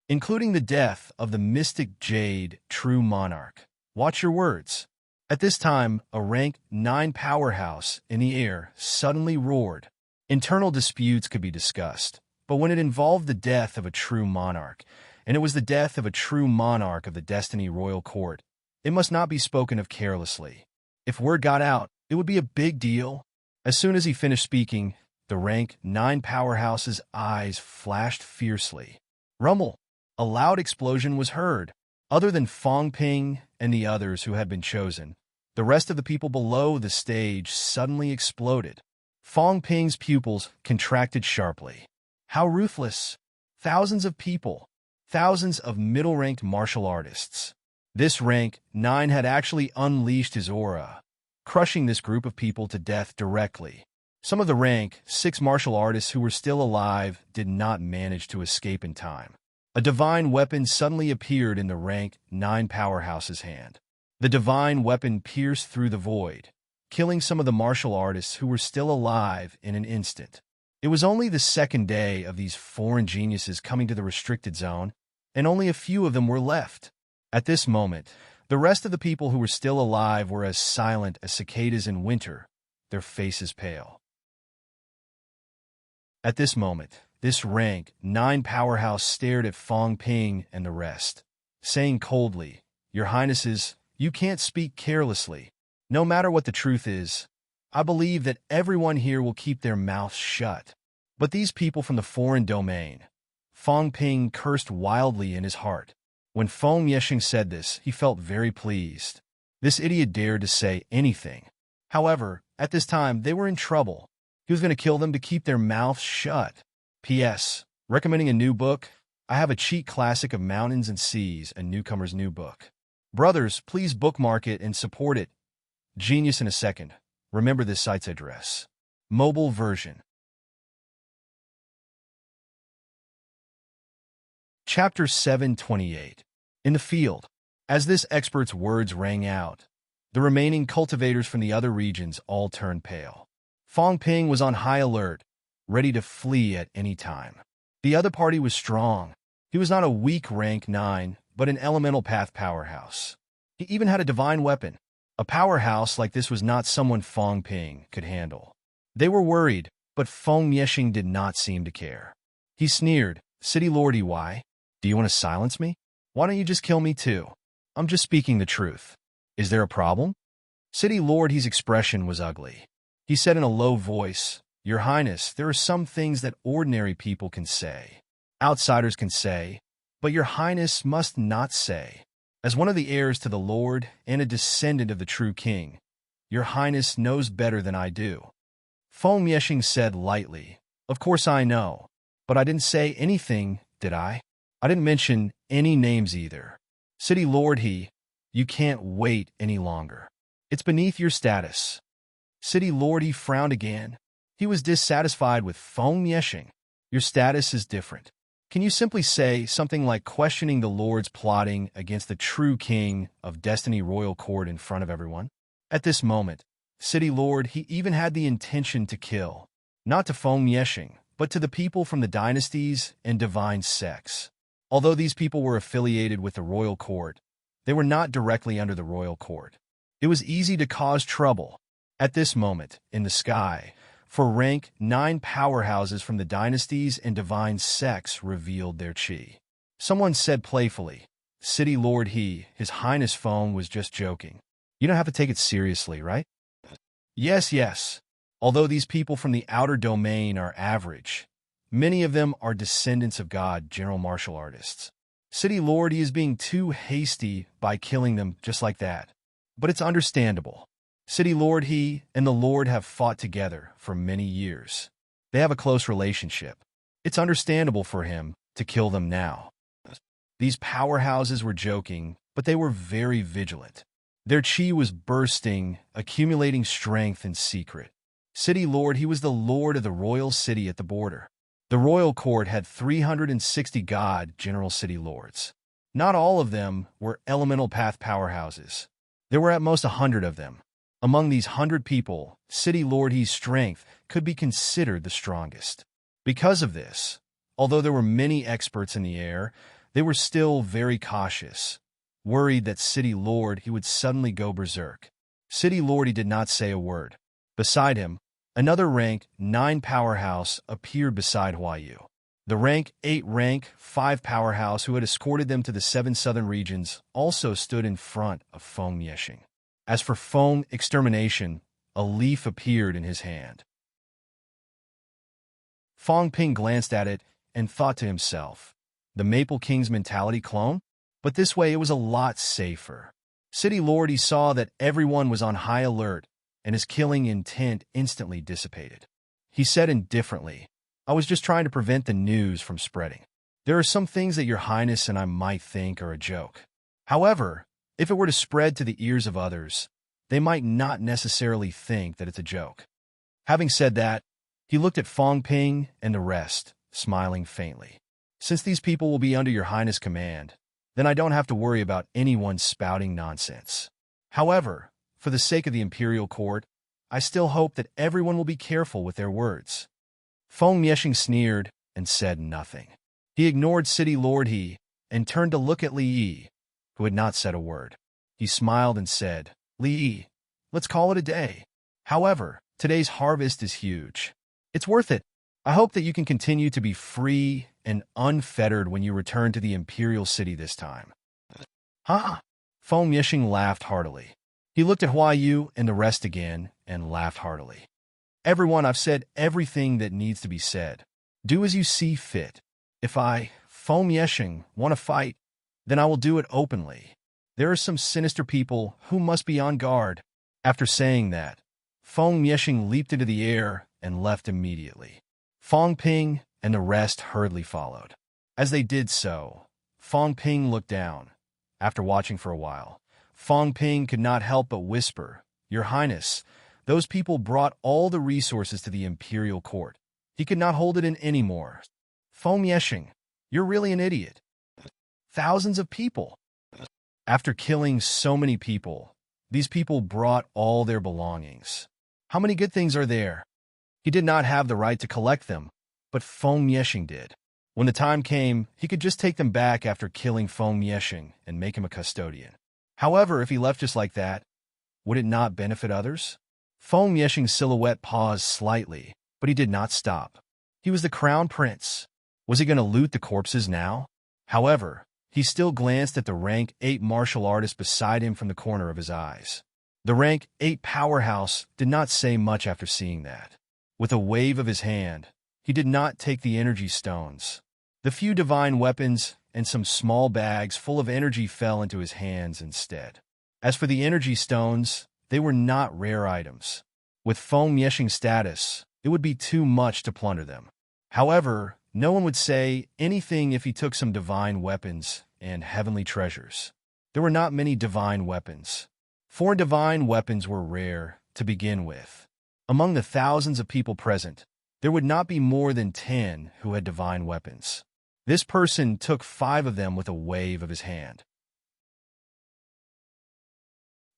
[SPEAKER 1] including the death of the mystic Jade true monarch. Watch your words." At this time, a rank 9 powerhouse in the air suddenly roared. Internal disputes could be discussed, but when it involved the death of a true monarch, and it was the death of a true monarch of the Destiny Royal Court, it must not be spoken of carelessly. If word got out, it would be a big deal. As soon as he finished speaking, the rank 9 powerhouse's eyes flashed fiercely. Rumble! A loud explosion was heard. Other than Fong Ping and the others who had been chosen, the rest of the people below the stage suddenly exploded. Fong Ping's pupils contracted sharply. How ruthless! Thousands of people, thousands of middle-ranked martial artists. This rank 9 had actually unleashed his aura, crushing this group of people to death directly. Some of the rank 6 martial artists who were still alive did not manage to escape in time. A divine weapon suddenly appeared in the rank 9 powerhouse's hand. The divine weapon pierced through the void, killing some of the martial artists who were still alive in an instant. It was only the second day of these foreign geniuses coming to the restricted zone, and only a few of them were left. At this moment, the rest of the people who were still alive were as silent as cicadas in winter, their faces pale. At this moment, this rank 9 powerhouse stared at Fong Ping and the rest, saying coldly, "Your Highnesses, you can't speak carelessly. No matter what the truth is, I believe that everyone here will keep their mouths shut." But these people from the foreign domain, Fong Ping cursed wildly in his heart. When Feng Yexing said this, he felt very pleased. This idiot dared to say anything. However, at this time, they were in trouble. He was going to kill them to keep their mouths shut. P.S. Recommending a new book? I have a cheat classic of mountains and seas, a newcomer's new book. Brothers, please bookmark it and support it. Genius in a second. Remember this site's address. Mobile version. Chapter 728. In the field. As this expert's words rang out, the remaining cultivators from the other regions all turned pale. Fong Ping was on high alert, ready to flee at any time. The other party was strong. He was not a weak rank 9, but an elemental path powerhouse. He even had a divine weapon. A powerhouse like this was not someone Fong Ping could handle. They were worried, but Feng Yexing did not seem to care. He sneered, "City Lord EY, do you want to silence me? Why don't you just kill me too? I'm just speaking the truth. Is there a problem?" City Lord He's expression was ugly. He said in a low voice, "Your Highness, there are some things that ordinary people can say. Outsiders can say, but your Highness must not say. As one of the heirs to the Lord and a descendant of the true king, your Highness knows better than I do." Feng Yexing said lightly, "Of course I know, but I didn't say anything, did I? I didn't mention any names either. City Lord you can't wait any longer. It's beneath your status." City Lord frowned again. He was dissatisfied with Feng Yexing. "Your status is different. Can you simply say something like questioning the Lord's plotting against the true king of Destiny Royal Court in front of everyone?" At this moment, City Lord he even had the intention to kill, not to Feng Yexing, but to the people from the dynasties and divine sects. Although these people were affiliated with the royal court, they were not directly under the royal court. It was easy to cause trouble. At this moment, in the sky, for rank 9 powerhouses from the dynasties and divine sects revealed their chi. Someone said playfully, "City Lord His Highness Feng was just joking. You don't have to take it seriously, right?" Yes. Although these people from the outer domain are average, many of them are descendants of God, general martial artists. City Lord is being too hasty by killing them just like that. But it's understandable. City Lord and the Lord have fought together for many years. They have a close relationship. It's understandable for him to kill them now. These powerhouses were joking, but they were very vigilant. Their chi was bursting, accumulating strength in secret. City Lord he was the lord of the royal city at the border. The royal court had 360 god general city lords. Not all of them were elemental path powerhouses. There were at most 100 of them. Among these 100 people, City Lord He's strength could be considered the strongest. Because of this, although there were many experts in the air, they were still very cautious, worried that City Lord he would suddenly go berserk. City Lord he did not say a word. Beside him, another rank 9 powerhouse appeared beside Huayu. The rank 5 powerhouse who had escorted them to the 7 southern regions also stood in front of Feng Yexing. As for Feng extermination, a leaf appeared in his hand. Fong Ping glanced at it and thought to himself, "The Maple King's mentality clone? but this way it was a lot safer. City Lord, he saw that everyone was on high alert, and his killing intent instantly dissipated. He said indifferently, "I was just trying to prevent the news from spreading. There are some things that your highness and I might think are a joke. However, if it were to spread to the ears of others, they might not necessarily think that it's a joke." Having said that, he looked at Fong Ping and the rest, smiling faintly. "Since these people will be under your highness' command, then I don't have to worry about anyone spouting nonsense. However, for the sake of the imperial court, I still hope that everyone will be careful with their words." Feng Mieshing sneered and said nothing. He ignored City Lord He and turned to look at Li Yi, who had not said a word. He smiled and said, "Li Yi, let's call it a day. However, today's harvest is huge. It's worth it. I hope that you can continue to be free and unfettered when you return to the imperial city this time." "Huh?" Feng Mieshing laughed heartily. He looked at Hua Yu and the rest again and laughed heartily. "Everyone, I've said everything that needs to be said. Do as you see fit. If I, Feng Mieshing, want to fight, then I will do it openly. There are some sinister people who must be on guard." After saying that, Feng Mieshing leaped into the air and left immediately. Fong Ping and the rest hurriedly followed. As they did so, Fong Ping looked down. After watching for a while, Fong Ping could not help but whisper, "Your Highness, those people brought all the resources to the imperial court. He could not hold it in anymore. Feng Mieshing, you're really an idiot. Thousands of people." After killing so many people, these people brought all their belongings. How many good things are there? He did not have the right to collect them, but Feng Mieshing did. When the time came, he could just take them back after killing Feng Mieshing and make him a custodian. However, if he left just like that, would it not benefit others? Feng Mieshing's silhouette paused slightly, but he did not stop. He was the crown prince. Was he going to loot the corpses now? However, he still glanced at the rank 8 martial artist beside him from the corner of his eyes. The rank 8 powerhouse did not say much after seeing that. With a wave of his hand, he did not take the energy stones. The few divine weapons and some small bags full of energy fell into his hands instead. As for the energy stones, they were not rare items. With Feng Mieshing's status, it would be too much to plunder them. However, no one would say anything if he took some divine weapons and heavenly treasures. There were not many divine weapons. 4 divine weapons were rare to begin with. Among the thousands of people present, there would not be more than 10 who had divine weapons. This person took 5 of them with a wave of his hand.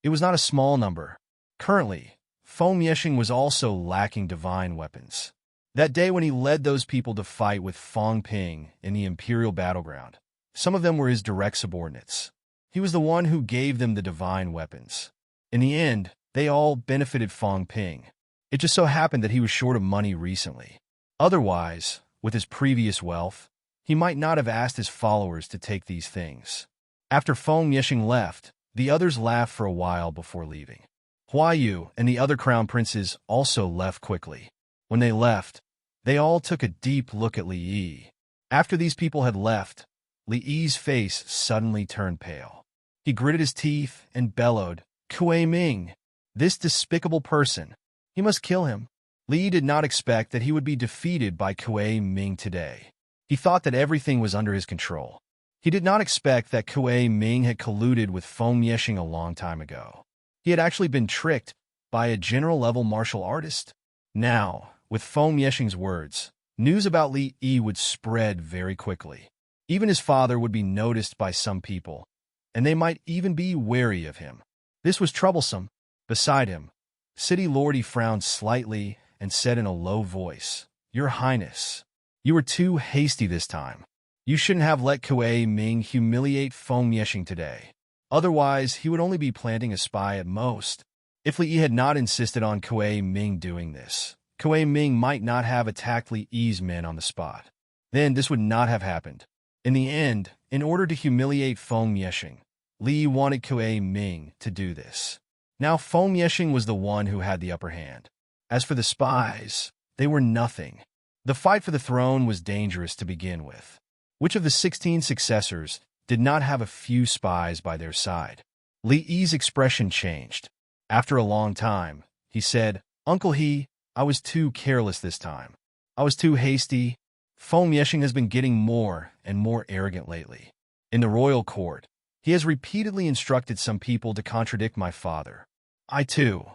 [SPEAKER 1] It was not a small number. Currently, Feng Mieshing was also lacking divine weapons. That day when he led those people to fight with Fong Ping in the Imperial battleground, some of them were his direct subordinates. He was the one who gave them the divine weapons. In the end, they all benefited Fong Ping. It just so happened that he was short of money recently. Otherwise, with his previous wealth, he might not have asked his followers to take these things. After Feng Mieshing left, the others laughed for a while before leaving. Hua Yu and the other crown princes also left quickly. When they left, they all took a deep look at Li Yi. After these people had left, Li Yi's face suddenly turned pale. He gritted his teeth and bellowed, "Kuei Ming, this despicable person. He must kill him." Li Yi did not expect that he would be defeated by Kuei Ming today. He thought that everything was under his control. He did not expect that Kuei Ming had colluded with Feng Mieshing a long time ago. He had actually been tricked by a general-level martial artist. Now, with Feng Mieshing's words, news about Li Yi would spread very quickly. Even his father would be noticed by some people, and they might even be wary of him. This was troublesome. Beside him, City Lord He frowned slightly and said in a low voice, "Your Highness, you were too hasty this time. You shouldn't have let Kuei Ming humiliate Feng Mieshing today. Otherwise, he would only be planting a spy at most." If Li Yi had not insisted on Kuei Ming doing this, Kuei Ming might not have attacked Li Yi's men on the spot. Then this would not have happened. In the end, in order to humiliate Feng Mieshing, Li Yi wanted Kuei Ming to do this. Now Feng Mieshing was the one who had the upper hand. As for the spies, they were nothing. The fight for the throne was dangerous to begin with. Which of the 16 successors did not have a few spies by their side. Li Yi's expression changed. After a long time, he said, "Uncle He, I was too careless this time. I was too hasty. Feng Yeshing has been getting more and more arrogant lately. In the royal court, he has repeatedly instructed some people to contradict my father. I too.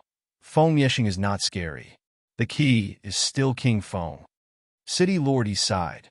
[SPEAKER 1] Feng Yeshing is not scary. The key is still King Feng." City Lord He sighed.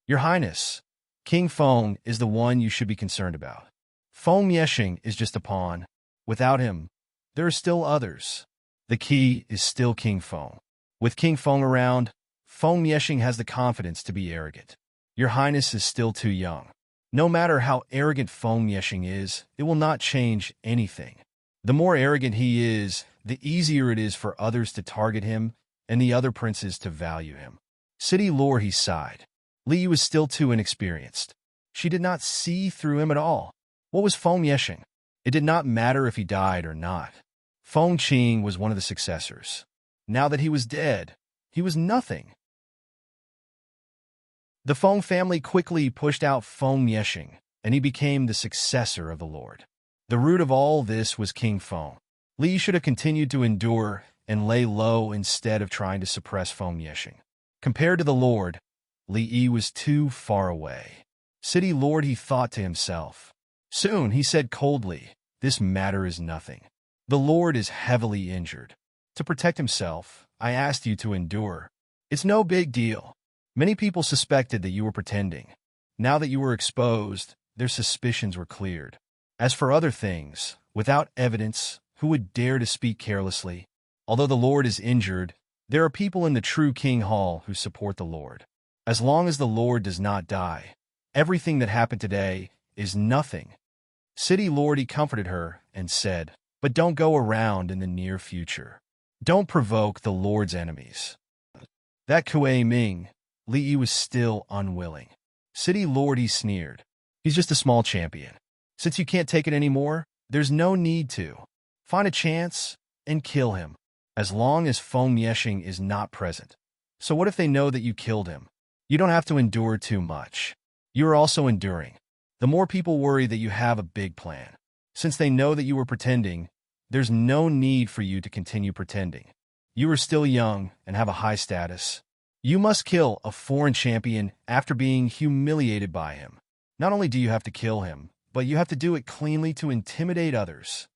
[SPEAKER 1] "Your Highness, King Feng is the one you should be concerned about. Feng Yeshing is just a pawn. Without him, there are still others. The key is still King Feng. With King Feng around, Feng Yeshing has the confidence to be arrogant. Your Highness is still too young. No matter how arrogant Feng Yeshing is, it will not change anything. The more arrogant he is, the easier it is for others to target him and the other princes to value him." City Lord He sighed. Li Yi was still too inexperienced. She did not see through him at all. What was Feng Yeshing? It did not matter if he died or not. Feng Qing was one of the successors. Now that he was dead, he was nothing. The Feng family quickly pushed out Feng Yeshing, and he became the successor of the Lord. The root of all this was King Feng. Li should have continued to endure and lay low instead of trying to suppress Feng Yeshing. Compared to the Lord, Li Yi was too far away. City Lord He thought to himself. Soon he said coldly, "This matter is nothing. The Lord is heavily injured. To protect himself, I asked you to endure. It's no big deal. Many people suspected that you were pretending. Now that you were exposed, their suspicions were cleared. As for other things, without evidence, who would dare to speak carelessly? Although the Lord is injured, there are people in the true King Hall who support the Lord. As long as the Lord does not die, everything that happened today is nothing." City Lord He comforted her and said, "But don't go around in the near future. Don't provoke the Lord's enemies." That Kuei Ming, Li Yi was still unwilling. City Lord He sneered. "He's just a small champion. Since you can't take it anymore, there's no need to. Find a chance and kill him, as long as Feng Yeshing is not present. So what if they know that you killed him? You don't have to endure too much. You are also enduring. The more people worry that you have a big plan. Since they know that you were pretending, there's no need for you to continue pretending. You are still young and have a high status. You must kill a foreign champion after being humiliated by him. Not only do you have to kill him, but you have to do it cleanly to intimidate others."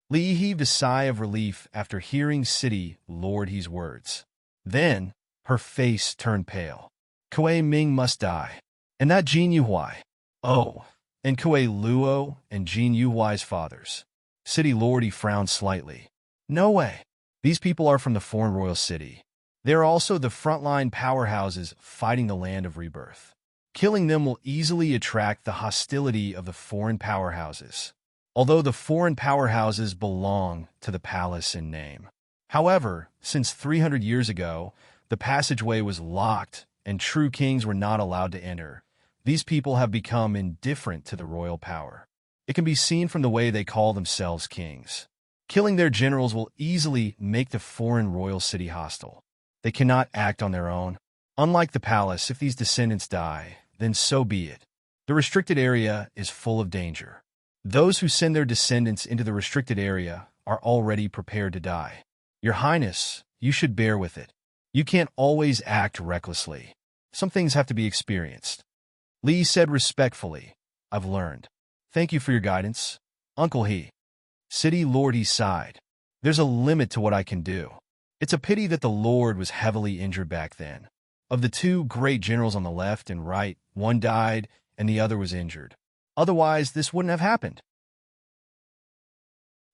[SPEAKER 1] Li Yi heaved a sigh of relief after hearing City Lord He's words. Then, her face turned pale. Kuei Ming must die. And that Jin Yuhuai. Oh, and Kuei Luo and Jin Yuhuai's fathers. City Lord He frowned slightly. No way. These people are from the foreign royal city. They are also the frontline powerhouses fighting the land of rebirth. Killing them will easily attract the hostility of the foreign powerhouses, although the foreign powerhouses belong to the palace in name. However, since 300 years ago, the passageway was locked and true kings were not allowed to enter. These people have become indifferent to the royal power. It can be seen from the way they call themselves kings. Killing their generals will easily make the foreign royal city hostile. They cannot act on their own. Unlike the palace, if these descendants die, then so be it. The restricted area is full of danger. Those who send their descendants into the restricted area are already prepared to die. Your Highness, you should bear with it. You can't always act recklessly. Some things have to be experienced. Li said respectfully, "I've learned. Thank you for your guidance, Uncle He." City Lord He sighed. "There's a limit to what I can do. It's a pity that the Lord was heavily injured back then. Of the two great generals on the left and right, one died and the other was injured. Otherwise, this wouldn't have happened."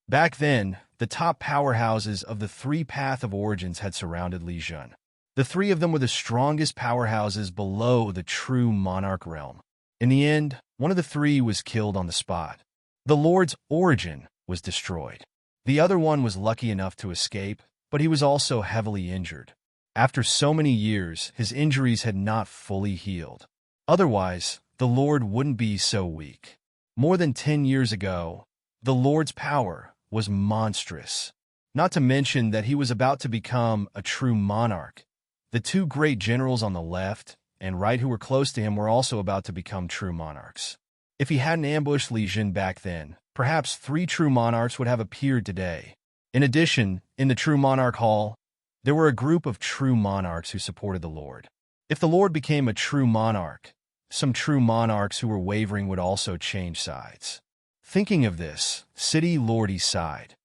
[SPEAKER 1] Back then, the top powerhouses of the three Path of Origins had surrounded Li Jun. The three of them were the strongest powerhouses below the true monarch realm. In the end, one of the three was killed on the spot. The Lord's origin was destroyed. The other one was lucky enough to escape, but he was also heavily injured. After so many years, his injuries had not fully healed. Otherwise, the Lord wouldn't be so weak. More than 10 years ago, the Lord's power was monstrous. Not to mention that he was about to become a true monarch. The two great generals on the left and right who were close to him were also about to become true monarchs. If he hadn't ambushed Li Jin back then, perhaps 3 true monarchs would have appeared today. In addition, in the True Monarch Hall, there were a group of true monarchs who supported the Lord. If the Lord became a true monarch, some true monarchs who were wavering would also change sides. Thinking of this, City Lordy sighed.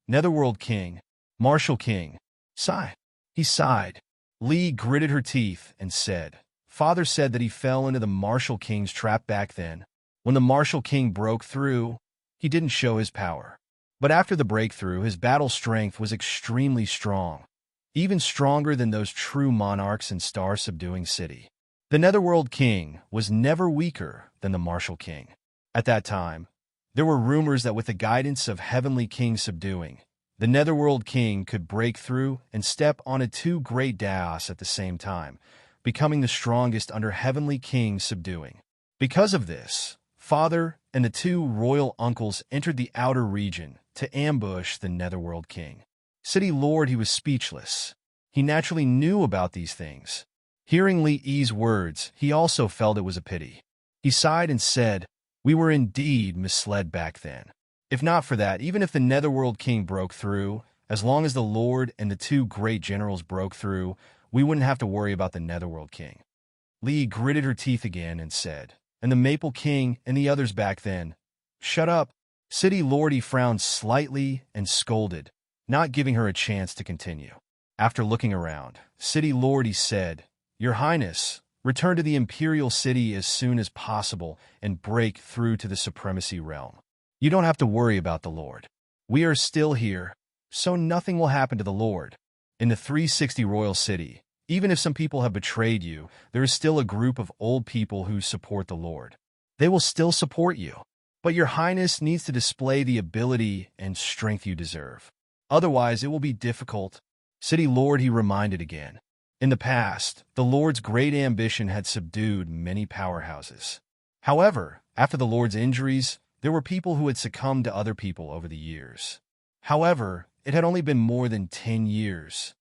[SPEAKER 1] Netherworld King, Martial King, sigh. He sighed. Li gritted her teeth and said, Father said that he fell into the Martial King's trap back then. When the Martial King broke through, he didn't show his power. But after the breakthrough, his battle strength was extremely strong, even stronger than those true monarchs in star-subduing city. The Netherworld King was never weaker than the Martial King. At that time, there were rumors that with the guidance of Heavenly King subduing, the Netherworld King could break through and step onto 2 great dais at the same time, becoming the strongest under Heavenly King subduing. Because of this, Father and the 2 royal uncles entered the outer region to ambush the Netherworld King. City Lord, he was speechless. He naturally knew about these things. Hearing Li Yi's words, he also felt it was a pity. He sighed and said, We were indeed misled back then. If not for that, even if the Netherworld King broke through, as long as the Lord and the 2 great generals broke through, we wouldn't have to worry about the Netherworld King. Li gritted her teeth again and said, And the Maple King and the others back then. Shut up. City Lordy frowned slightly and scolded, not giving her a chance to continue. After looking around, City Lordy said, Your Highness, return to the Imperial City as soon as possible and break through to the Supremacy Realm. You don't have to worry about the Lord. We are still here, so nothing will happen to the Lord. In the 360 Royal City, even if some people have betrayed you, there is still a group of old people who support the Lord. They will still support you. But your Highness needs to display the ability and strength you deserve. Otherwise, it will be difficult. City Lord, he reminded again. In the past, the Lord's great ambition had subdued many powerhouses. However, after the Lord's injuries, there were people who had succumbed to other people over the years. However, it had only been more than 10 years.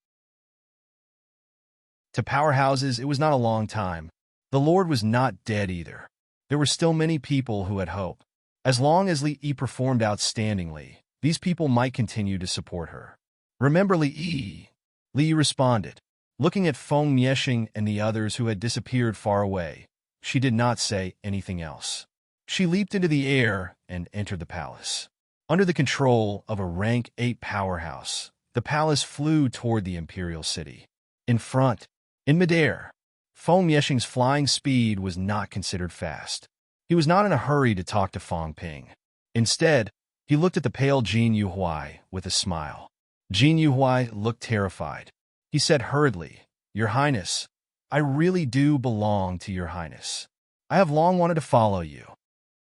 [SPEAKER 1] To powerhouses, it was not a long time. The Lord was not dead either. There were still many people who had hope. As long as Li Yi performed outstandingly, these people might continue to support her. Remember Li Yi? Li Yi responded. Looking at Feng Mieshing and the others who had disappeared far away, she did not say anything else. She leaped into the air and entered the palace. Under the control of a rank 8 powerhouse, the palace flew toward the Imperial City. In front, in midair, Feng Mieshing's flying speed was not considered fast. He was not in a hurry to talk to Fang Ping. Instead, he looked at the pale Jin Yuhuai with a smile. Jin Yuhuai looked terrified. He said hurriedly, Your Highness, I really do belong to Your Highness. I have long wanted to follow you.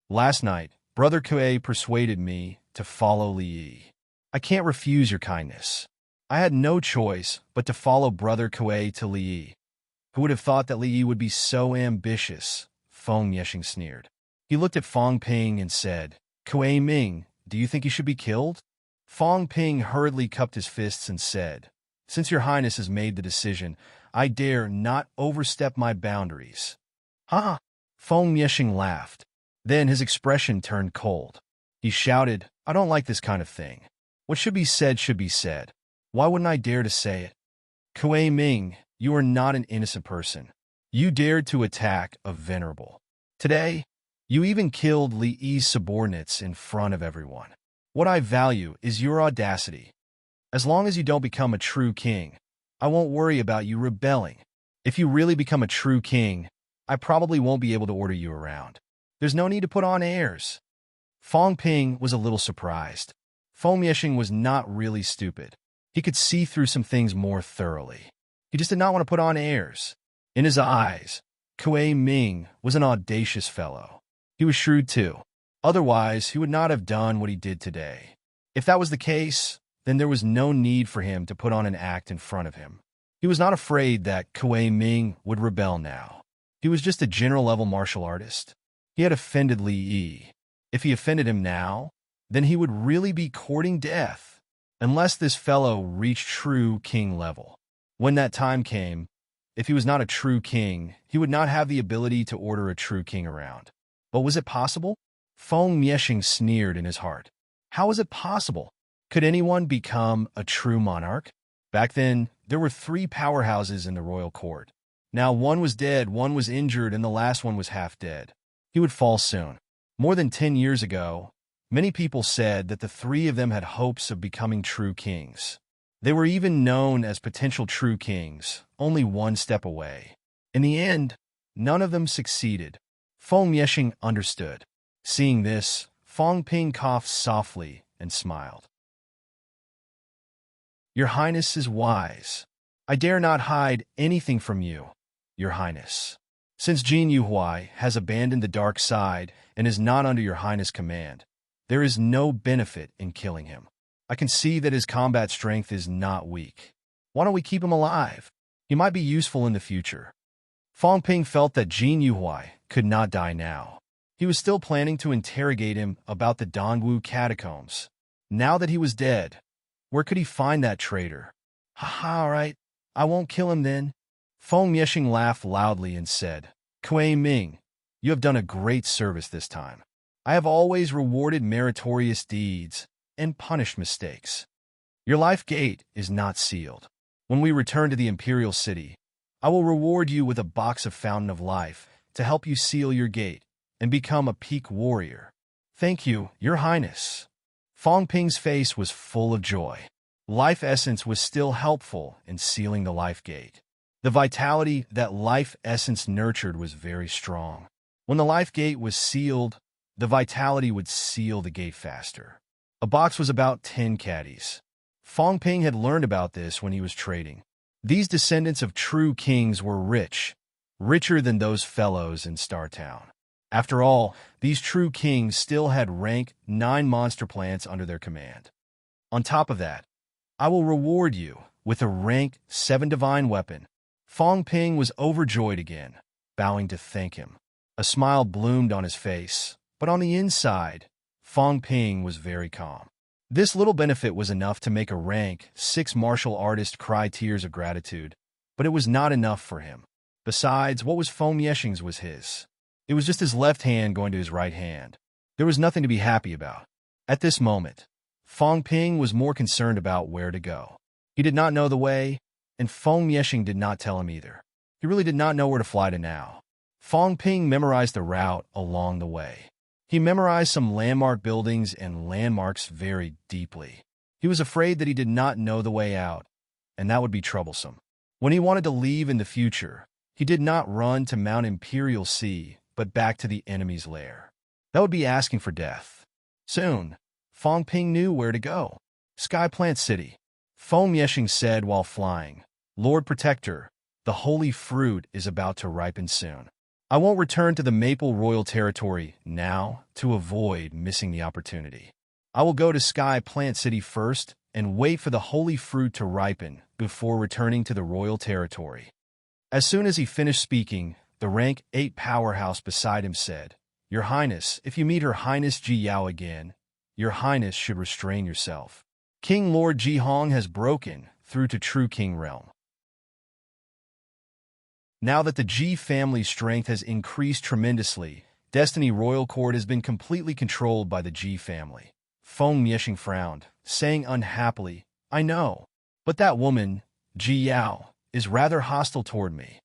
[SPEAKER 1] Last night, Brother Kuei persuaded me to follow Li Yi. I can't refuse your kindness. I had no choice but to follow Brother Kuei to Li Yi. Who would have thought that Li Yi would be so ambitious? Feng Mieshing sneered. He looked at Fang Ping and said, Kuei Ming, do you think he should be killed? Fang Ping hurriedly cupped his fists and said, Since your Highness has made the decision, I dare not overstep my boundaries. Ha! Feng Mieshing laughed. Then his expression turned cold. He shouted, I don't like this kind of thing. What should be said should be said. Why wouldn't I dare to say it? Kuei Ming, you are not an innocent person. You dared to attack a venerable. Today, you even killed Li Yi's subordinates in front of everyone. What I value is your audacity. As long as you don't become a true king, I won't worry about you rebelling. If you really become a true king, I probably won't be able to order you around. There's no need to put on airs. Fang Ping was a little surprised. Feng Mieshing was not really stupid. He could see through some things more thoroughly. He just did not want to put on airs. In his eyes, Kuei Ming was an audacious fellow. He was shrewd too. Otherwise, he would not have done what he did today. If that was the case, then there was no need for him to put on an act in front of him. He was not afraid that Kuei Ming would rebel now. He was just a general-level martial artist. He had offended Li Yi. If he offended him now, then he would really be courting death, unless this fellow reached true king level. When that time came, if he was not a true king, he would not have the ability to order a true king around. But was it possible? Feng Mieshing sneered in his heart. How was it possible? Could anyone become a true monarch? Back then, there were 3 powerhouses in the royal court. Now one was dead, one was injured, and the last one was half dead. He would fall soon. More than 10 years ago, many people said that the 3 of them had hopes of becoming true kings. They were even known as potential true kings, only one step away. In the end, none of them succeeded. Feng Mieshing understood. Seeing this, Feng Ping coughed softly and smiled. Your Highness is wise. I dare not hide anything from you, Your Highness. Since Jin Yuhuai has abandoned the dark side and is not under Your Highness' command, there is no benefit in killing him. I can see that his combat strength is not weak. Why don't we keep him alive? He might be useful in the future. Feng Ping felt that Jin Yuhuai could not die now. He was still planning to interrogate him about the Dongwu catacombs. Now that he was dead, where could he find that traitor? Ha, all right. I won't kill him then. Feng Mieshing laughed loudly and said, Kuei Ming, you have done a great service this time. I have always rewarded meritorious deeds and punished mistakes. Your life gate is not sealed. When we return to the Imperial City, I will reward you with a box of Fountain of Life to help you seal your gate and become a peak warrior. Thank you, Your Highness. Feng Ping's face was full of joy. Life Essence was still helpful in sealing the life gate. The vitality that Life Essence nurtured was very strong. When the life gate was sealed, the vitality would seal the gate faster. A box was about 10 caddies. Feng Ping had learned about this when he was trading. These descendants of true kings were rich, richer than those fellows in Startown. After all, these true kings still had rank 9 monster plants under their command. On top of that, I will reward you with a rank 7 divine weapon. Feng Ping was overjoyed again, bowing to thank him. A smile bloomed on his face, but on the inside, Feng Ping was very calm. This little benefit was enough to make a rank 6 martial artist cry tears of gratitude, but it was not enough for him. Besides, what was Feng Mieshing's was his. It was just his left hand going to his right hand. There was nothing to be happy about. At this moment, Feng Ping was more concerned about where to go. He did not know the way, and Feng Mieshing did not tell him either. He really did not know where to fly to now. Feng Ping memorized the route along the way. He memorized some landmark buildings and landmarks very deeply. He was afraid that he did not know the way out, and that would be troublesome. When he wanted to leave in the future, he did not run to Mount Imperial Sea, but back to the enemy's lair. That would be asking for death. Soon, Feng Ping knew where to go. Sky Plant City. Feng Mieshing said while flying, Lord Protector, the holy fruit is about to ripen soon. I won't return to the Maple Royal Territory now to avoid missing the opportunity. I will go to Sky Plant City first and wait for the holy fruit to ripen before returning to the Royal Territory. As soon as he finished speaking, the rank 8 powerhouse beside him said, Your Highness, if you meet Her Highness Ji Yao again, Your Highness should restrain yourself. King Lord Ji Hong has broken through to True King realm. Now that the Ji family's strength has increased tremendously, Destiny Royal Court has been completely controlled by the Ji family. Feng Mieshing frowned, saying unhappily, I know, but that woman, Ji Yao, is rather hostile toward me.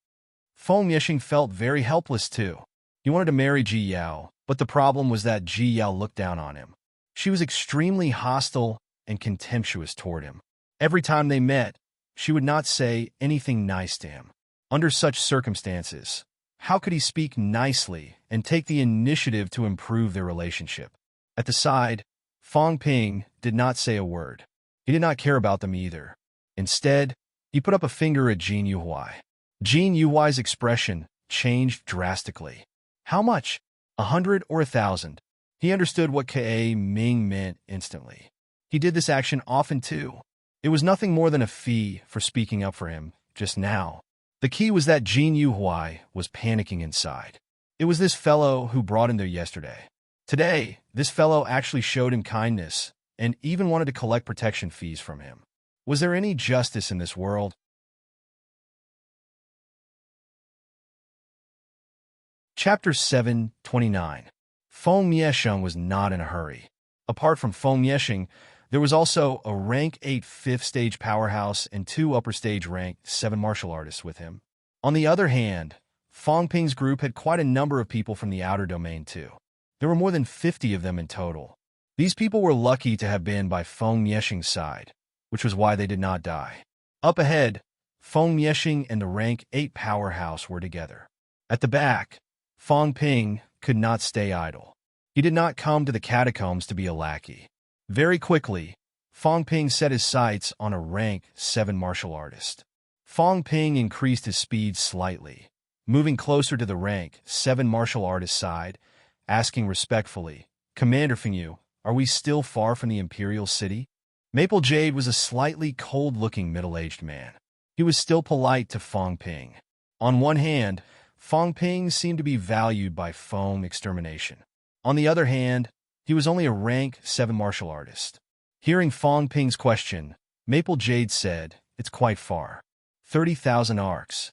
[SPEAKER 1] Feng Mieshing felt very helpless too. He wanted to marry Ji Yao, but the problem was that Ji Yao looked down on him. She was extremely hostile and contemptuous toward him. Every time they met, she would not say anything nice to him. Under such circumstances, how could he speak nicely and take the initiative to improve their relationship? At the side, Feng Ping did not say a word. He did not care about them either. Instead, he put up a finger at Jin Yuhuai. Jin Yuhuai's expression changed drastically. How much? 100 or 1,000? He understood what Kuei Ming meant instantly. He did this action often too. It was nothing more than a fee for speaking up for him just now. The key was that Jin Yuhuai was panicking inside. It was this fellow who brought him there yesterday. Today, this fellow actually showed him kindness and even wanted to collect protection fees from him. Was there any justice in this world? Chapter 7:29. Feng Miesheng was not in a hurry. Apart from Feng Miesheng, there was also a rank 8 fifth stage powerhouse and 2 upper stage rank 7 martial artists with him. On the other hand, Feng Ping's group had quite a number of people from the outer domain too. There were more than 50 of them in total. These people were lucky to have been by Feng Miesheng's side, which was why they did not die. Up ahead, Feng Miesheng and the rank 8 powerhouse were together. At the back, Feng Ping could not stay idle. He did not come to the catacombs to be a lackey. Very quickly, Feng Ping set his sights on a rank 7 martial artist. Feng Ping increased his speed slightly, moving closer to the rank 7 martial artist side, asking respectfully, "Commander Fengyu, are we still far from the Imperial City?" Maple Jade was a slightly cold-looking middle-aged man. He was still polite to Feng Ping. On one hand, Feng Ping seemed to be valued by Feng extermination. On the other hand, he was only a rank 7 martial artist. Hearing Feng Ping's question, Maple Jade said, "It's quite far. 30,000 arcs."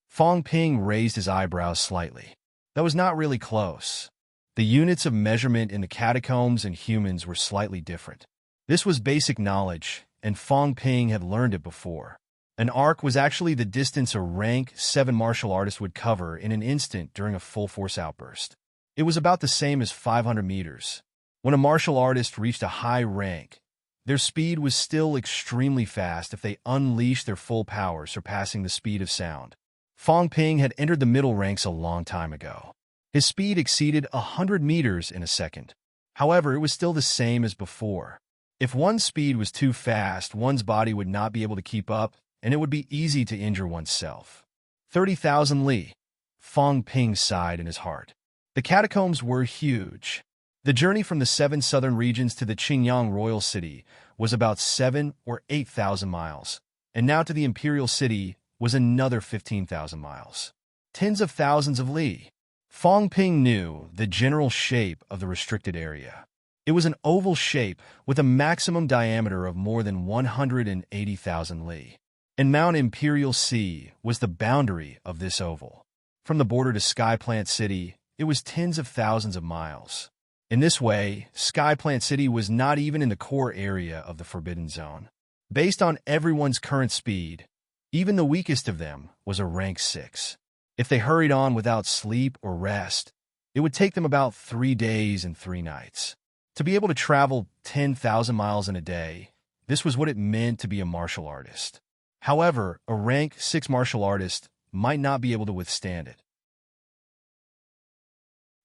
[SPEAKER 1] Feng Ping raised his eyebrows slightly. That was not really close. The units of measurement in the catacombs and humans were slightly different. This was basic knowledge, and Feng Ping had learned it before. An arc was actually the distance a rank 7 martial artist would cover in an instant during a full-force outburst. It was about the same as 500 meters. When a martial artist reached a high rank, their speed was still extremely fast if they unleashed their full power, surpassing the speed of sound. Feng Ping had entered the middle ranks a long time ago. His speed exceeded 100 meters in a second. However, it was still the same as before. If one's speed was too fast, one's body would not be able to keep up, and it would be easy to injure oneself. 30,000 li. Feng Ping sighed in his heart. The catacombs were huge. The journey from the 7 southern regions to the Qingyang royal city was about 7 or 8,000 miles, and now to the imperial city was another 15,000 miles. Tens of thousands of li. Feng Ping knew the general shape of the restricted area. It was an oval shape with a maximum diameter of more than 180,000 li. And Mount Imperial Sea was the boundary of this oval. From the border to Skyplant City, it was tens of thousands of miles. In this way, Skyplant City was not even in the core area of the Forbidden Zone. Based on everyone's current speed, even the weakest of them was a rank 6. If they hurried on without sleep or rest, it would take them about 3 days and 3 nights. To be able to travel 10,000 miles in a day, this was what it meant to be a martial artist. However, a rank 6 martial artist might not be able to withstand it.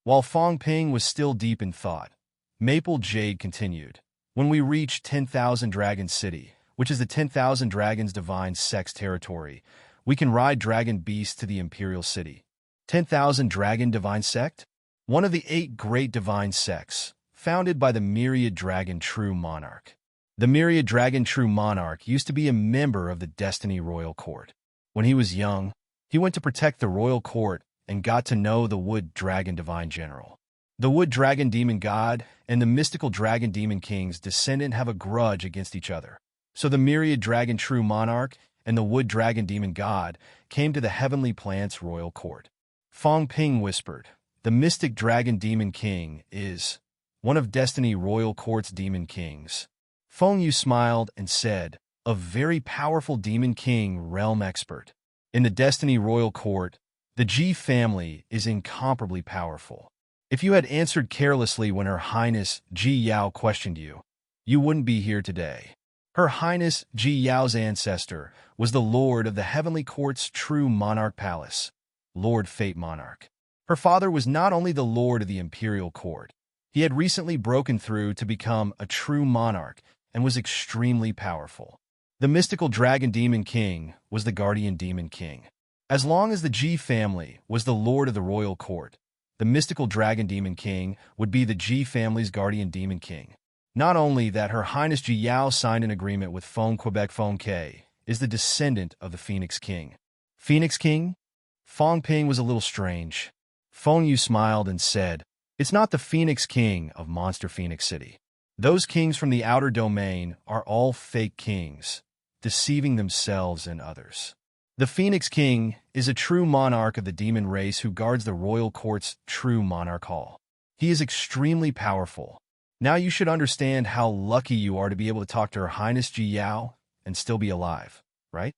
[SPEAKER 1] While Feng Ping was still deep in thought, Maple Jade continued. When we reach 10,000 Dragon City, which is the 10,000 Dragons Divine Sect's territory, we can ride dragon beasts to the Imperial City. 10,000 Dragon Divine Sect? One of the 8 great divine sects, founded by the Myriad Dragon True Monarch. The Myriad Dragon True Monarch used to be a member of the Destiny Royal Court. When he was young, he went to protect the Royal Court and got to know the Wood Dragon Divine General. The Wood Dragon Demon God and the Mystical Dragon Demon King's descendant have a grudge against each other. So the Myriad Dragon True Monarch and the Wood Dragon Demon God came to the Heavenly Plant's Royal Court. Feng Ping whispered, "The Mystic Dragon Demon King is one of Destiny Royal Court's Demon Kings." Feng Yu smiled and said, "A very powerful Demon King realm expert. In the Destiny Royal Court, the Ji family is incomparably powerful. If you had answered carelessly when Her Highness Ji Yao questioned you, you wouldn't be here today." Her Highness Ji Yao's ancestor was the Lord of the Heavenly Court's True Monarch Palace, Lord Fate Monarch. Her father was not only the Lord of the Imperial Court, he had recently broken through to become a true monarch and was extremely powerful. The Mystical Dragon Demon King was the Guardian Demon King. As long as the Ji family was the Lord of the Royal Court, the Mystical Dragon Demon King would be the Ji family's Guardian Demon King. Not only that, Her Highness Ji Yao signed an agreement with Feng Quebec Feng K, is the descendant of the Phoenix King. Phoenix King? Feng Ping was a little strange. Feng Yu smiled and said, "It's not the Phoenix King of Monster Phoenix City. Those kings from the outer domain are all fake kings, deceiving themselves and others. The Phoenix King is a true monarch of the demon race who guards the royal court's true monarch hall. He is extremely powerful. Now you should understand how lucky you are to be able to talk to Her Highness Ji Yao and still be alive, right?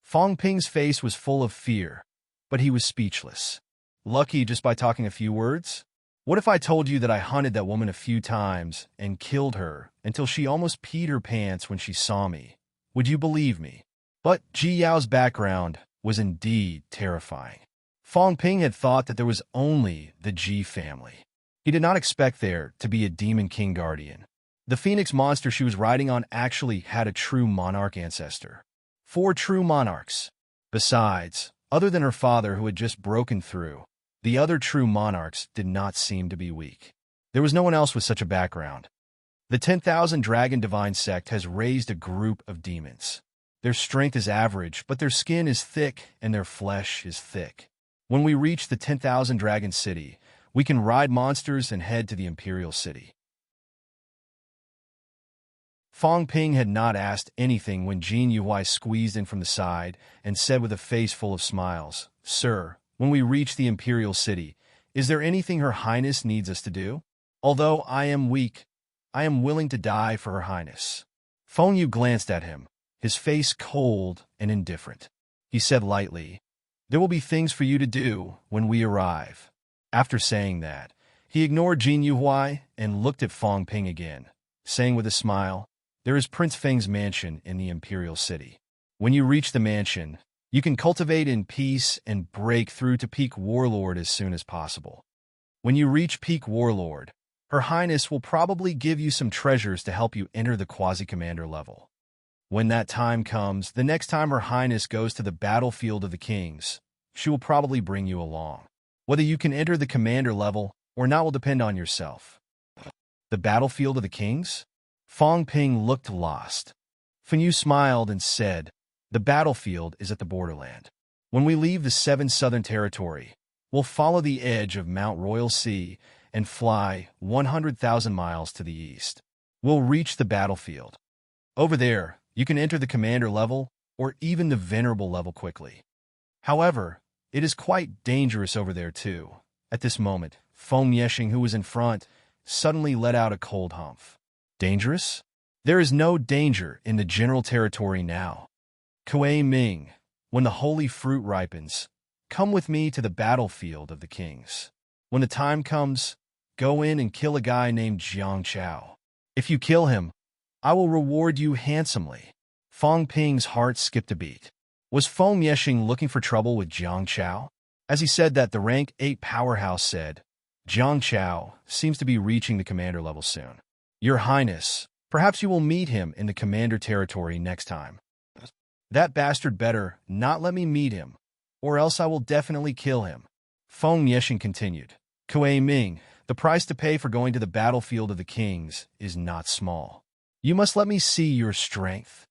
[SPEAKER 1] Fong Ping's face was full of fear, but he was speechless. Lucky just by talking a few words? What if I told you that I hunted that woman a few times and killed her until she almost peed her pants when she saw me? Would you believe me? But Ji Yao's background was indeed terrifying. Fong Ping had thought that there was only the Ji family. He did not expect there to be a demon king guardian. The phoenix monster she was riding on actually had a true monarch ancestor. 4 true monarchs. Besides, other than her father who had just broken through, the other true monarchs did not seem to be weak. There was no one else with such a background. The 10,000 Dragon Divine Sect has raised a group of demons. Their strength is average, but their skin is thick and their flesh is thick. When we reach the 10,000 Dragon City, we can ride monsters and head to the Imperial City. Fong Ping had not asked anything when Jin Yuhai squeezed in from the side and said with a face full of smiles, "Sir, when we reach the Imperial City, is there anything Her Highness needs us to do? Although I am weak, I am willing to die for Her Highness." Feng Yu glanced at him, his face cold and indifferent. He said lightly, "There will be things for you to do when we arrive." After saying that, he ignored Jin Yuhai and looked at Fong Ping again, saying with a smile, "There is Prince Feng's mansion in the Imperial City. When you reach the mansion, you can cultivate in peace and break through to Peak Warlord as soon as possible. When you reach Peak Warlord, Her Highness will probably give you some treasures to help you enter the Quasi-Commander level. When that time comes, the next time Her Highness goes to the battlefield of the kings, she will probably bring you along. Whether you can enter the commander level or not will depend on yourself." The battlefield of the kings? Fong Ping looked lost. Feng Yu smiled and said, "The battlefield is at the borderland. When we leave the 7 Southern Territory, we'll follow the edge of Mount Royal Sea and fly 100,000 miles to the east. We'll reach the battlefield. Over there, you can enter the commander level or even the venerable level quickly. However, it is quite dangerous over there too." At this moment, Feng Yeshing, who was in front, suddenly let out a cold humph. "Dangerous? There is no danger in the general territory now. Kuei Ming, when the holy fruit ripens, come with me to the battlefield of the kings. When the time comes, go in and kill a guy named Jiang Chao. If you kill him, I will reward you handsomely." Fong Ping's heart skipped a beat. Was Feng Yeshing looking for trouble with Jiang Chao? As he said that, the rank 8 powerhouse said, "Jiang Chao seems to be reaching the commander level soon. Your Highness, perhaps you will meet him in the commander territory next time." "That bastard better not let me meet him, or else I will definitely kill him." Feng Yeshing continued, "Kuei Ming, the price to pay for going to the battlefield of the kings is not small. You must let me see your strength.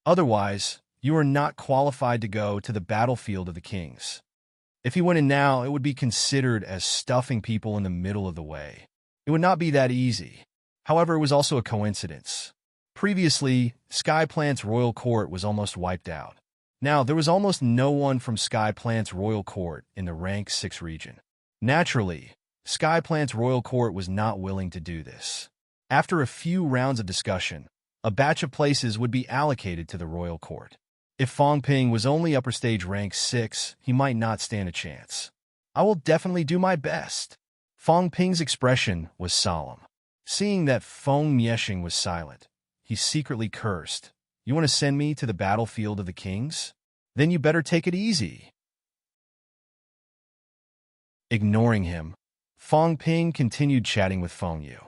[SPEAKER 1] Otherwise, you are not qualified to go to the battlefield of the kings. If you went in now, it would be considered as stuffing people in the middle of the way. It would not be that easy." However, it was also a coincidence. Previously, Sky Plant's royal court was almost wiped out. Now, there was almost no one from Sky Plant's royal court in the rank 6 region. Naturally, Sky Plant's royal court was not willing to do this. After a few rounds of discussion, a batch of places would be allocated to the royal court. If Fong Ping was only upper stage rank 6, he might not stand a chance. "I will definitely do my best." Fong Ping's expression was solemn. Seeing that Feng Yeshing was silent, he secretly cursed. "You want to send me to the battlefield of the kings? Then you better take it easy." Ignoring him, Fong Ping continued chatting with Feng Yu.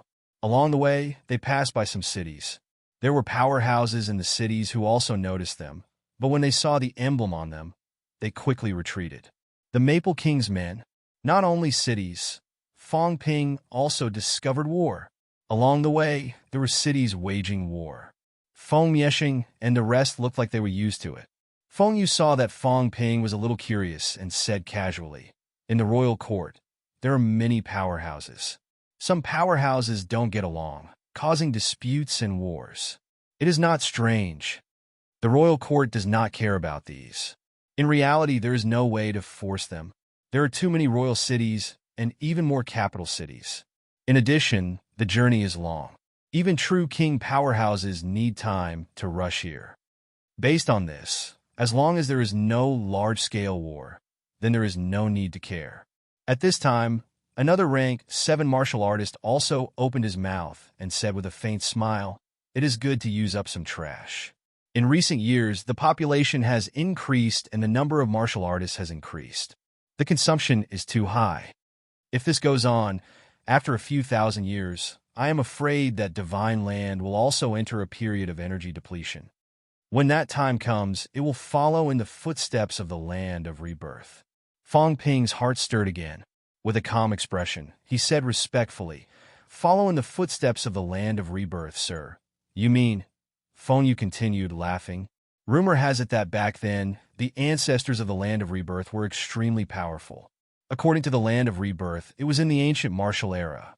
[SPEAKER 1] Along the way, they passed by some cities. There were powerhouses in the cities who also noticed them, but when they saw the emblem on them, they quickly retreated. The Maple King's men, not only cities, Fong Ping also discovered war. Along the way, there were cities waging war. Feng Yeshing and the rest looked like they were used to it. Feng Yu saw that Fong Ping was a little curious and said casually, "In the royal court, there are many powerhouses. Some powerhouses don't get along, causing disputes and wars. It is not strange. The royal court does not care about these. In reality, there is no way to force them. There are too many royal cities and even more capital cities. In addition, the journey is long. Even true king powerhouses need time to rush here. Based on this, as long as there is no large-scale war, then there is no need to care. At this time, another rank 7 martial artist also opened his mouth and said with a faint smile, "It is good to use up some trash." In recent years, the population has increased and the number of martial artists has increased. The consumption is too high. If this goes on, after a few thousand years, I am afraid that divine land will also enter a period of energy depletion. When that time comes, it will follow in the footsteps of the land of rebirth. Fong Ping's heart stirred again. With a calm expression, he said respectfully, "Follow in the footsteps of the land of rebirth, sir." "You mean?" Fong Yu continued, laughing. Rumor has it that back then, the ancestors of the land of rebirth were extremely powerful. According to the land of rebirth, it was in the ancient martial era.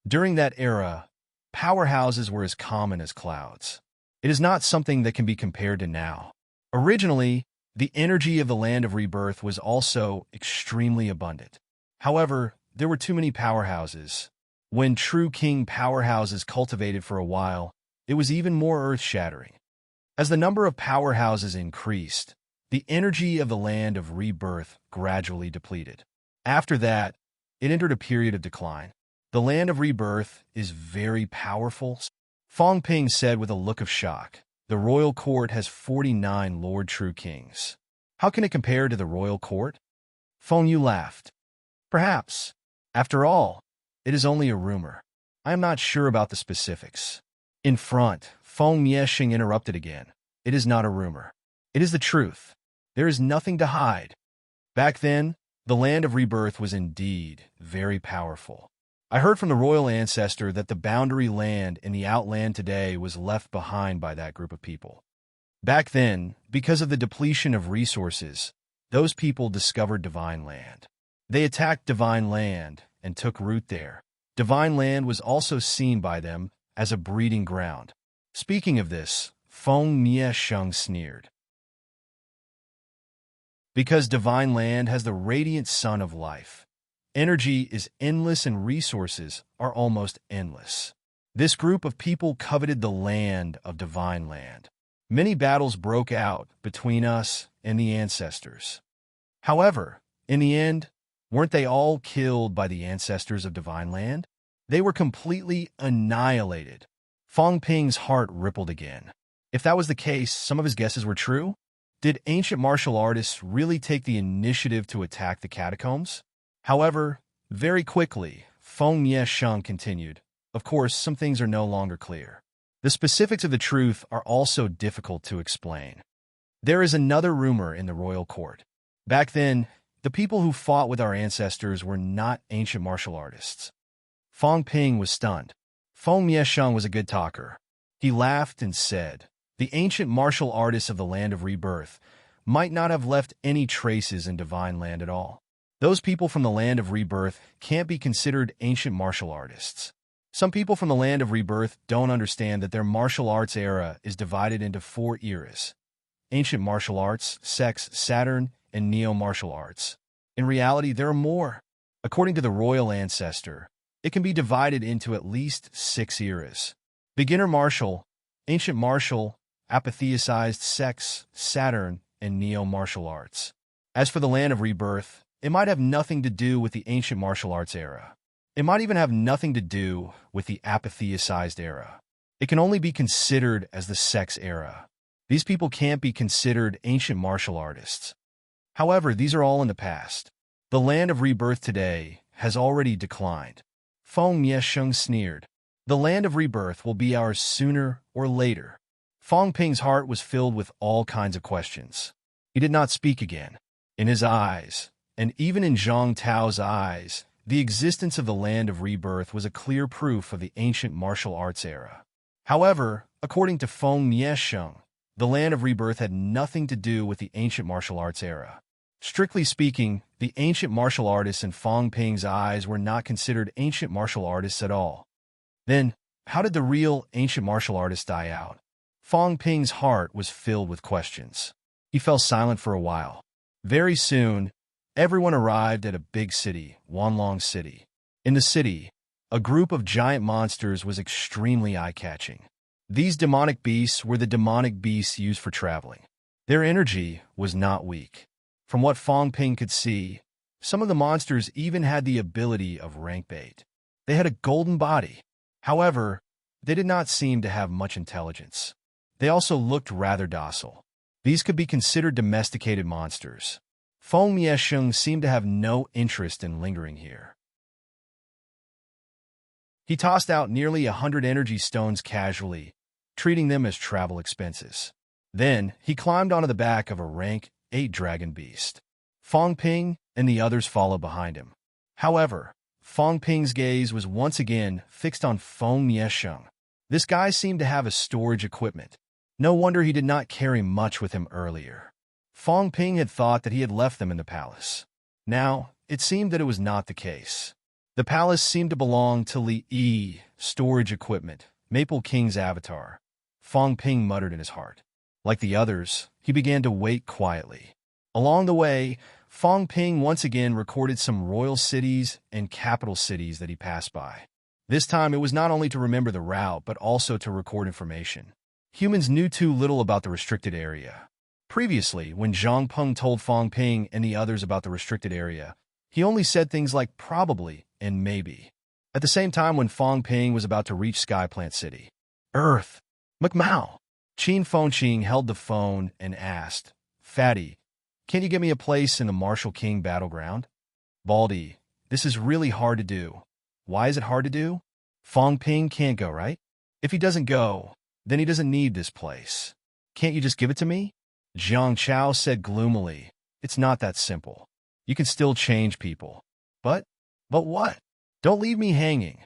[SPEAKER 1] During that era, powerhouses were as common as clouds. It is not something that can be compared to now. Originally, the energy of the land of rebirth was also extremely abundant. However, there were too many powerhouses. When true king powerhouses cultivated for a while, it was even more earth-shattering. As the number of powerhouses increased, the energy of the land of rebirth gradually depleted. After that, it entered a period of decline. The land of rebirth is very powerful. Fong Ping said with a look of shock, "The royal court has 49 Lord True Kings. How can it compare to the royal court?" Fong Yu laughed. "Perhaps. After all, it is only a rumor. I am not sure about the specifics." In front, Feng Mieshing interrupted again. "It is not a rumor. It is the truth. There is nothing to hide." Back then, the land of rebirth was indeed very powerful. I heard from the royal ancestor that the boundary land in the outland today was left behind by that group of people. Back then, because of the depletion of resources, those people discovered divine land. They attacked divine land and took root there. Divine land was also seen by them as a breeding ground. Speaking of this, Feng Miesheng sneered. Because divine land has the radiant sun of life, energy is endless and resources are almost endless. This group of people coveted the land of divine land. Many battles broke out between us and the ancestors. However, in the end, weren't they all killed by the ancestors of divine land? They were completely annihilated. Fong Ping's heart rippled again. If that was the case, some of his guesses were true. Did ancient martial artists really take the initiative to attack the catacombs? However, very quickly, Feng Miesheng continued, "Of course, some things are no longer clear. The specifics of the truth are also difficult to explain. There is another rumor in the royal court. Back then, the people who fought with our ancestors were not ancient martial artists." Fong Ping was stunned. Feng Miesheng was a good talker. He laughed and said, "The ancient martial artists of the land of rebirth might not have left any traces in divine land at all. Those people from the land of rebirth can't be considered ancient martial artists. Some people from the land of rebirth don't understand that their martial arts era is divided into 4 eras: ancient martial arts, sex, Saturn, and neo-martial arts. In reality, there are more. According to the royal ancestor, it can be divided into at least 6 eras: beginner martial, ancient martial, apatheicized sex, Saturn, and neo-martial arts. As for the land of rebirth, it might have nothing to do with the ancient martial arts era. It might even have nothing to do with the apatheicized era. It can only be considered as the sex era. These people can't be considered ancient martial artists. However, these are all in the past. The land of rebirth today has already declined." Feng Miesheng sneered. "The land of rebirth will be ours sooner or later." Fong Ping's heart was filled with all kinds of questions. He did not speak again. In his eyes, and even in Zhang Tao's eyes, the existence of the land of rebirth was a clear proof of the ancient martial arts era. However, according to Feng Miesheng, the land of rebirth had nothing to do with the ancient martial arts era. Strictly speaking, the ancient martial artists in Fong Ping's eyes were not considered ancient martial artists at all. Then, how did the real ancient martial artists die out? Fong Ping's heart was filled with questions. He fell silent for a while. Very soon, everyone arrived at a big city, Wanlong City. In the city, A group of giant monsters was extremely eye-catching. These demonic beasts were the demonic beasts used for traveling. Their energy was not weak. From what Fong Ping could see, some of the monsters even had the ability of rank bait. They had a golden body. However, they did not seem to have much intelligence. They also looked rather docile. These could be considered domesticated monsters. Feng Miesheng seemed to have no interest in lingering here. He tossed out nearly 100 energy stones casually, treating them as travel expenses. Then, he climbed onto the back of a rank 8 dragon beast. Fong Ping and the others followed behind him. However, Fong Ping's gaze was once again fixed on Feng Miesheng. This guy seemed to have a storage equipment. No wonder he did not carry much with him earlier. Fong Ping had thought that he had left them in the palace. Now, it seemed that it was not the case. The palace seemed to belong to Li storage equipment, Maple King's avatar. Fong Ping muttered in his heart. Like the others, he began to wait quietly. Along the way, Fong Ping once again recorded some royal cities and capital cities that he passed by. This time it was not only to remember the route, but also to record information. Humans knew too little about the restricted area. Previously, when Zhang Peng told Fong Ping and the others about the restricted area, he only said things like probably and maybe. At the same time, when Fong Ping was about to reach Skyplant City, Earth, McMao, Qin Fengqing held the phone and asked, Fatty, can you get me a place in the Martial King battleground? Baldy, this is really hard to do. Why is it hard to do? Fong Ping can't go, right? If he doesn't go, then he doesn't need this place. Can't you just give it to me? Jiang Chao said gloomily, it's not that simple. You can still change people. But what? Don't leave me hanging.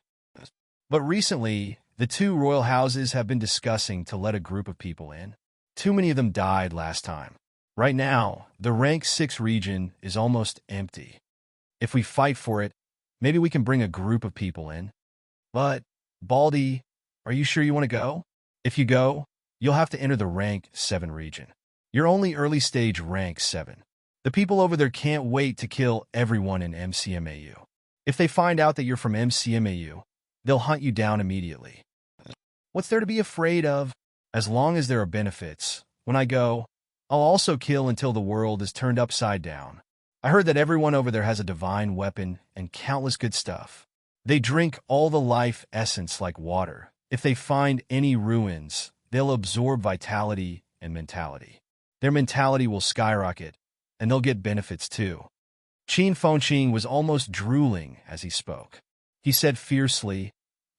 [SPEAKER 1] But recently, the two royal houses have been discussing to let a group of people in. Too many of them died last time. Right now, the rank 6 region is almost empty. If we fight for it, maybe we can bring a group of people in. But, Baldy, are you sure you want to go? If you go, you'll have to enter the rank 7 region. You're only early stage rank 7. The people over there can't wait to kill everyone in MCMAU. If they find out that you're from MCMAU, they'll hunt you down immediately. What's there to be afraid of? As long as there are benefits. When I go, I'll also kill until the world is turned upside down. I heard that everyone over there has a divine weapon and countless good stuff. They drink all the life essence like water. If they find any ruins, they'll absorb vitality and mentality. Their mentality will skyrocket, and they'll get benefits too. Qin Fengqing was almost drooling as he spoke. He said fiercely,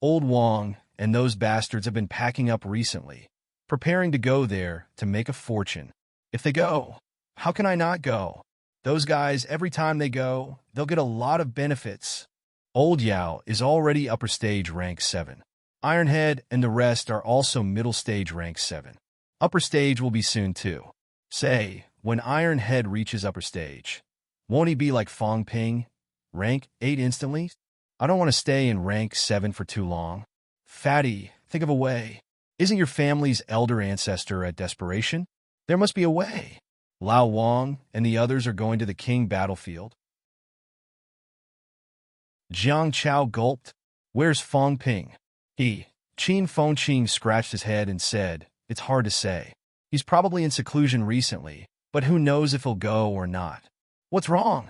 [SPEAKER 1] Old Wang and those bastards have been packing up recently, preparing to go there to make a fortune. If they go, how can I not go? Those guys, every time they go, they'll get a lot of benefits. Old Yao is already upper stage rank 7. Ironhead and the rest are also middle stage rank 7. Upper stage will be soon too. Say, when Ironhead reaches upper stage, won't he be like Fong Ping, rank 8 instantly? I don't want to stay in rank 7 for too long. Fatty, think of a way. Isn't your family's elder ancestor at desperation? There must be a way. Lao Wang and the others are going to the king battlefield. Jiang Chao gulped. Where's Fong Ping? Qin Fengqing scratched his head and said, it's hard to say. He's probably in seclusion recently, but who knows if he'll go or not. What's wrong?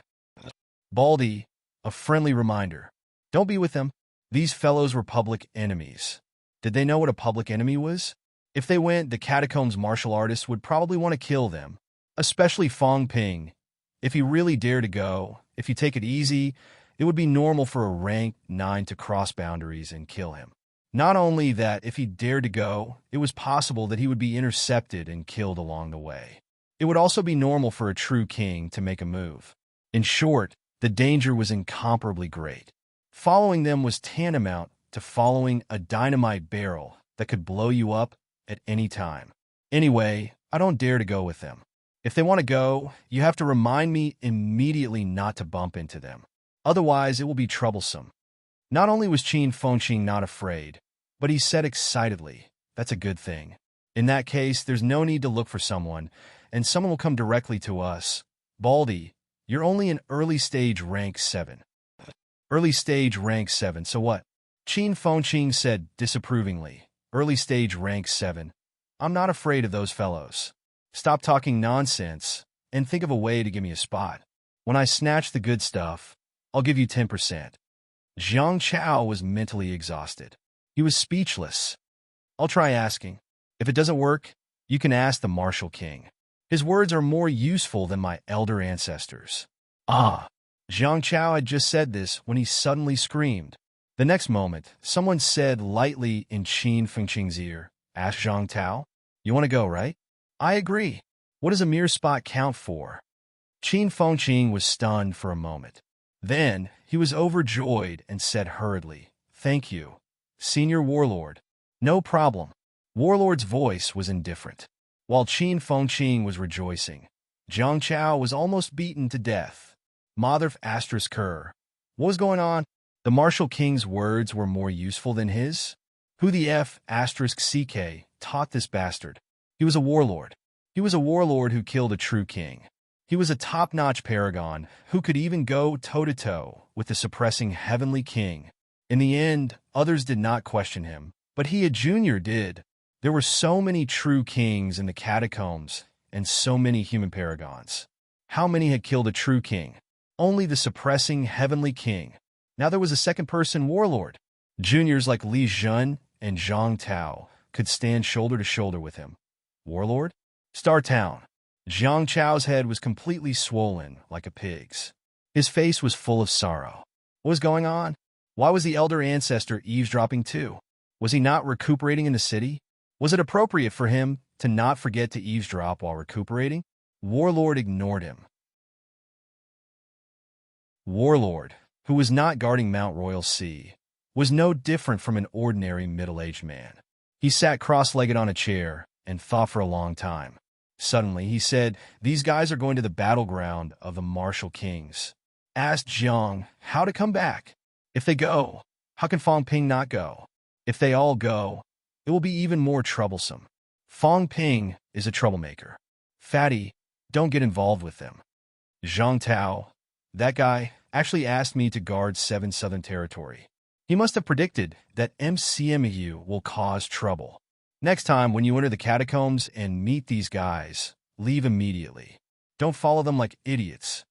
[SPEAKER 1] Baldy, a friendly reminder. Don't be with them. These fellows were public enemies. Did they know what a public enemy was? If they went, the catacombs martial artists would probably want to kill them, especially Fong Ping. If he really dared to go, if you take it easy, it would be normal for a rank 9 to cross boundaries and kill him. Not only that, if he dared to go, it was possible that he would be intercepted and killed along the way. It would also be normal for a true king to make a move. In short, the danger was incomparably great. Following them was tantamount to following a dynamite barrel that could blow you up at any time. Anyway, I don't dare to go with them. If they want to go, you have to remind me immediately not to bump into them. Otherwise, it will be troublesome. Not only was Qin Fengqing not afraid, but he said excitedly, that's a good thing. In that case, there's no need to look for someone, and someone will come directly to us. Baldy, you're only in early stage rank 7. Early stage rank 7, so what? Qin Fengqing said disapprovingly, early stage rank 7. I'm not afraid of those fellows. Stop talking nonsense and think of a way to give me a spot. When I snatch the good stuff, I'll give you 10%. Jiang Chao was mentally exhausted. He was speechless. I'll try asking. If it doesn't work, you can ask the Martial King. His words are more useful than my elder ancestors. Ah! Jiang Chao had just said this when he suddenly screamed. The next moment, someone said lightly in Qin Fengqing's ear, "Ask Zhang Tao? You want to go, right?" "I agree. What does a mere spot count for?" Qin Fengqing was stunned for a moment. Then, he was overjoyed and said hurriedly, "Thank you, Senior Warlord." "No problem." Warlord's voice was indifferent. While Qin Fengqing was rejoicing, Zhang Chao was almost beaten to death. Mother asterisk Kerr. What was going on? The Martial King's words were more useful than his? Who the F asterisk CK taught this bastard? He was a warlord. He was a warlord who killed a true king. He was a top-notch paragon who could even go toe-to-toe with the suppressing heavenly king. In the end, others did not question him, but he, a junior, did. There were so many true kings in the catacombs and so many human paragons. How many had killed a true king? Only the suppressing heavenly king. Now there was a second-person warlord. Juniors like Li Jun and Zhang Tao could stand shoulder to shoulder with him. Warlord? Star Town. Zhang Chao's head was completely swollen like a pig's. His face was full of sorrow. What was going on? Why was the elder ancestor eavesdropping too? Was he not recuperating in the city? Was it appropriate for him to not forget to eavesdrop while recuperating? Warlord ignored him. Warlord, who was not guarding Mount Royal Sea, was no different from an ordinary middle-aged man. He sat cross-legged on a chair and thought for a long time. Suddenly, he said, "These guys are going to the battleground of the Martial Kings." Asked Jiang how to come back. If they go, how can Fang Ping not go? If they all go, it will be even more troublesome. Fang Ping is a troublemaker. Fatty, don't get involved with them. Zhang Tao, that guy, actually asked me to guard 7 Southern Territory. He must have predicted that MCMU will cause trouble. Next time when you enter the catacombs and meet these guys, leave immediately. Don't follow them like idiots.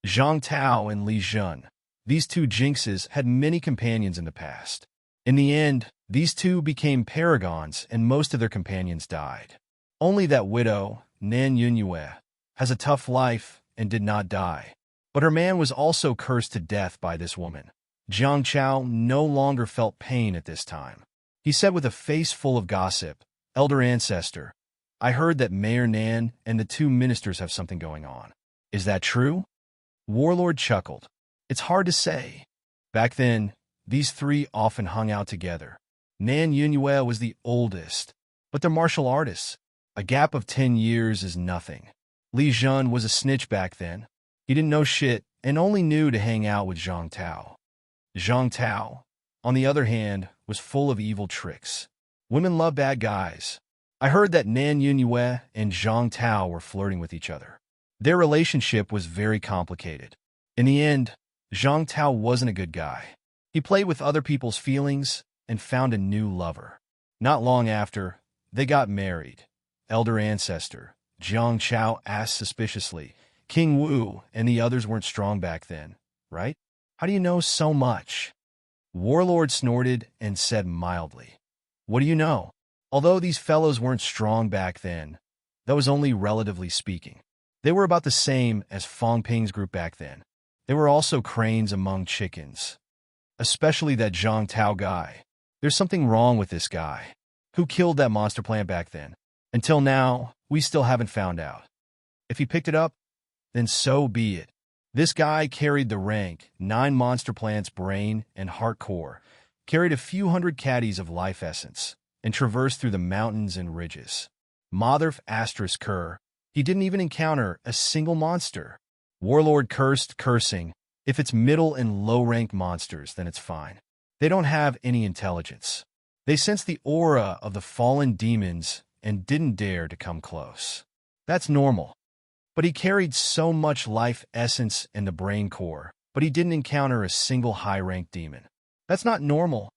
[SPEAKER 1] Zhang Tao and Li Jun, these two jinxes had many companions in the past. In the end, these two became paragons and most of their companions died. Only that widow, Nan Yunyue, has a tough life and did not die. But her man was also cursed to death by this woman. Jiang Chao no longer felt pain at this time. He said with a face full of gossip, "Elder ancestor, I heard that Mayor Nan and the 2 ministers have something going on. Is that true?" Warlord chuckled. "It's hard to say. Back then, these 3 often hung out together. Nan Yunyue was the oldest, but they're martial artists. A gap of 10 years is nothing. Li Jun was a snitch back then. He didn't know shit and only knew to hang out with Zhang Tao. Zhang Tao, on the other hand, was full of evil tricks. Women love bad guys. I heard that Nan Yunyue and Zhang Tao were flirting with each other. Their relationship was very complicated. In the end, Zhang Tao wasn't a good guy. He played with other people's feelings and found a new lover. Not long after, they got married. Elder ancestor, Jiang Chao asked suspiciously. King Wu and the others weren't strong back then, right? How do you know so much? Warlord snorted and said mildly, "What do you know? Although these fellows weren't strong back then, that was only relatively speaking. They were about the same as Fang Ping's group back then. They were also cranes among chickens. Especially that Zhang Tao guy. There's something wrong with this guy. Who killed that monster plant back then? Until now, we still haven't found out. If he picked it up, then so be it. This guy carried the rank 9 monster plants brain and heart core, carried a few hundred caddies of life essence, and traversed through the mountains and ridges. Motherf asterisk Kerr, he didn't even encounter a single monster. Warlord cursed, cursing, if it's middle and low-ranked monsters, then it's fine. They don't have any intelligence. They sense the aura of the fallen demons and didn't dare to come close. That's normal. But he carried so much life essence in the brain core, but he didn't encounter a single high-ranked demon. That's not normal.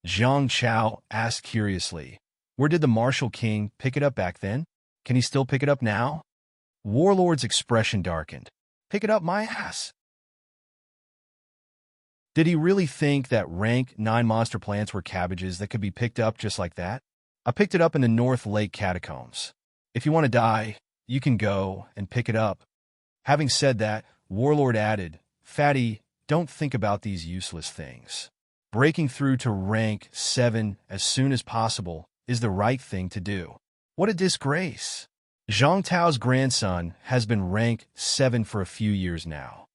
[SPEAKER 1] Zhang Chao asked curiously. Where did the Martial King pick it up back then? Can he still pick it up now? Warlord's expression darkened. Pick it up my ass. Did he really think that rank 9 monster plants were cabbages that could be picked up just like that? I picked it up in the North Lake Catacombs. If you want to die, you can go and pick it up. Having said that, Warlord added, Fatty, don't think about these useless things. Breaking through to rank 7 as soon as possible is the right thing to do. What a disgrace. Zhang Tao's grandson has been rank 7 for a few years now.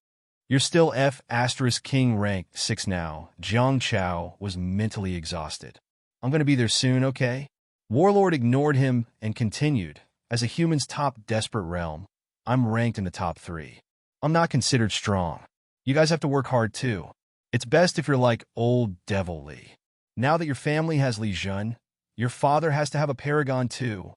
[SPEAKER 1] You're still King rank 6 now. Zhang Chao was mentally exhausted. I'm going to be there soon, okay? Warlord ignored him and continued, as a human's top desperate realm, I'm ranked in the top 3. I'm not considered strong. You guys have to work hard too. It's best if you're like old Devil Li. Now that your family has Li Jun, your father has to have a paragon too.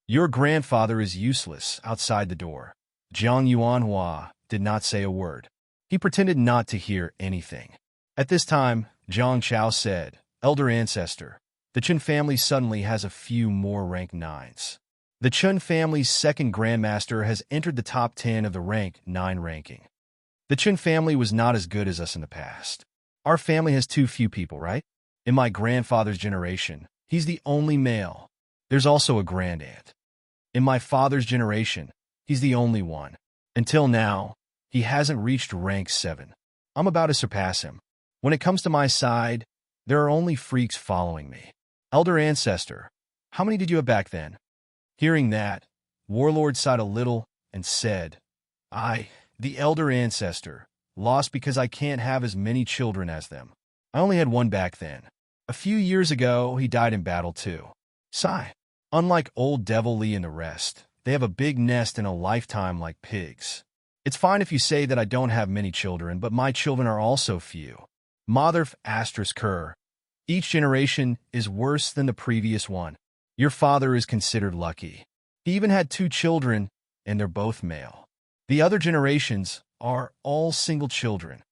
[SPEAKER 1] Your grandfather is useless outside the door. Jiang Yuanhua did not say a word. He pretended not to hear anything. At this time, Zhang Chao said, Elder Ancestor, the Chen family suddenly has a few more rank 9s. The Chen family's second grandmaster has entered the top 10 of the rank 9 ranking. The Chen family was not as good as us in the past. Our family has too few people, right? In my grandfather's generation, he's the only male. There's also a grandaunt. In my father's generation, he's the only one. Until now, he hasn't reached rank 7. I'm about to surpass him. When it comes to my side, there are only freaks following me. Elder Ancestor, how many did you have back then? Hearing that, Warlord sighed a little and said, the Elder Ancestor, lost because I can't have as many children as them. I only had one back then. A few years ago, he died in battle too. Sigh. Unlike old Devil Li and the rest, they have a big nest in a lifetime like pigs. It's fine if you say that I don't have many children, but my children are also few. Motherf Kerr. Each generation is worse than the previous one. Your father is considered lucky. He even had 2 children, and they're both male. The other generations are all single children.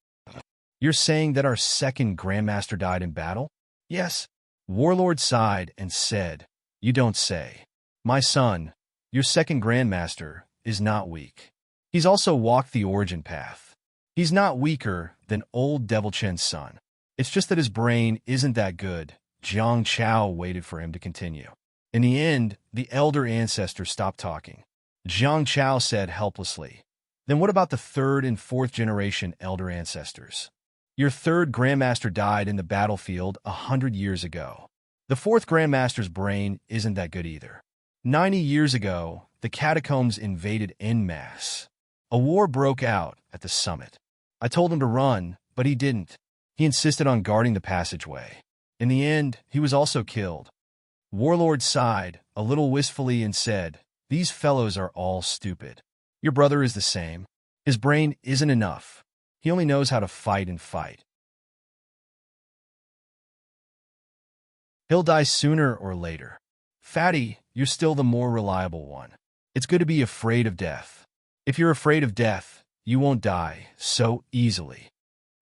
[SPEAKER 1] You're saying that our second grandmaster died in battle? Yes. Warlord sighed and said, You don't say. My son, your second grandmaster, is not weak. He's also walked the origin path. He's not weaker than old Devil Chen's son. It's just that his brain isn't that good. Zhang Chao waited for him to continue. In the end, the Elder Ancestor stopped talking. Zhang Chao said helplessly, Then what about the 3rd and 4th generation Elder Ancestors? Your 3rd Grandmaster died in the battlefield 100 years ago. The 4th Grandmaster's brain isn't that good either. 90 years ago, the catacombs invaded en masse. A war broke out at the summit. I told him to run, but he didn't. He insisted on guarding the passageway. In the end, he was also killed. Warlord sighed, a little wistfully, and said, These fellows are all stupid. Your brother is the same. His brain isn't enough. He only knows how to fight and fight. He'll die sooner or later. Fatty, you're still the more reliable one. It's good to be afraid of death. If you're afraid of death, you won't die so easily.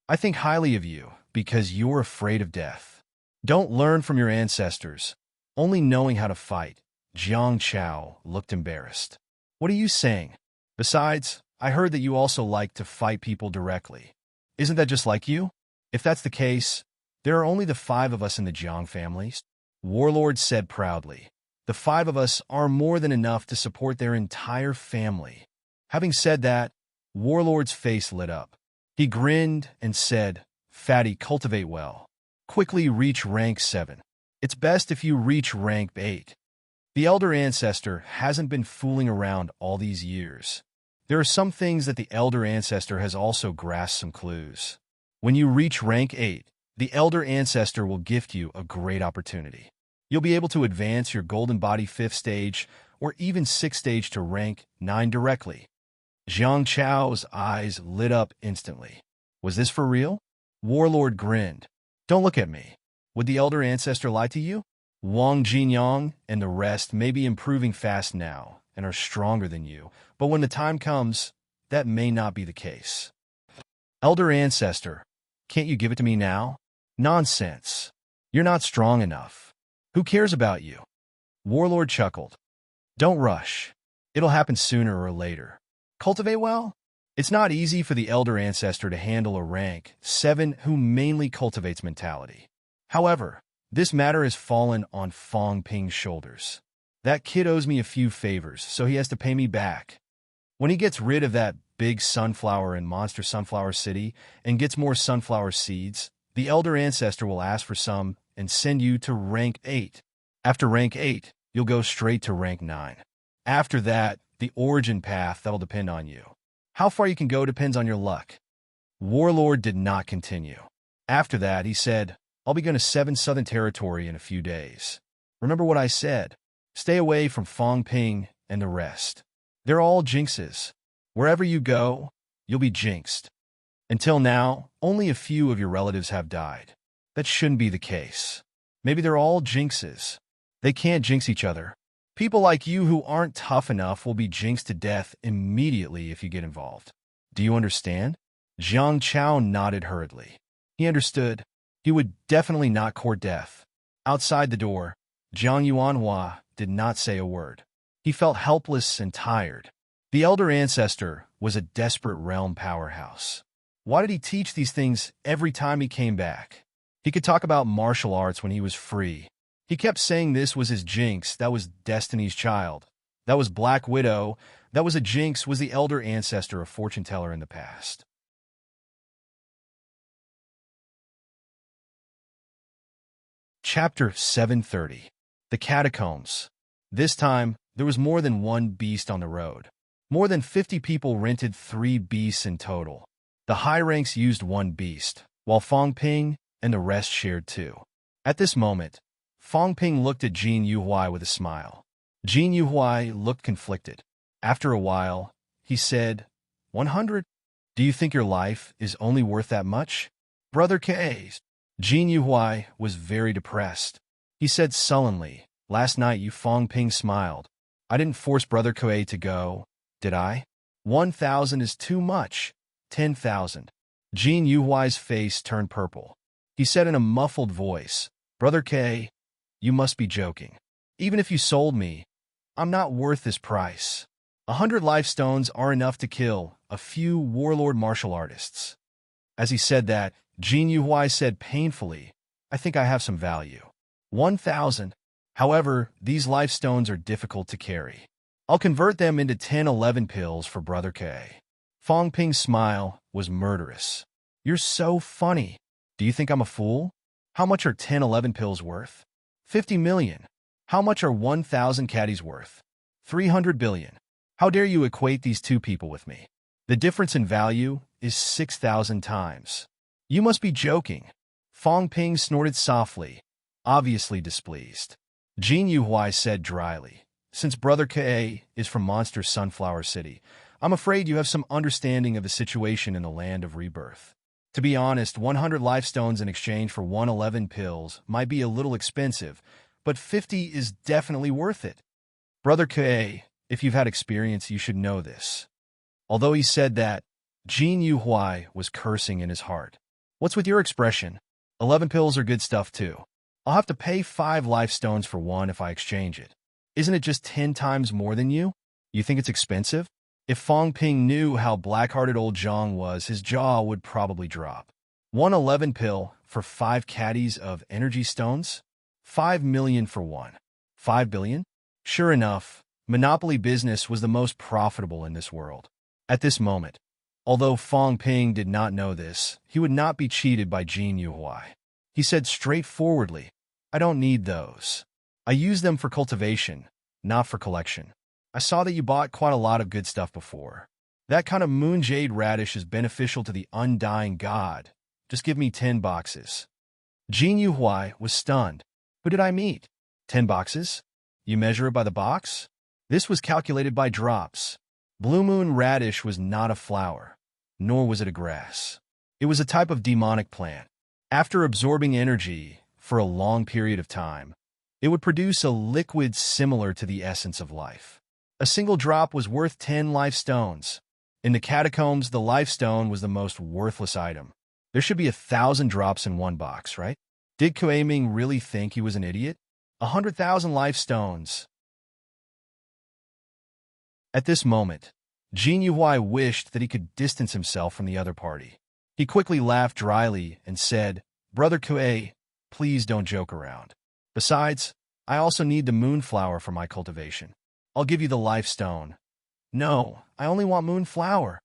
[SPEAKER 1] I think highly of you because you're afraid of death. Don't learn from your ancestors, only knowing how to fight. Zhang Chao looked embarrassed. What are you saying? Besides, I heard that you also like to fight people directly. Isn't that just like you? If that's the case, there are only the 5 of us in the Jiang families. Warlord said proudly. The 5 of us are more than enough to support their entire family. Having said that, Warlord's face lit up. He grinned and said, Fatty, cultivate well. Quickly reach rank 7. It's best if you reach rank 8. The Elder Ancestor hasn't been fooling around all these years. There are some things that the Elder Ancestor has also grasped some clues. When you reach rank 8, the Elder Ancestor will gift you a great opportunity. You'll be able to advance your Golden Body 5th stage or even 6th stage to rank 9 directly. Zhang Chao's eyes lit up instantly. Was this for real? Warlord grinned. Don't look at me. Would the Elder Ancestor lie to you? Wang Jinyang and the rest may be improving fast now and are stronger than you, but when the time comes, that may not be the case. Elder Ancestor, can't you give it to me now? Nonsense. You're not strong enough. Who cares about you? Warlord chuckled. Don't rush. It'll happen sooner or later. Cultivate well? It's not easy for the elder ancestor to handle a rank 7 who mainly cultivates mentality. However, this matter has fallen on Fong Ping's shoulders. That kid owes me a few favors, so he has to pay me back. When he gets rid of that big sunflower in Monster Sunflower City and gets more sunflower seeds, the elder ancestor will ask for some and send you to rank 8. After rank 8, you'll go straight to rank 9. After that, the origin path that'll depend on you. How far you can go depends on your luck. Warlord did not continue. After that, he said, I'll be going to 7 Southern Territory in a few days. Remember what I said. Stay away from Fong Ping and the rest. They're all jinxes. Wherever you go, you'll be jinxed. Until now, only a few of your relatives have died. That shouldn't be the case. Maybe they're all jinxes. They can't jinx each other. People like you who aren't tough enough will be jinxed to death immediately if you get involved. Do you understand? Jiang Chao nodded hurriedly. He understood. He would definitely not court death. Outside the door, Jiang Yuanhua did not say a word. He felt helpless and tired. The elder ancestor was a desperate realm powerhouse. Why did he teach these things every time he came back? He could talk about martial arts when he was free. He kept saying this was his jinx, that was Destiny's Child. That was Black Widow, that was a jinx, was the elder ancestor, a fortune teller in the past. Chapter 730. The Catacombs. This time, there was more than one beast on the road. More than 50 people rented 3 beasts in total. The high ranks used 1 beast, while Fong Ping and the rest shared 2. At this moment, Fong Ping looked at Jin Yuhuai with a smile. Jin Yuhuai looked conflicted. After a while, he said, 100? Do you think your life is only worth that much? Brother K. Jin Yuhuai was very depressed. He said sullenly, last night you Fong Ping smiled. I didn't force Brother Koei to go, did I? 1,000 is too much. 10,000. Jin Yuhuai's face turned purple. He said in a muffled voice, Brother K, you must be joking. Even if you sold me, I'm not worth this price. 100 life stones are enough to kill a few warlord martial artists. As he said that, Jin Yuhuai said painfully, I think I have some value. 1,000. However, these life stones are difficult to carry. I'll convert them into 10-11 pills for Brother K. Fong Ping's smile was murderous. You're so funny. Do you think I'm a fool? How much are 10-11 pills worth? 50 million. How much are 1,000 caddies worth? 300 billion. How dare you equate these two people with me? The difference in value is 6,000 times. You must be joking. Fong Ping snorted softly, obviously displeased. Jin Yuhuai said dryly, since Brother K is from Monster Sunflower City, I'm afraid you have some understanding of the situation in the land of rebirth. To be honest, 100 life stones in exchange for 111 pills might be a little expensive, but 50 is definitely worth it. Brother K, if you've had experience, you should know this. Although he said that, Jin Yuhuai was cursing in his heart. What's with your expression? 11 pills are good stuff too. I'll have to pay 5 life stones for 1 if I exchange it. Isn't it just 10 times more than you? You think it's expensive? If Fong Ping knew how black-hearted old Zhang was, his jaw would probably drop. 111 pill for 5 caddies of energy stones? 5 million for 1. 5 billion? Sure enough, monopoly business was the most profitable in this world. At this moment, although Fong Ping did not know this, he would not be cheated by Jin Yuhuai. He said straightforwardly, I don't need those. I use them for cultivation, not for collection. I saw that you bought quite a lot of good stuff before. That kind of moon jade radish is beneficial to the undying god. Just give me 10 boxes. Jin Yuhuai was stunned. Who did I meet? 10 boxes? You measure it by the box? This was calculated by drops. Blue moon radish was not a flower, nor was it a grass. It was a type of demonic plant. After absorbing energy for a long period of time, it would produce a liquid similar to the essence of life. A single drop was worth 10 life stones. In the catacombs, the life stone was the most worthless item. There should be 1,000 drops in one box, right? Did Kuei Ming really think he was an idiot? 100,000 life stones. At this moment, Jin Yuhai wished that he could distance himself from the other party. He quickly laughed dryly and said, "Brother Kuei, please don't joke around. Besides, I also need the moonflower for my cultivation. I'll give you the life stone." "No, I only want moonflower."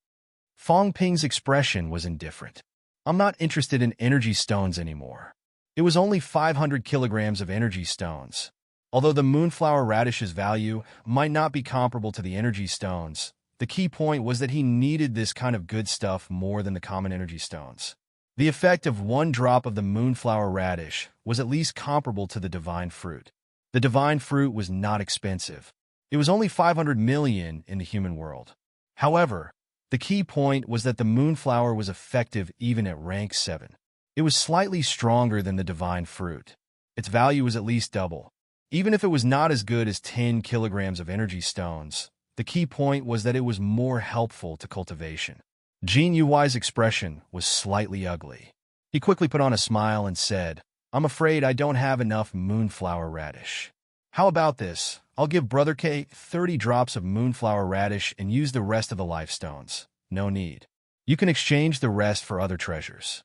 [SPEAKER 1] Fong Ping's expression was indifferent. "I'm not interested in energy stones anymore." It was only 500 kilograms of energy stones. Although the moonflower radish's value might not be comparable to the energy stones, the key point was that he needed this kind of good stuff more than the common energy stones. The effect of one drop of the moonflower radish was at least comparable to the divine fruit. The divine fruit was not expensive. It was only 500 million in the human world. However, the key point was that the moonflower was effective even at rank 7. It was slightly stronger than the divine fruit. Its value was at least double. Even if it was not as good as 10 kilograms of energy stones, the key point was that it was more helpful to cultivation. Jin Yuai's expression was slightly ugly. He quickly put on a smile and said, "I'm afraid I don't have enough moonflower radish. How about this? I'll give Brother K 30 drops of moonflower radish and use the rest of the life stones. No need. You can exchange the rest for other treasures."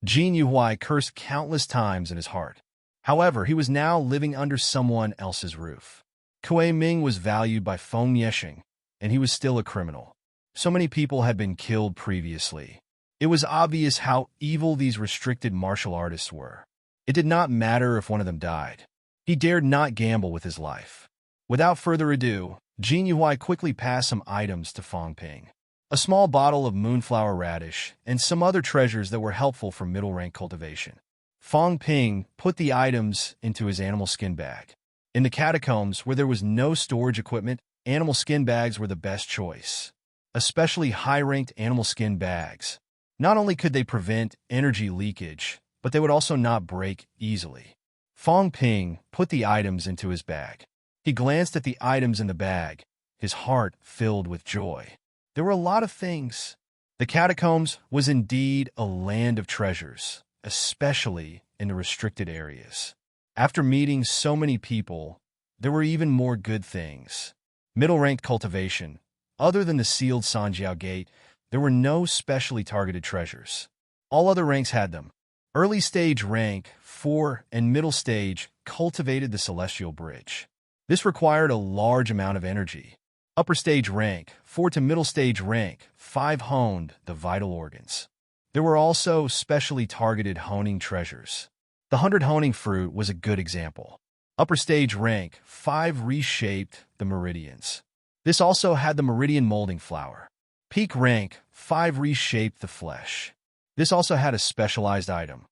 [SPEAKER 1] Jin Yuhai cursed countless times in his heart. However, he was now living under someone else's roof. Kuei Ming was valued by Feng Yexing, and he was still a criminal. So many people had been killed previously. It was obvious how evil these restricted martial artists were. It did not matter if one of them died. He dared not gamble with his life. Without further ado, Jin Yuhai quickly passed some items to Fong Ping. A small bottle of moonflower radish and some other treasures that were helpful for middle-rank cultivation. Fong Ping put the items into his animal skin bag. In the catacombs, where there was no storage equipment, animal skin bags were the best choice. Especially high-ranked animal skin bags. Not only could they prevent energy leakage, but they would also not break easily. Fong Ping put the items into his bag. He glanced at the items in the bag, his heart filled with joy. There were a lot of things. The catacombs was indeed a land of treasures, especially in the restricted areas. After meeting so many people, there were even more good things. Middle-ranked cultivation. Other than the sealed Sanjiao Gate, there were no specially targeted treasures. All other ranks had them. Early stage rank 4 and middle stage cultivated the Celestial Bridge. This required a large amount of energy. Upper stage rank 4 to middle stage rank 5 honed the vital organs. There were also specially targeted honing treasures. The 100 honing fruit was a good example. Upper stage rank 5 reshaped the meridians. This also had the meridian molding flower. Peak rank 5 reshaped the flesh. This also had a specialized item.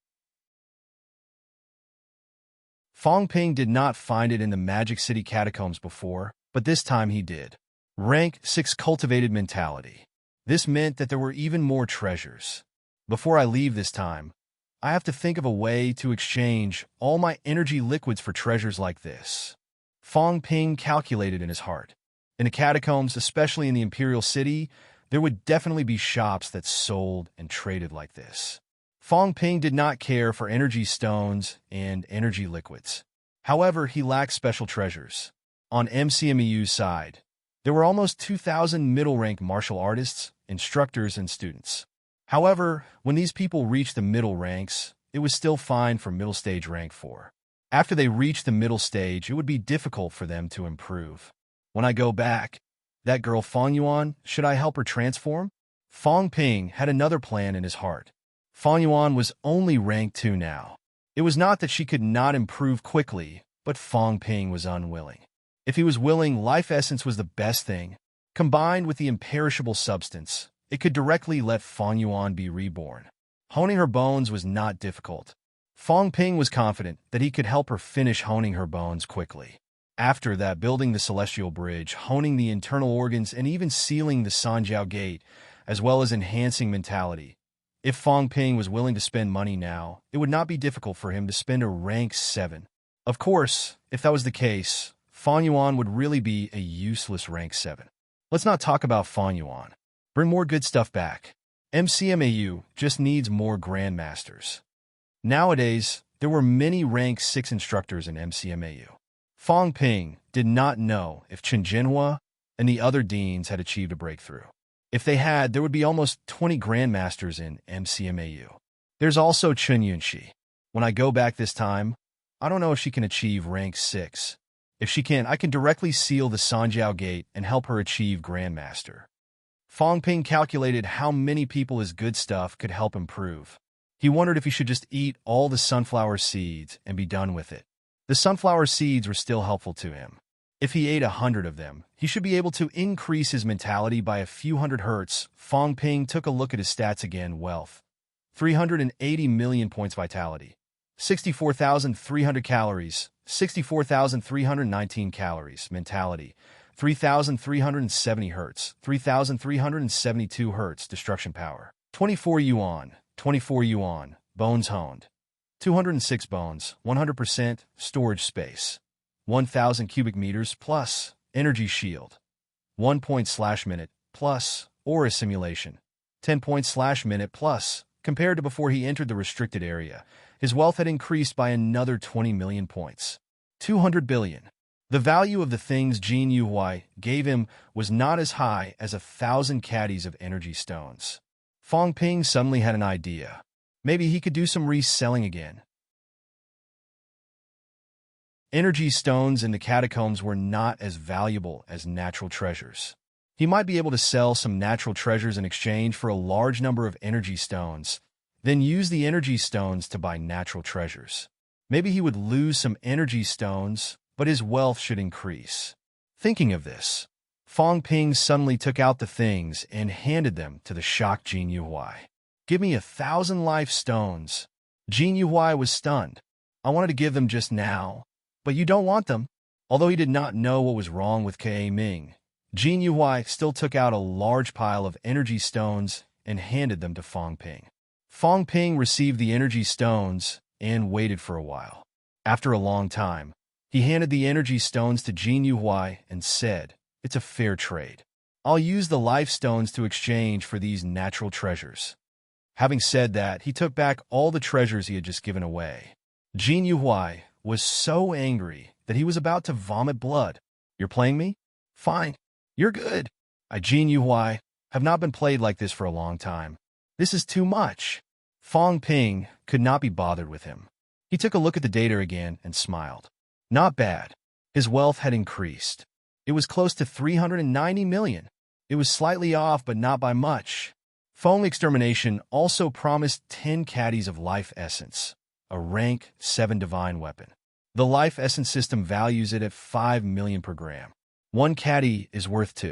[SPEAKER 1] Fong Ping did not find it in the Magic City catacombs before, but this time he did. Rank 6 cultivated mentality. This meant that there were even more treasures. Before I leave this time, I have to think of a way to exchange all my energy liquids for treasures like this. Fong Ping calculated in his heart. In the catacombs, especially in the Imperial City, there would definitely be shops that sold and traded like this. Fong Ping did not care for energy stones and energy liquids. However, he lacked special treasures. On MCMEU's side, there were almost 2,000 middle-rank martial artists, instructors, and students. However, when these people reached the middle ranks, it was still fine for middle stage rank 4. After they reached the middle stage, it would be difficult for them to improve. When I go back, that girl Fong Yuan, should I help her transform? Fong Ping had another plan in his heart. Fong Yuan was only rank 2 now. It was not that she could not improve quickly, but Fong Ping was unwilling. If he was willing, life essence was the best thing. Combined with the imperishable substance, it could directly let Fong Yuan be reborn. Honing her bones was not difficult. Fong Ping was confident that he could help her finish honing her bones quickly. After that, building the Celestial Bridge, honing the internal organs, and even sealing the Sanjiao Gate, as well as enhancing mentality. If Fong Ping was willing to spend money now, it would not be difficult for him to spend a rank 7. Of course, if that was the case, Fong Yuan would really be a useless rank 7. Let's not talk about Fong Yuan. Bring more good stuff back. MCMAU just needs more grandmasters. Nowadays, there were many rank 6 instructors in MCMAU. Fong Ping did not know if Chen Jinhua and the other deans had achieved a breakthrough. If they had, there would be almost 20 grandmasters in MCMAU. There's also Chen Yunxi. When I go back this time, I don't know if she can achieve rank 6. If she can, I can directly seal the Sanjiao Gate and help her achieve Grandmaster. Fong Ping calculated how many people his good stuff could help improve. He wondered if he should just eat all the sunflower seeds and be done with it. The sunflower seeds were still helpful to him. If he ate 100 of them, he should be able to increase his mentality by a few hundred hertz. Fong Ping took a look at his stats again. Wealth, 380 million points vitality, 64,300 calories, 64,319 calories. Mentality, 3,370 hertz, 3,372 hertz. Destruction power, 24 yuan, 24 yuan. Bones honed, 206 bones, 100%. Storage space, 1,000 cubic meters plus. Energy shield, 1 point/minute plus. Aura simulation, 10 points/minute plus. Compared to before he entered the restricted area, his wealth had increased by another 20 million points. 200 billion. The value of the things Jin Yuhui gave him was not as high as 1,000 caddies of energy stones. Fong Ping suddenly had an idea. Maybe he could do some reselling again. Energy stones in the catacombs were not as valuable as natural treasures. He might be able to sell some natural treasures in exchange for a large number of energy stones, then use the energy stones to buy natural treasures. Maybe he would lose some energy stones, but his wealth should increase. Thinking of this, Fong Ping suddenly took out the things and handed them to the shocked Jin Yuhui. "Give me 1,000 life stones." Jin Yuhui was stunned. "I wanted to give them just now, but you don't want them." Although he did not know what was wrong with K.A. Ming, Jin Yuhui still took out a large pile of energy stones and handed them to Fong Ping. Fong Ping received the energy stones and waited for a while. After a long time, he handed the energy stones to Jin Yuhui and said, "It's a fair trade. I'll use the life stones to exchange for these natural treasures." Having said that, he took back all the treasures he had just given away. Jin Yuhui was so angry that he was about to vomit blood. "You're playing me? Fine. You're good. I, Jin Yuhui, have not been played like this for a long time. This is too much." Fong Ping could not be bothered with him. He took a look at the data again and smiled. Not bad. His wealth had increased. It was close to 390 million. It was slightly off, but not by much. Fong Extermination also promised 10 caddies of life essence, a rank 7 divine weapon. The life essence system values it at 5 million per gram. 1 caddy is worth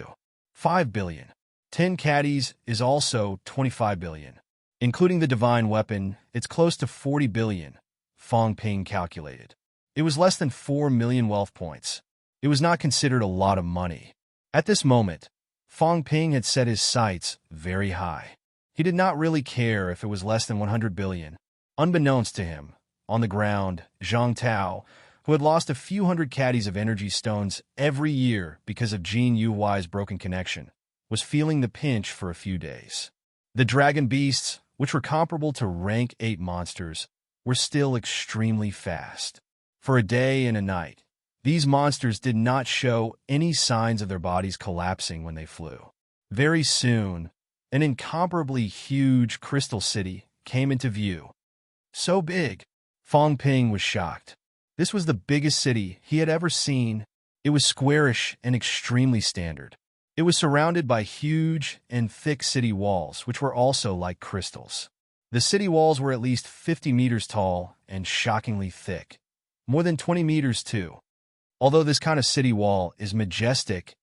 [SPEAKER 1] 5 billion. 10 caddies is also 25 billion. Including the divine weapon, it's close to 40 billion, Fong Ping calculated. It was less than 4 million wealth points. It was not considered a lot of money. At this moment, Fong Ping had set his sights very high. He did not really care if it was less than 100 billion. Unbeknownst to him, on the ground, Zhang Tao, who had lost a few hundred caddies of energy stones every year because of Jin Yuhui's broken connection, was feeling the pinch for a few days. The dragon beasts, which were comparable to rank 8 monsters, were still extremely fast. For a day and a night, these monsters did not show any signs of their bodies collapsing when they flew. Very soon, an incomparably huge crystal city came into view. So big, Fong Ping was shocked. This was the biggest city he had ever seen. It was squarish and extremely standard. It was surrounded by huge and thick city walls, which were also like crystals. The city walls were at least 50 meters tall and shockingly thick, more than 20 meters too. Although this kind of city wall is majestic,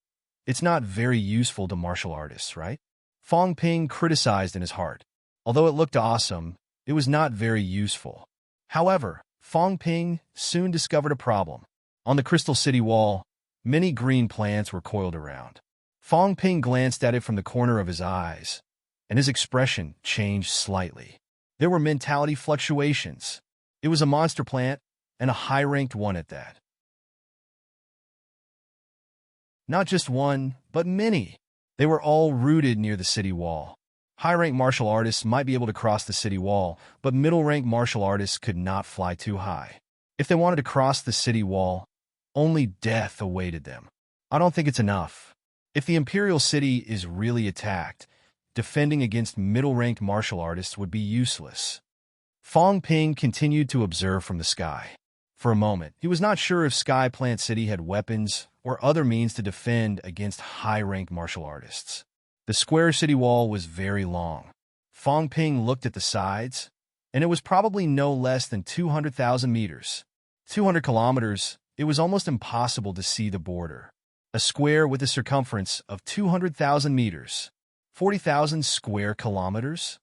[SPEAKER 1] it's not very useful to martial artists, right? Fong Ping criticized in his heart. Although it looked awesome, it was not very useful. However, Fong Ping soon discovered a problem. On the crystal city wall, many green plants were coiled around. Fong Ping glanced at it from the corner of his eyes, and his expression changed slightly. There were mentality fluctuations. It was a monster plant, and a high-ranked one at that. Not just one, but many. They were all rooted near the city wall. High-rank martial artists might be able to cross the city wall, but middle-rank martial artists could not fly too high. If they wanted to cross the city wall, only death awaited them. I don't think it's enough. If the Imperial City is really attacked, defending against middle-ranked martial artists would be useless. Fong Ping continued to observe from the sky. For a moment, he was not sure if Sky Plant City had weapons or other means to defend against high-ranked martial artists. The square city wall was very long. Fong Ping looked at the sides, and it was probably no less than 200,000 meters. 200 kilometers, it was almost impossible to see the border. A square with a circumference of 200,000 meters. 40,000 square kilometers?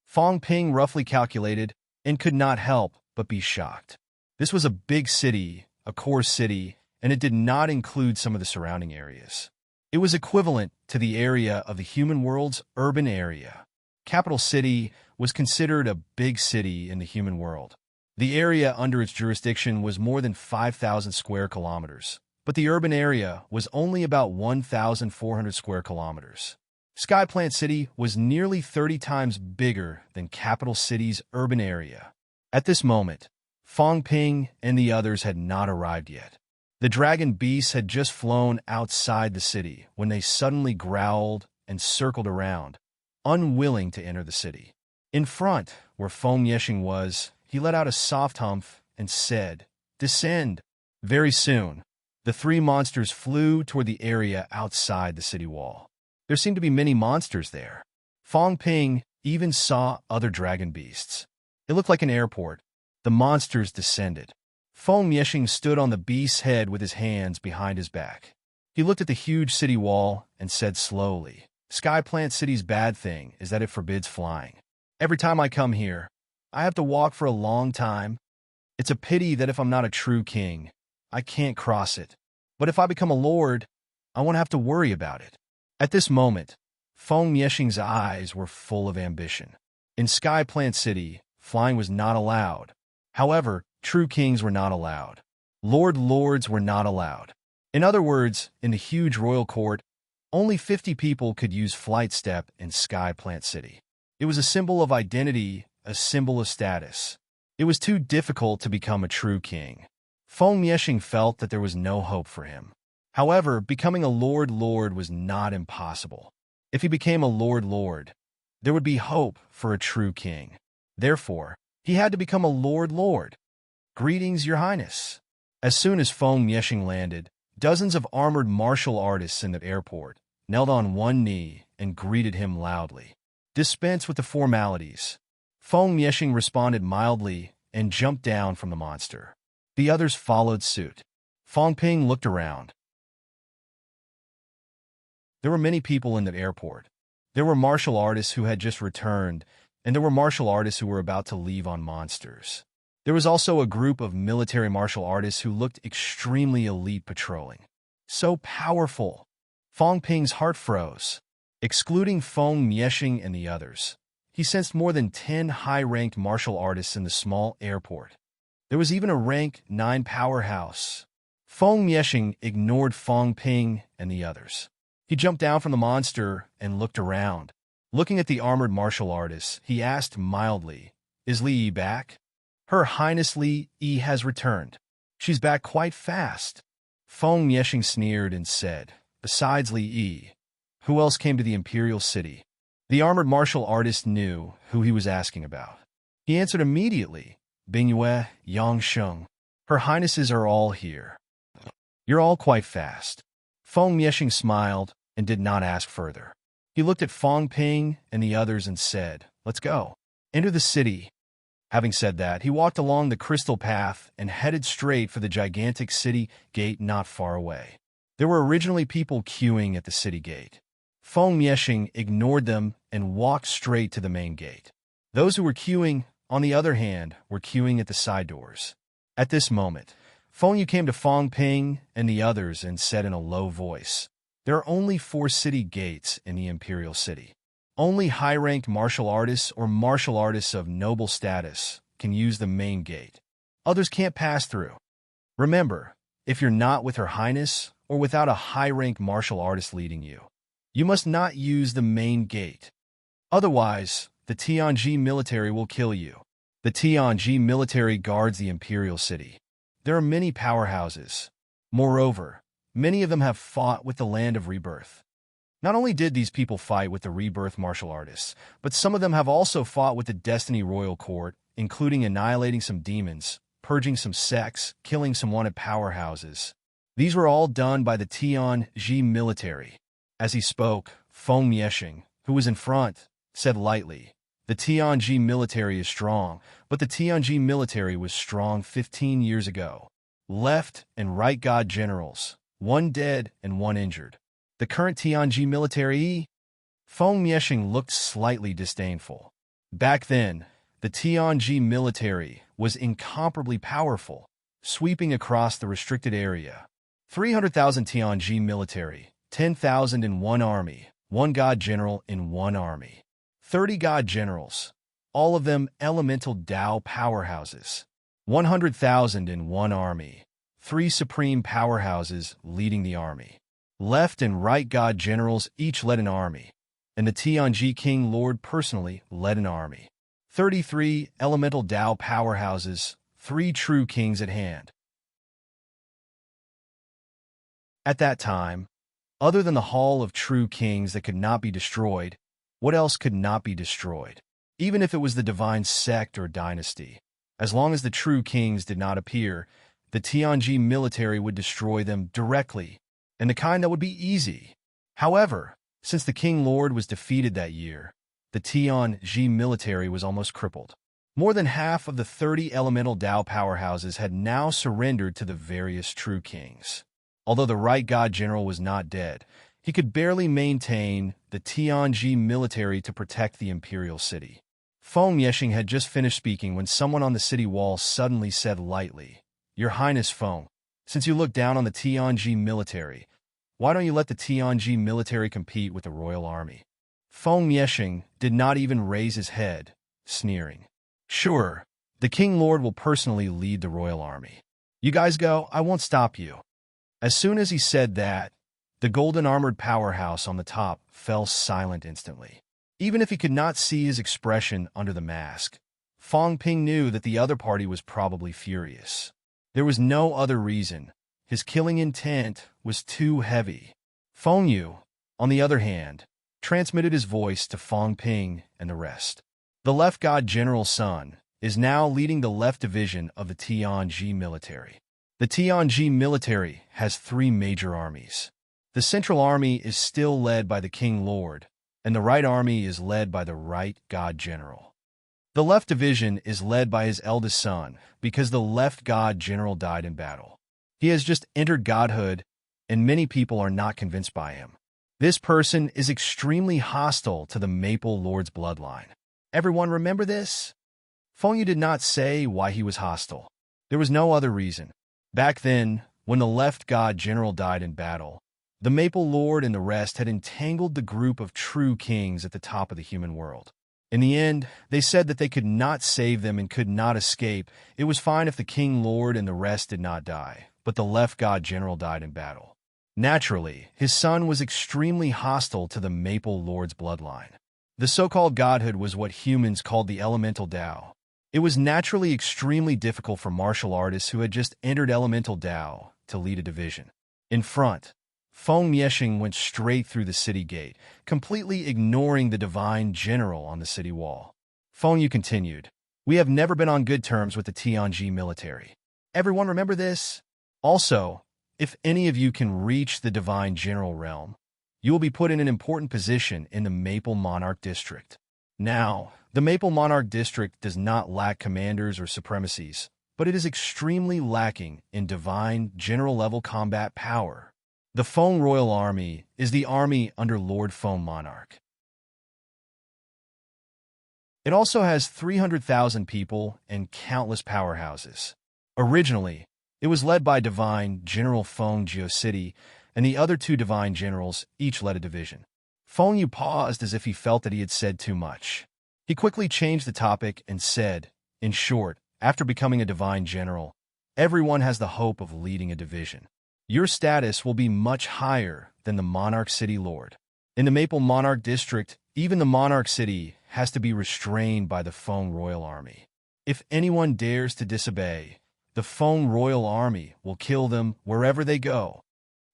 [SPEAKER 1] Fong Ping roughly calculated and could not help but be shocked. This was a big city, a core city, and it did not include some of the surrounding areas. It was equivalent to the area of the human world's urban area. Capital City was considered a big city in the human world. The area under its jurisdiction was more than 5,000 square kilometers, but the urban area was only about 1,400 square kilometers. Sky Plant City was nearly 30 times bigger than Capital City's urban area. At this moment, Fong Ping and the others had not arrived yet. The dragon beasts had just flown outside the city when they suddenly growled and circled around, unwilling to enter the city. In front, where Feng Yexing was, he let out a soft humph and said, "Descend." Very soon, the three monsters flew toward the area outside the city wall. There seemed to be many monsters there. Fong Ping even saw other dragon beasts. It looked like an airport. The monsters descended. Feng Yexing stood on the beast's head with his hands behind his back. He looked at the huge city wall and said slowly, "Sky Plant City's bad thing is that it forbids flying. Every time I come here, I have to walk for a long time. It's a pity that if I'm not a true king, I can't cross it. But if I become a lord, I won't have to worry about it." At this moment, Feng Yexing's eyes were full of ambition. In Sky Plant City, flying was not allowed. However, true kings were not allowed. Lords were not allowed. In other words, in the huge royal court, only 50 people could use flight step in Sky Plant City. It was a symbol of identity, a symbol of status. It was too difficult to become a true king. Feng Yexing felt that there was no hope for him. However, becoming a lord was not impossible. If he became a lord, there would be hope for a true king. Therefore, he had to become a lord. "Greetings, Your Highness." As soon as Feng Yexing landed, dozens of armored martial artists in the airport knelt on one knee and greeted him loudly. "Dispense with the formalities." Feng Yexing responded mildly and jumped down from the monster. The others followed suit. Fong Ping looked around. There were many people in the airport. There were martial artists who had just returned, and there were martial artists who were about to leave on monsters. There was also a group of military martial artists who looked extremely elite patrolling. So powerful. Fong Ping's heart froze. Excluding Feng Yexing and the others, he sensed more than 10 high-ranked martial artists in the small airport. There was even a rank 9 powerhouse. Feng Yexing ignored Fong Ping and the others. He jumped down from the monster and looked around. Looking at the armored martial artists, he asked mildly, "Is Li Yi back?" "Her Highness Li Yi has returned. She's back quite fast." Feng Yexing sneered and said, "Besides Li Yi, who else came to the Imperial City?" The armored martial artist knew who he was asking about. He answered immediately, "Bingyue, Yangsheng. Her Highnesses are all here. You're all quite fast." Feng Yexing smiled and did not ask further. He looked at Fong Ping and the others and said, "Let's go. Enter the city." Having said that, he walked along the crystal path and headed straight for the gigantic city gate not far away. There were originally people queuing at the city gate. Feng Yexing ignored them and walked straight to the main gate. Those who were queuing, on the other hand, were queuing at the side doors. At this moment, Feng Yu came to Fong Ping and the others and said in a low voice, "There are only 4 city gates in the Imperial City. Only high-ranked martial artists or martial artists of noble status can use the main gate. Others can't pass through. Remember, if you're not with Her Highness or without a high-ranked martial artist leading you, you must not use the main gate." Otherwise, the Tianji military will kill you. The Tianji military guards the imperial city. There are many powerhouses. Moreover, many of them have fought with the Land of Rebirth. Not only did these people fight with the Rebirth martial artists, but some of them have also fought with the Destiny Royal Court, including annihilating some demons, purging some sects, killing some wanted powerhouses. These were all done by the Tianji military. As he spoke, Feng Mieshing, who was in front, said lightly, "The Tianji military is strong, but the Tianji military was strong 15 years ago. Left and right god generals, one dead and one injured. The current Tianji military..." Feng Mieshing looked slightly disdainful. Back then, the Tianji military was incomparably powerful, sweeping across the restricted area. 300,000 Tianji military, 10,000 in one army, one god general in one army. 30 god generals, all of them elemental Dao powerhouses. 100,000 in one army, 3 supreme powerhouses leading the army. Left and right god generals each led an army, and the Tianji King Lord personally led an army. 33 elemental Dao powerhouses, 3 true kings at hand. At that time, other than the Hall of True Kings that could not be destroyed, what else could not be destroyed? Even if it was the divine sect or dynasty. As long as the true kings did not appear, the Tianji military would destroy them directly, and the kind that would be easy. However, since the King Lord was defeated that year, the Tianji military was almost crippled. More than half of the 30 elemental Dao powerhouses had now surrendered to the various true kings. Although the right god general was not dead, he could barely maintain the Tianji military to protect the imperial city. Feng Mieshing had just finished speaking when someone on the city wall suddenly said lightly, "Your Highness Feng, since you look down on the Tianji military, why don't you let the Tianji military compete with the royal army?" Feng Mieshing did not even raise his head, sneering. "Sure, the King Lord will personally lead the royal army. You guys go, I won't stop you." As soon as he said that, the golden armored powerhouse on the top fell silent instantly. Even if he could not see his expression under the mask, Feng Ping knew that the other party was probably furious. There was no other reason. His killing intent was too heavy. Feng Yu, on the other hand, transmitted his voice to Feng Ping and the rest. The left god general's son is now leading the left division of the Tianji military. The Tianji military has 3 major armies. The central army is still led by the King Lord, and the right army is led by the right god general. The left division is led by his eldest son because the left god general died in battle. He has just entered godhood, and many people are not convinced by him. This person is extremely hostile to the Maple Lord's bloodline. Everyone remember this? Feng Yu did not say why he was hostile. There was no other reason. Back then, when the left god general died in battle, the Maple Lord and the rest had entangled the group of true kings at the top of the human world. In the end, they said that they could not save them and could not escape. It was fine if the King Lord and the rest did not die, but the left god general died in battle. Naturally, his son was extremely hostile to the Maple Lord's bloodline. The so-called godhood was what humans called the elemental Dao. It was naturally extremely difficult for martial artists who had just entered elemental Dao to lead a division. In front, Feng Mieshing went straight through the city gate, completely ignoring the divine general on the city wall. Feng Yu continued, "We have never been on good terms with the Tianji military. Everyone remember this? Also, if any of you can reach the divine general realm, you will be put in an important position in the Maple Monarch District. Now, the Maple Monarch District does not lack commanders or supremacies, but it is extremely lacking in divine general-level combat power. The Feng Royal Army is the army under Lord Feng Monarch. It also has 300,000 people and countless powerhouses. Originally, it was led by Divine General Feng Geocity, and the other 2 divine generals each led a division." Feng Yu paused as if he felt that he had said too much. He quickly changed the topic and said, "In short, after becoming a divine general, everyone has the hope of leading a division. Your status will be much higher than the Monarch City Lord. In the Maple Monarch District, Even the monarch city has to be restrained by the Feng royal army. If anyone dares to disobey, the Feng royal army will kill them wherever they go.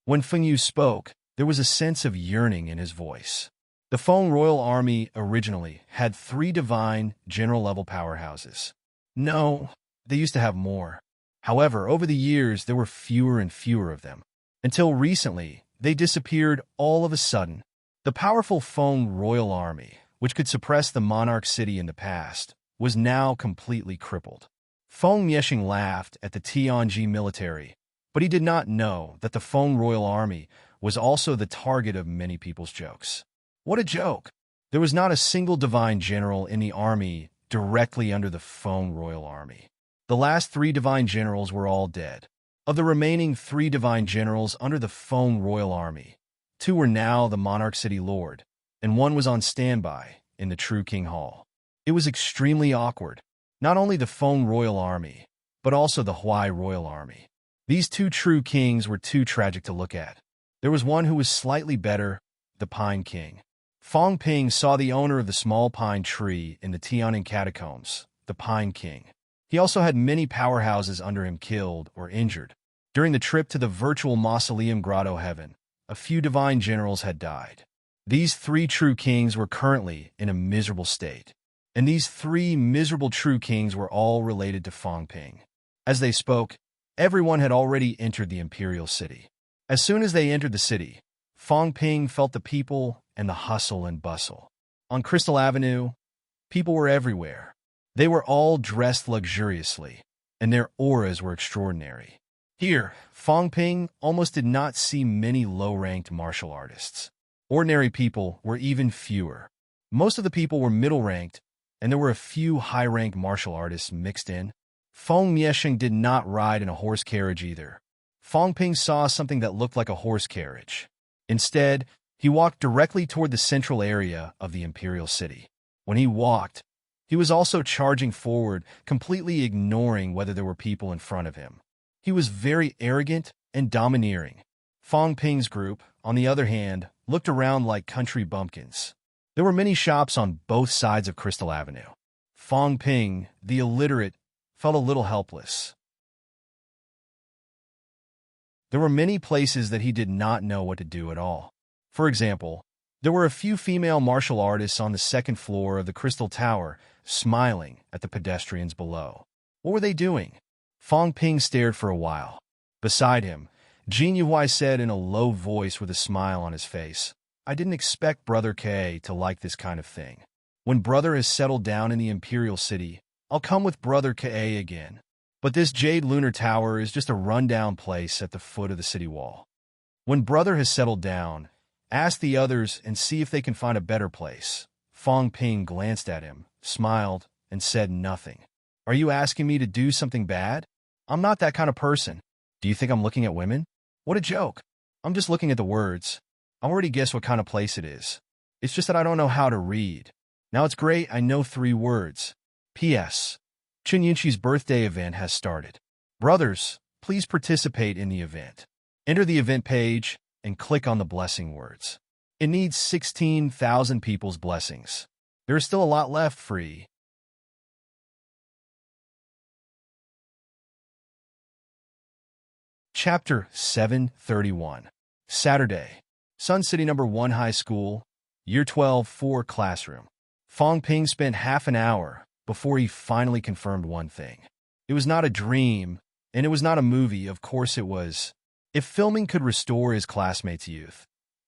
[SPEAKER 1] When Feng Yu spoke, there was a sense of yearning in his voice. The Feng royal army originally had 3 divine general-level powerhouses. No, they used to have more. However, over the years, there were fewer and fewer of them. Until recently, they disappeared all of a sudden. The powerful Feng royal army, which could suppress the monarch city in the past, was now completely crippled. Feng Yexing laughed at the Tianji military, but he did not know that the Feng royal army was also the target of many people's jokes. What a joke! There was not a single divine general in the army directly under the Feng royal army. The last 3 divine generals were all dead. Of the remaining 3 divine generals under the Feng royal army, 2 were now the monarch city lord, and 1 was on standby in the True King Hall. It was extremely awkward. Not only the Feng royal army, but also the Huai royal army. These 2 true kings were too tragic to look at. There was one who was slightly better, the Pine King. Fang Ping saw the owner of the small pine tree in the Tiananmen catacombs, the Pine King. He also had many powerhouses under him killed or injured. During the trip to the virtual mausoleum Grotto Heaven, a few divine generals had died. These 3 true kings were currently in a miserable state, and these 3 miserable true kings were all related to Fang Ping. As they spoke, everyone had already entered the imperial city. As soon as they entered the city, Fang Ping felt the people and the hustle and bustle. On Crystal Avenue, people were everywhere. They were all dressed luxuriously, and their auras were extraordinary. Here, Fang Ping almost did not see many low-ranked martial artists. Ordinary people were even fewer. Most of the people were middle-ranked, and there were a few high-ranked martial artists mixed in. Feng Yexing did not ride in a horse carriage either. Fang Ping saw something that looked like a horse carriage. Instead, he walked directly toward the central area of the imperial city. When he walked, he was also charging forward, completely ignoring whether there were people in front of him. He was very arrogant and domineering. Fang Ping's group, on the other hand, looked around like country bumpkins. There were many shops on both sides of Crystal Avenue. Fang Ping, the illiterate, felt a little helpless. There were many places that he did not know what to do at all. For example, there were a few female martial artists on the 2nd floor of the Crystal Tower, smiling at the pedestrians below. What were they doing? Fang Ping stared for a while. Beside him, Jin Yuhai said in a low voice with a smile on his face, "I didn't expect Brother K to like this kind of thing. When Brother has settled down in the Imperial City, I'll come with Brother K again. But this Jade Lunar Tower is just a rundown place at the foot of the city wall. When Brother has settled down, ask the others and see if they can find a better place." Fang Ping glanced at him, smiled, and said nothing. "Are you asking me to do something bad? I'm not that kind of person. Do you think I'm looking at women? What a joke. I'm just looking at the words. I already guess what kind of place it is. It's just that I don't know how to read. Now it's great I know 3 words. P.S. Chun Yunqi's birthday event has started. Brothers, please participate in the event. Enter the event page and click on the blessing words. It needs 16,000 people's blessings. There is still a lot left free." Chapter 731. Saturday. Sun City No. 1 High School, Year 12, 4 Classroom. Fang Ping spent half an hour before he finally confirmed one thing. It was not a dream, and it was not a movie, of course it was. If filming could restore his classmates' youth,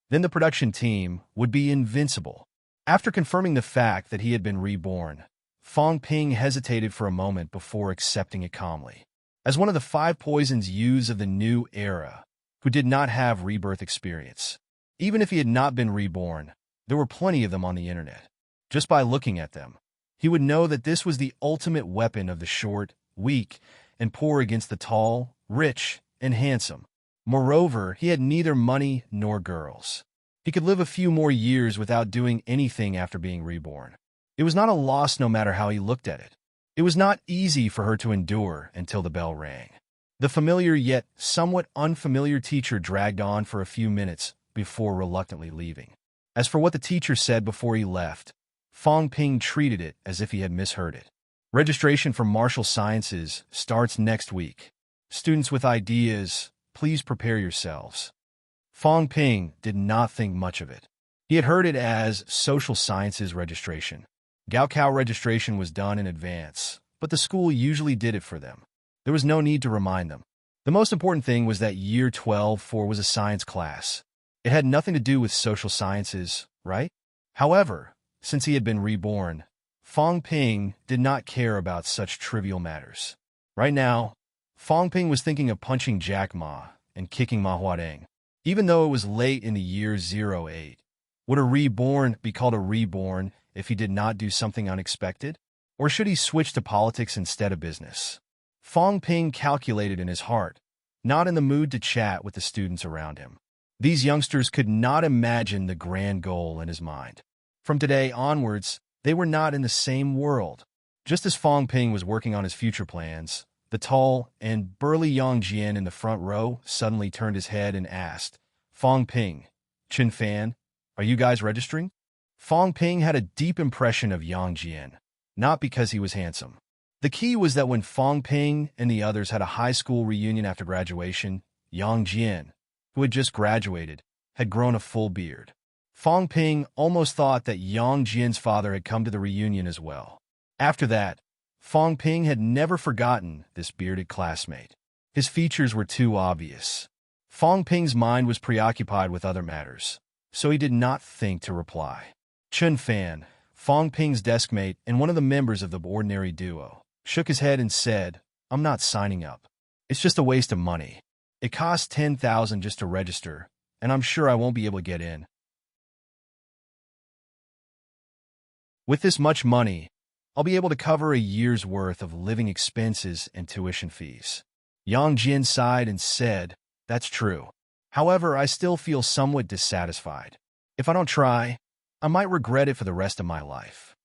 [SPEAKER 1] then the production team would be invincible. After confirming the fact that he had been reborn, Fang Ping hesitated for a moment before accepting it calmly. As one of the 5 poisons youths of the new era, who did not have rebirth experience, even if he had not been reborn, there were plenty of them on the internet. Just by looking at them, he would know that this was the ultimate weapon of the short, weak, and poor against the tall, rich, and handsome. Moreover, he had neither money nor girls. He could live a few more years without doing anything after being reborn. It was not a loss no matter how he looked at it. It was not easy for her to endure until the bell rang. The familiar yet somewhat unfamiliar teacher dragged on for a few minutes before reluctantly leaving. As for what the teacher said before he left, Fong Ping treated it as if he had misheard it. Registration for martial sciences starts next week. Students with ideas, please prepare yourselves. Fong Ping did not think much of it. He had heard it as social sciences registration. Gaokao registration was done in advance, but the school usually did it for them. There was no need to remind them. The most important thing was that Year 12-4 was a science class. It had nothing to do with social sciences, right? However, since he had been reborn, Fong Ping did not care about such trivial matters. Right now, Fong Ping was thinking of punching Jack Ma and kicking Ma Huadeng. Even though it was late in the year 08, would a reborn be called a reborn if he did not do something unexpected? Or should he switch to politics instead of business? Fong Ping calculated in his heart, not in the mood to chat with the students around him. These youngsters could not imagine the grand goal in his mind. From today onwards, they were not in the same world. Just as Fong Ping was working on his future plans, the tall and burly Yang Jian in the front row suddenly turned his head and asked, "Fong Ping, Chen Fan, are you guys registering?" Fong Ping had a deep impression of Yang Jian, not because he was handsome. The key was that when Fong Ping and the others had a high school reunion after graduation, Yang Jian, who had just graduated, had grown a full beard. Fong Ping almost thought that Yang Jian's father had come to the reunion as well. After that, Fong Ping had never forgotten this bearded classmate. His features were too obvious. Fong Ping's mind was preoccupied with other matters, so he did not think to reply. Chen Fan, Fong Ping's deskmate and one of the members of the ordinary duo, shook his head and said, "I'm not signing up. It's just a waste of money. It costs 10,000 just to register, and I'm sure I won't be able to get in. With this much money, I'll be able to cover a year's worth of living expenses and tuition fees." Yang Jin sighed and said, "That's true. However, I still feel somewhat dissatisfied. If I don't try, I might regret it for the rest of my life."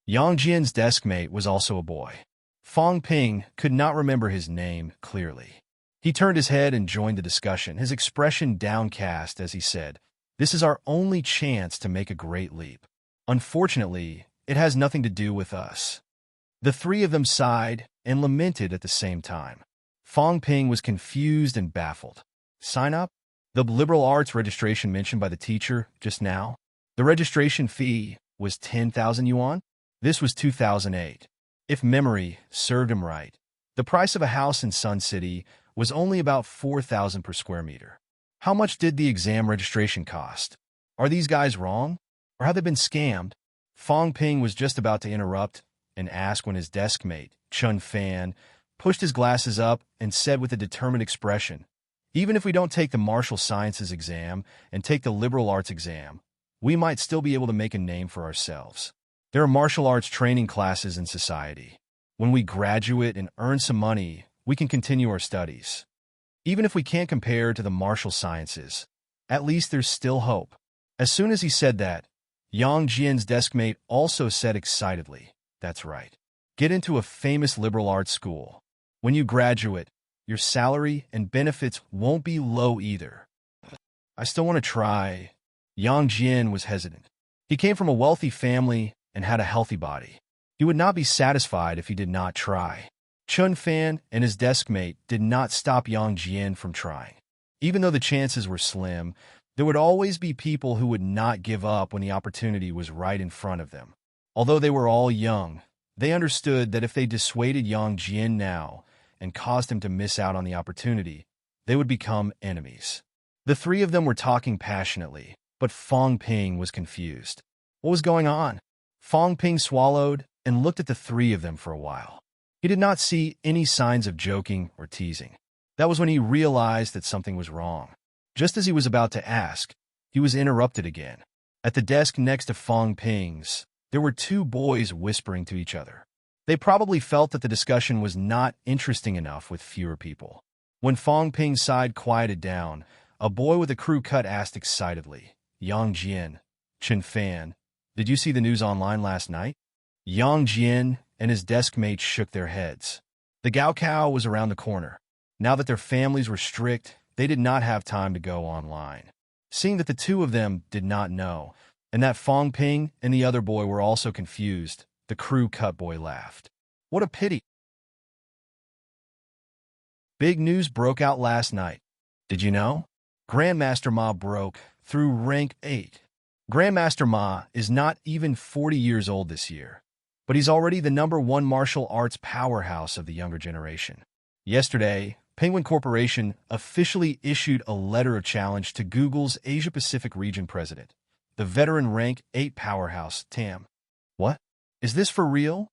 [SPEAKER 1] Yang Jin's deskmate was also a boy. Fong Ping could not remember his name clearly. He turned his head and joined the discussion, his expression downcast as he said, "This is our only chance to make a great leap. Unfortunately, it has nothing to do with us." The three of them sighed and lamented at the same time. Fong Ping was confused and baffled. Sign up? The liberal arts registration mentioned by the teacher just now? The registration fee was 10,000 yuan? This was 2008. If memory served him right, the price of a house in Sun City was only about 4,000 per square meter. How much did the exam registration cost? Are these guys wrong? Or have they been scammed? Fong Ping was just about to interrupt and ask when his deskmate, Chen Fan, pushed his glasses up and said with a determined expression, "Even if we don't take the martial sciences exam and take the liberal arts exam, we might still be able to make a name for ourselves. There are martial arts training classes in society. When we graduate and earn some money, we can continue our studies. Even if we can't compare to the martial sciences, at least there's still hope." As soon as he said that, Yang Jian's deskmate also said excitedly, "That's right. Get into a famous liberal arts school. When you graduate, your salary and benefits won't be low either." "I still want to try." Yang Jian was hesitant. He came from a wealthy family and had a healthy body. He would not be satisfied if he did not try. Chun Fan and his deskmate did not stop Yang Jian from trying. Even though the chances were slim, there would always be people who would not give up when the opportunity was right in front of them. Although they were all young, they understood that if they dissuaded Yang Jian now and caused him to miss out on the opportunity, they would become enemies. The three of them were talking passionately, but Fong Ping was confused. What was going on? Fong Ping swallowed and looked at the three of them for a while. He did not see any signs of joking or teasing. That was when he realized that something was wrong. Just as he was about to ask, he was interrupted again. At the desk next to Fong Ping's, there were two boys whispering to each other. They probably felt that the discussion was not interesting enough with fewer people. When Fong Ping's side quieted down, a boy with a crew cut asked excitedly, "Yang Jian, Chen Fan, did you see the news online last night?" Yang Jian and his deskmate shook their heads. The Gaokao was around the corner. Now that their families were strict, they did not have time to go online. Seeing that the two of them did not know, And that Fong Ping and the other boy were also confused. The crew cut boy laughed. What a pity. Big news broke out last night. Did you know? Grandmaster Ma broke through rank 8. Grandmaster Ma is not even 40 years old this year, but he's already the #1 martial arts powerhouse of the younger generation. Yesterday, Penguin Corporation officially issued a letter of challenge to Google's Asia-Pacific region president, the veteran rank 8 powerhouse, Tam. What? Is this for real?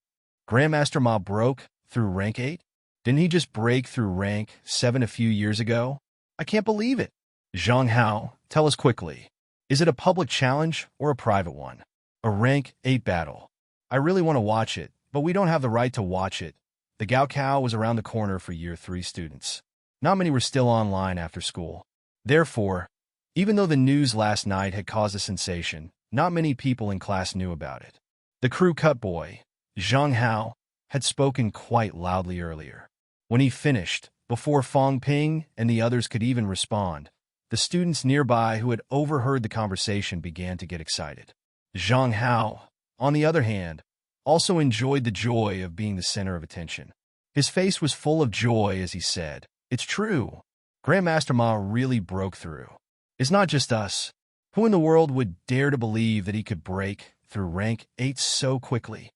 [SPEAKER 1] Grandmaster Ma broke through rank 8? Didn't he just break through rank 7 a few years ago? I can't believe it. Zhang Hao, tell us quickly. Is it a public challenge or a private one? A rank 8 battle. I really want to watch it, but we don't have the right to watch it. The Gaokao was around the corner for Year 3 students. Not many were still online after school. Therefore, even though the news last night had caused a sensation, not many people in class knew about it. The crew cut boy, Zhang Hao, had spoken quite loudly earlier. When he finished, before Fong Ping and the others could even respond, the students nearby who had overheard the conversation began to get excited. Zhang Hao, on the other hand, also enjoyed the joy of being the center of attention. His face was full of joy as he said, "It's true. Grandmaster Ma really broke through. It's not just us. Who in the world would dare to believe that he could break through rank 8 so quickly?"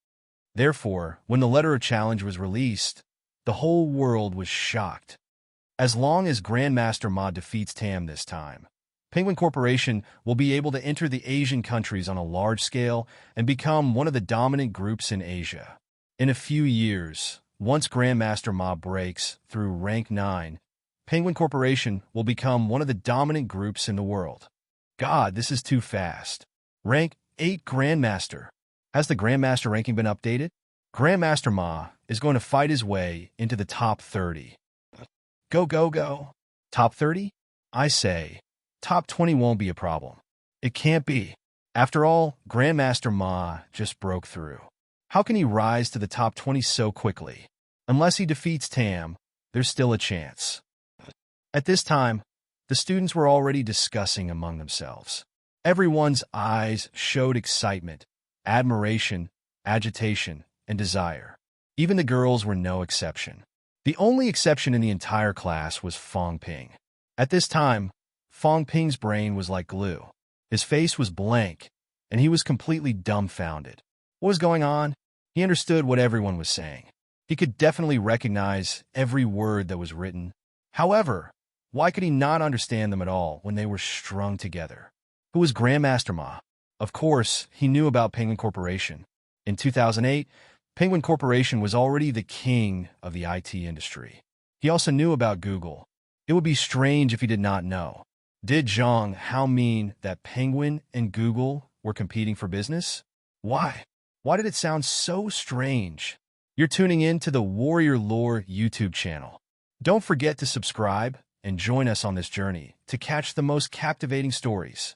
[SPEAKER 1] Therefore, when the letter of challenge was released, the whole world was shocked. As long as Grandmaster Ma defeats Tam this time, Penguin Corporation will be able to enter the Asian countries on a large scale and become one of the dominant groups in Asia. In a few years, once Grandmaster Ma breaks through rank 9, Penguin Corporation will become one of the dominant groups in the world. God, this is too fast. Rank 8 Grandmaster. Has the Grandmaster ranking been updated? Grandmaster Ma is going to fight his way into the top 30. Go, go, go. Top 30? I say, top 20 won't be a problem. It can't be. After all, Grandmaster Ma just broke through. How can he rise to the top 20 so quickly? Unless he defeats Tam, there's still a chance. At this time, the students were already discussing among themselves. Everyone's eyes showed excitement, admiration, agitation, and desire. Even the girls were no exception. The only exception in the entire class was Fong Ping. At this time, Fong Ping's brain was like glue. His face was blank, and he was completely dumbfounded. What was going on? He understood what everyone was saying. He could definitely recognize every word that was written. However, why could he not understand them at all when they were strung together? Who was Grandmaster Ma? Of course, he knew about Penguin Corporation. In 2008, Penguin Corporation was already the king of the IT industry. He also knew about Google. It would be strange if he did not know. Did Zhang Hao mean that Penguin and Google were competing for business? Why? Why did it sound so strange? You're tuning in to the Warrior Lore YouTube channel. Don't forget to subscribe and join us on this journey to catch the most captivating stories.